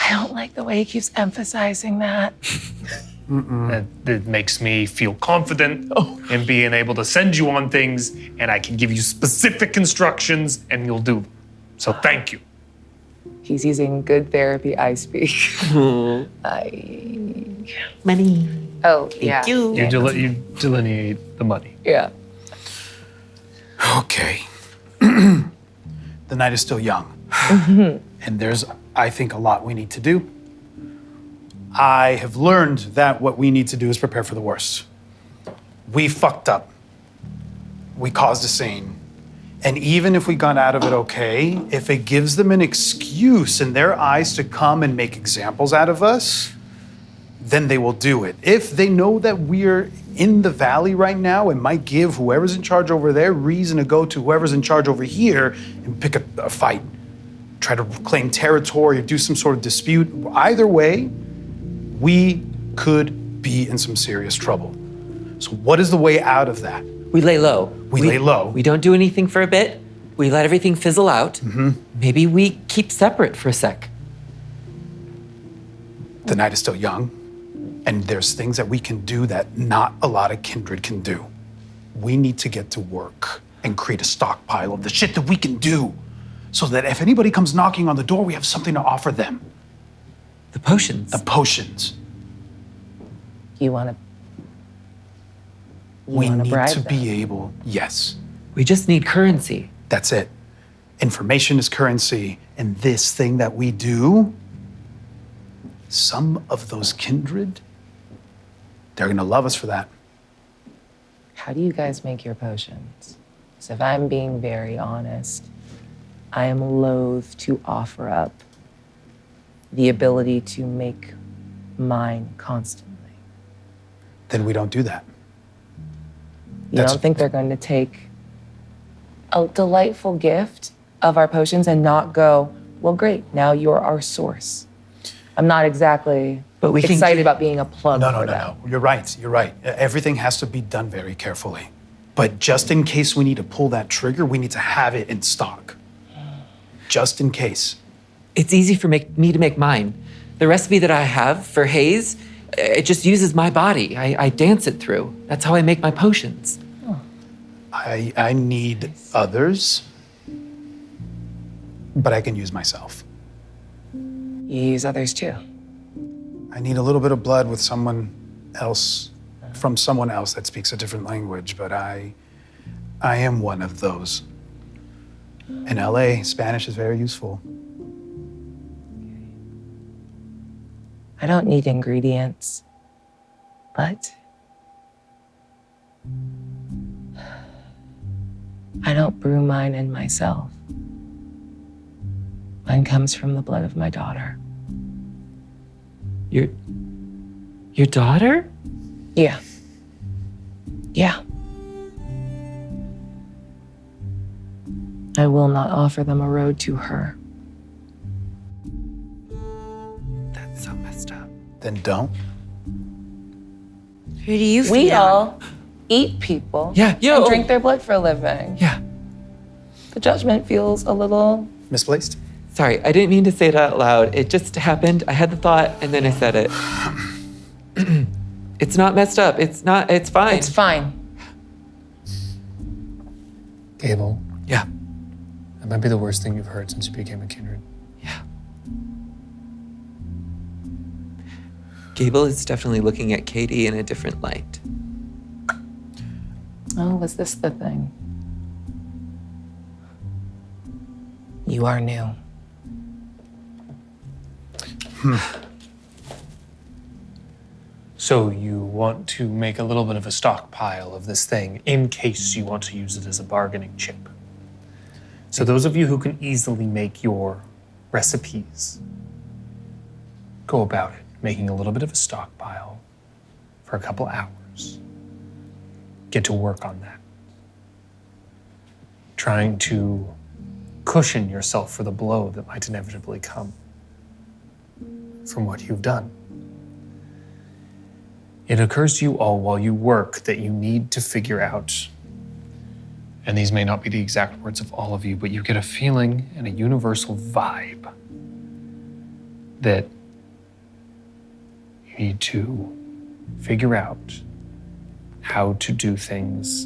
I don't like the way he keeps emphasizing that. That makes me feel confident in being able to send you on things, and I can give you specific instructions and you'll do them. So thank you. He's using good therapy I speak. Money. Oh, yeah. you. You delineate the money. Yeah. Okay. The night is still young. And there's, I think, a lot we need to do. I have learned that what we need to do is prepare for the worst. We fucked up. We caused a scene. And even if we got out of it okay, if it gives them an excuse in their eyes to come and make examples out of us, then they will do it. If they know that we're in the valley right now, it might give whoever's in charge over there reason to go to whoever's in charge over here and pick a fight. Try to claim territory or do some sort of dispute. Either way, we could be in some serious trouble. So what is the way out of that? We lay low. We lay low. We don't do anything for a bit. We let everything fizzle out. Maybe we keep separate for a sec. The night is still young, and there's things that we can do that not a lot of kindred can do. We need to get to work and create a stockpile of the shit that we can do so that if anybody comes knocking on the door, we have something to offer them. The potions. The potions. You want to We need bribe to them. be able, yes, We just need currency. that's it. Information is currency, and this thing that we do, some of those kindred, they're gonna love us for that. How do you guys make your potions? So if I'm being very honest, I am loath to offer up the ability to make mine constantly. Then we don't do that. You That's- don't think they're going to take a delightful gift of our potions and not go, well, great, now you're our source. I'm not exactly But we can excited keep- about being a plug No, for no, them. no. You're right. You're right. Everything has to be done very carefully. But just in case we need to pull that trigger, we need to have it in stock. Just in case. It's easy for me to make mine. The recipe that I have for haze, it just uses my body. I dance it through. That's how I make my potions. I need others, but I can use myself. You use others too. I need a little bit of blood with someone else, from someone else that speaks a different language, but I am one of those. In LA, Spanish is very useful. I don't need ingredients, but I don't brew mine in myself. Mine comes from the blood of my daughter. Your daughter? Yeah. Yeah. I will not offer them a road to her. That's so messed up. Then don't. Who do you feed We on? all eat people Yeah, and drink their blood for a living. Yeah. The judgment feels a little... Misplaced? Sorry, I didn't mean to say it out loud. It just happened. I had the thought and then I said it. It's not messed up. It's fine. It's fine. Gable, Yeah. that might be the worst thing you've heard since you became a kindred. Yeah. Gable is definitely looking at Katie in a different light. Oh, was this the thing? You are new. So you want to make a little bit of a stockpile of this thing in case you want to use it as a bargaining chip. So those of you who can easily make your recipes, go about it, making a little bit of a stockpile for a couple hours. Get to work on that. Trying to cushion yourself for the blow that might inevitably come from what you've done. It occurs to you all while you work that you need to figure out, and these may not be the exact words of all of you, but you get a feeling and a universal vibe that you need to figure out how to do things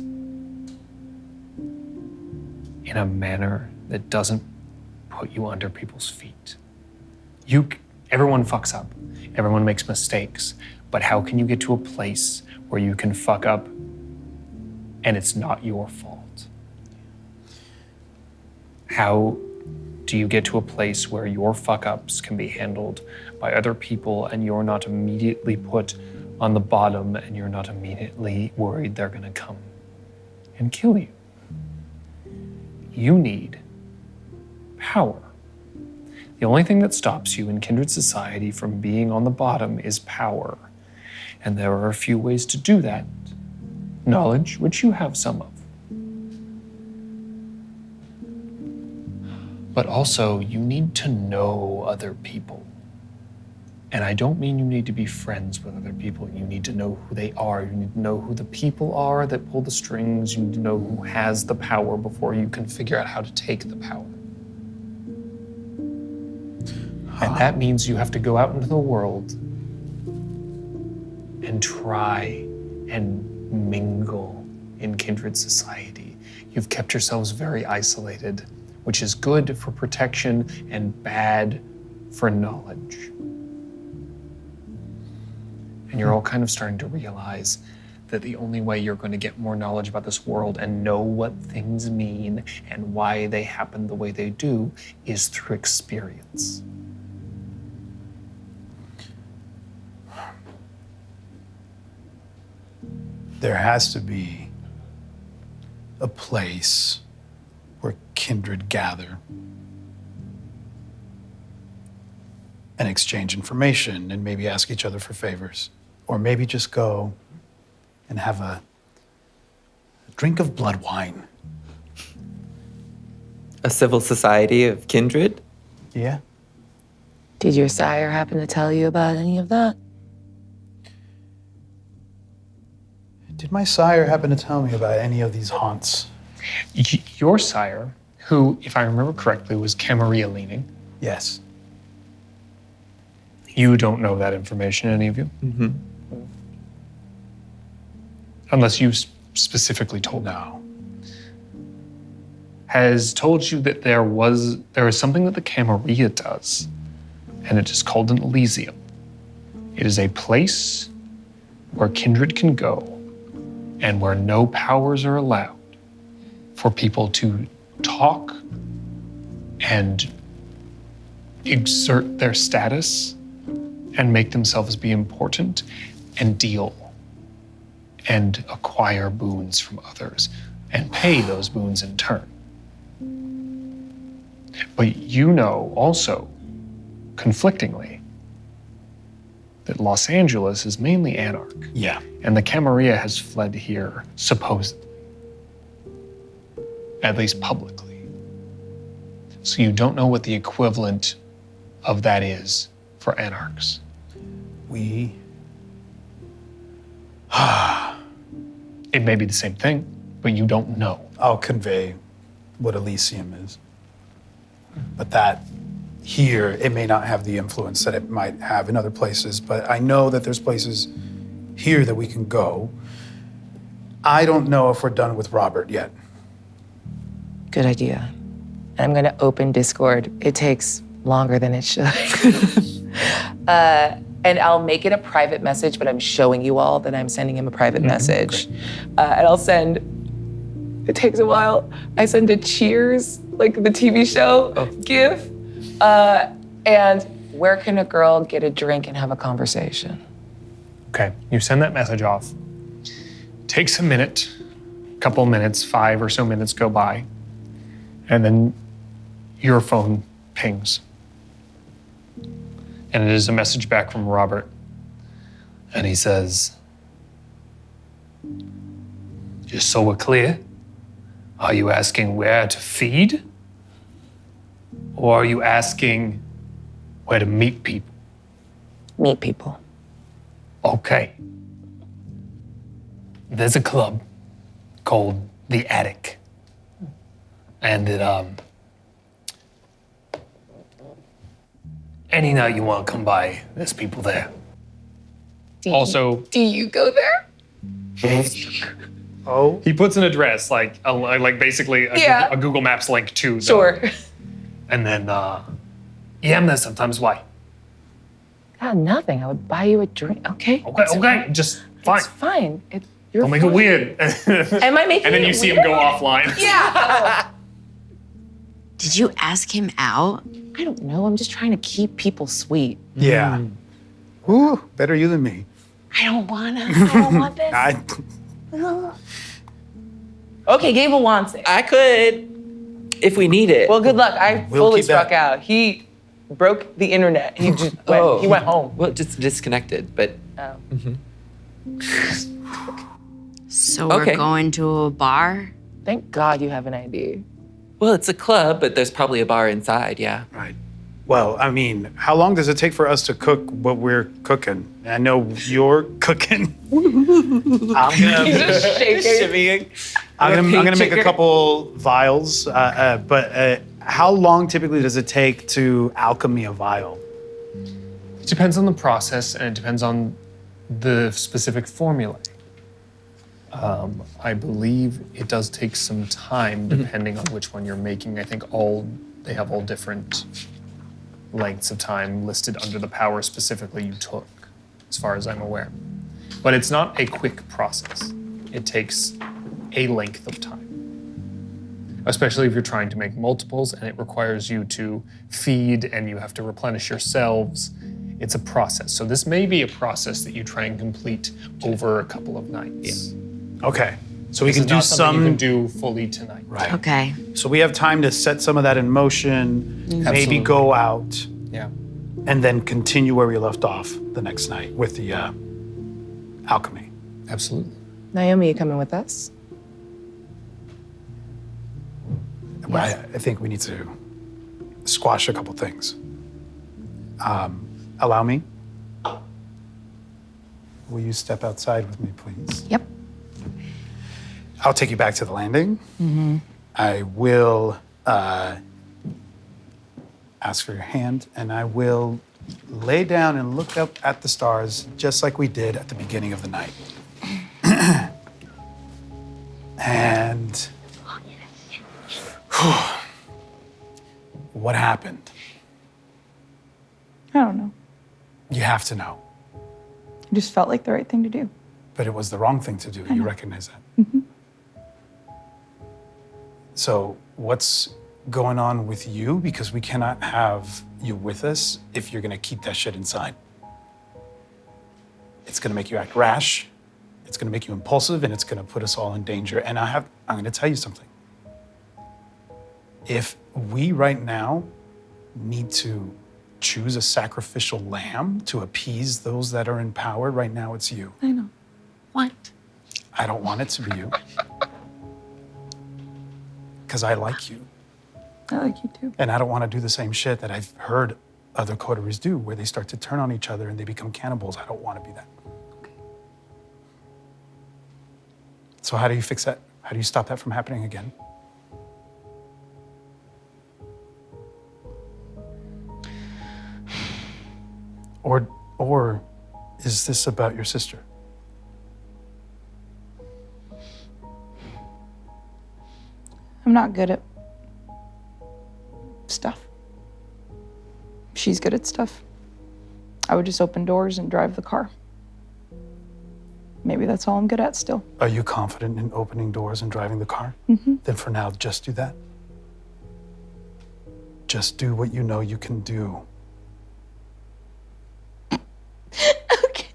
in a manner that doesn't put you under people's feet. Everyone fucks up. Everyone makes mistakes. But how can you get to a place where you can fuck up and it's not your fault? How do you get to a place where your fuck ups can be handled by other people and you're not immediately put on the bottom and you're not immediately worried they're gonna come and kill you? You need power. The only thing that stops you in kindred society from being on the bottom is power. And there are a few ways to do that. Knowledge, which you have some of. But also, you need to know other people. And I don't mean you need to be friends with other people. You need to know who they are. You need to know who the people are that pull the strings. You need to know who has the power before you can figure out how to take the power. And that means you have to go out into the world and try and mingle in kindred society. You've kept yourselves very isolated, which is good for protection and bad for knowledge. And you're all kind of starting to realize that the only way you're going to get more knowledge about this world and know what things mean and why they happen the way they do is through experience. There has to be a place where kindred gather and exchange information and maybe ask each other for favors. Or maybe just go and have a drink of blood wine. A civil society of kindred? Yeah? Did your sire happen to tell you about any of that? Did my sire happen to tell me about any of these haunts? Your sire, who, if I remember correctly, was Camarilla leaning. Yes. You don't know that information, any of you? Mm-hmm. Unless you specifically told me. No. Has told you that there is something that the Camarilla does, and it is called an Elysium. It is a place where kindred can go and where no powers are allowed for people to talk and exert their status and make themselves be important and deal and acquire boons from others and pay those boons in turn. But you know also, conflictingly, that Los Angeles is mainly Anarch. Yeah. And the Camarilla has fled here, supposedly. At least publicly. So you don't know what the equivalent of that is for Anarchs. We. It may be the same thing, but you don't know. I'll convey what Elysium is. But that here, it may not have the influence that it might have in other places, but I know that there's places here that we can go. I don't know if we're done with Robert yet. Good idea. I'm gonna open Discord. It takes longer than it should. And I'll make it a private message, but I'm showing you all that I'm sending him a private message. And I'll send, it takes a while, I send a Cheers, like the TV show, GIF. And where can a girl get a drink and have a conversation? Okay, you send that message off. Takes a minute, couple minutes, 5 or so minutes go by, and then your phone pings. And it is a message back from Robert. And he says, just so we're clear, are you asking where to feed? Or are you asking where to meet people? Meet people. Okay. There's a club called The Attic. And it, any night you want to come by, there's people there. Also, Do you go there? Oh. he puts an address, like basically Yeah. a Google Maps link to the, Sure. And then, yeah, I'm there sometimes. Why? God, nothing. I would buy you a drink. Okay. Okay, just fine. It's fine. You're Don't make it fine. weird. Am I making And then it you see him weird? go offline. Yeah. Did you ask him out? I don't know. I'm just trying to keep people sweet. Yeah. Ooh, better you than me. I don't wanna. I don't want this. Okay, Gable wants it. I could, if we need it. Well, good luck. I We'll fully keep that. struck out. He broke the internet. He just went, he went home. Well, just disconnected, but Oh. So Okay. we're going to a bar? Thank God you have an ID. well, it's a club, but there's probably a bar inside. Yeah. Right. Well, I mean, how long does it take for us to cook what we're cooking? I know you're cooking. I'm gonna make a couple vials, but how long typically does it take to alchemy a vial? It depends on the process and it depends on the specific formula. I believe it does take some time depending on which one you're making. I think they have all different lengths of time listed under the power specifically you took, as far as I'm aware. But it's not a quick process. It takes a length of time, especially if you're trying to make multiples and it requires you to feed and you have to replenish yourselves. It's a process. So this may be a process that you try and complete over a couple of nights. Okay. So we This can is do not something some. you can do fully tonight. Right. Okay. So we have time to set some of that in motion, maybe Absolutely. go out, Yeah. and then continue where we left off the next night with the alchemy. Absolutely. Naomi, you coming with us? Well, I think we need to squash a couple things. Allow me. Will you step outside with me, please? Yep. I'll take you back to the landing. I will ask for your hand, and I will lay down and look up at the stars just like we did at the beginning of the night. And what happened? I don't know. You have to know. It just felt like the right thing to do. But it was the wrong thing to do. You recognize that? So what's going on with you? Because we cannot have you with us if you're gonna keep that shit inside. It's gonna make you act rash, it's gonna make you impulsive, and it's gonna put us all in danger. And I'm gonna tell you something. If we right now need to choose a sacrificial lamb to appease those that are in power, right now it's you. I know. What? I don't want it to be you. Because I like you. I like you too. And I don't want to do the same shit that I've heard other coteries do, where they start to turn on each other and they become cannibals. I don't want to be that. So how do you fix that? How do you stop that from happening again? Or is this about your sister? I'm not good at stuff. She's good at stuff. I would just open doors and drive the car. Maybe that's all I'm good at still. Are you confident in opening doors and driving the car? Then for now, just do that. Just do what you know you can do. Okay.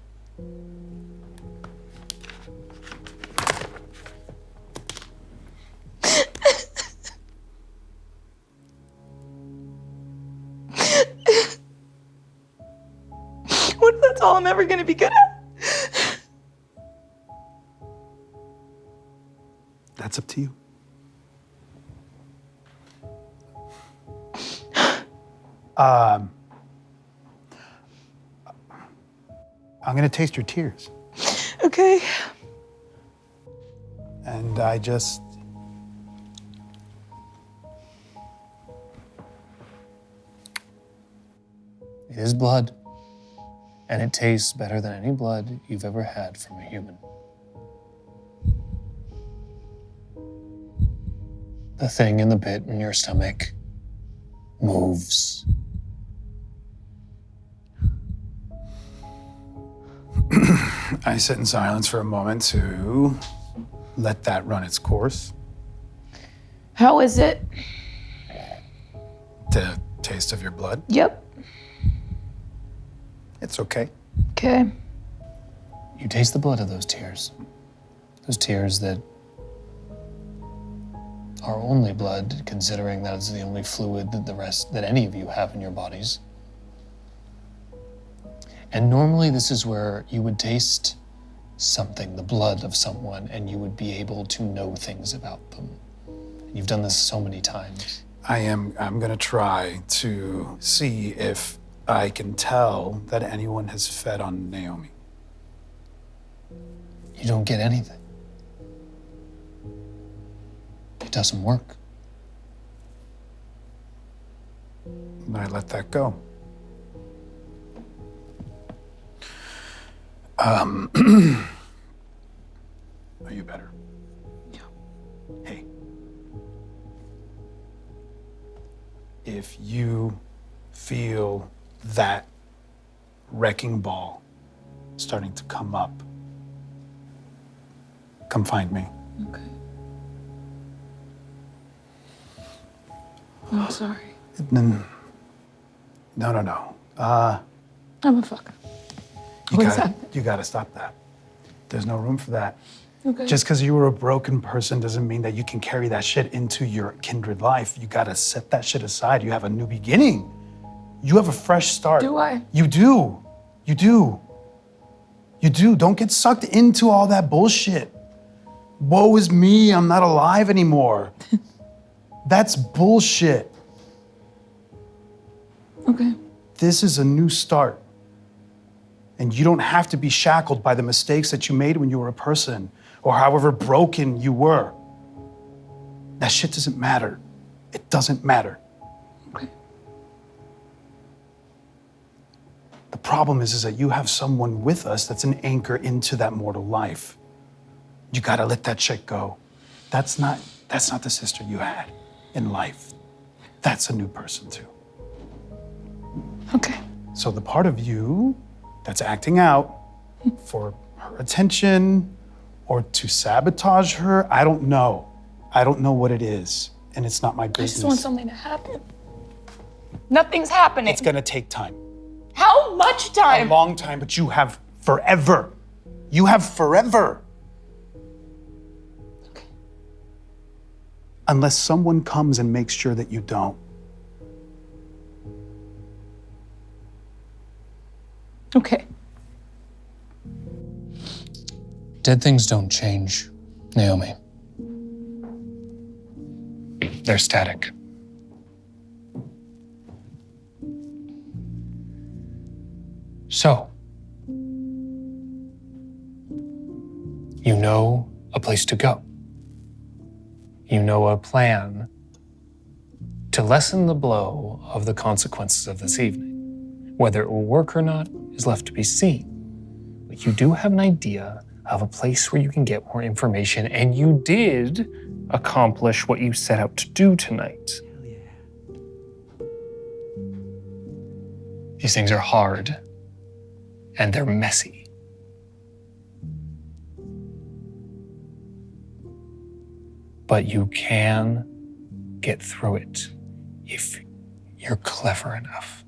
What if that's all I'm ever gonna be good at? That's up to you. I'm gonna taste your tears. Okay. And It is blood, and it tastes better than any blood you've ever had from a human. The thing in the pit in your stomach moves. I sit in silence for a moment to let that run its course. How is it? The taste of your blood. Yep. It's okay. Okay. You taste the blood of those tears. Those tears that are only blood, considering that it's the only fluid that any of you have in your bodies. And normally this is where you would taste something, the blood of someone, and you would be able to know things about them. You've done this so many times. I'm gonna try to see if I can tell that anyone has fed on Naomi. You don't get anything. It doesn't work. And I let that go. Are you better? Yeah. Hey. If you feel that wrecking ball starting to come up, come find me. Okay. I'm sorry. No. I'm a fucker. You gotta stop that. There's no room for that. Okay. Just because you were a broken person doesn't mean that you can carry that shit into your kindred life. You gotta set that shit aside. You have a new beginning. You have a fresh start. Do I? You do. You do. You do. Don't get sucked into all that bullshit. Woe is me, I'm not alive anymore. That's bullshit. Okay. This is a new start. And you don't have to be shackled by the mistakes that you made when you were a person or however broken you were. That shit doesn't matter. It doesn't matter. Okay. The problem is that you have someone with us that's an anchor into that mortal life. You gotta let that shit go. That's not the sister you had in life. That's a new person too. Okay. So the part of you that's acting out for her attention or to sabotage her, I don't know. I don't know what it is, and it's not my business. I just want something to happen. Nothing's happening. It's gonna take time. How much A time? long time, but you have forever. You have forever. unless someone comes and makes sure that you don't. Okay. Dead things don't change, Naomi. They're static. So, you know a place to go. You know a plan to lessen the blow of the consequences of this evening. Whether it will work or not is left to be seen. But you do have an idea of a place where you can get more information, and you did accomplish what you set out to do tonight. These things are hard, and they're messy. But you can get through it if you're clever enough.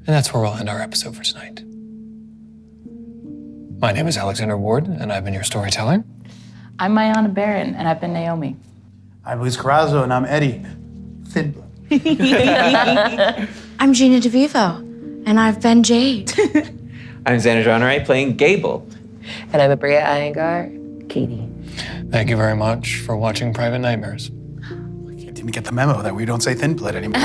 And that's where we'll end our episode for tonight. My name is Alexander Ward, and I've been your storyteller. I'm Mayana Barron, and I've been Naomi. I'm Luis Carrazzo, and I'm Eddie. Thin. I'm Gina DeVivo, and I've been Jade. I'm Xander Jonare playing Gable. And I'm Abria Iyengar, Katie. Thank you very much for watching Private Nightmares. I didn't get the memo that we don't say thin blood anymore.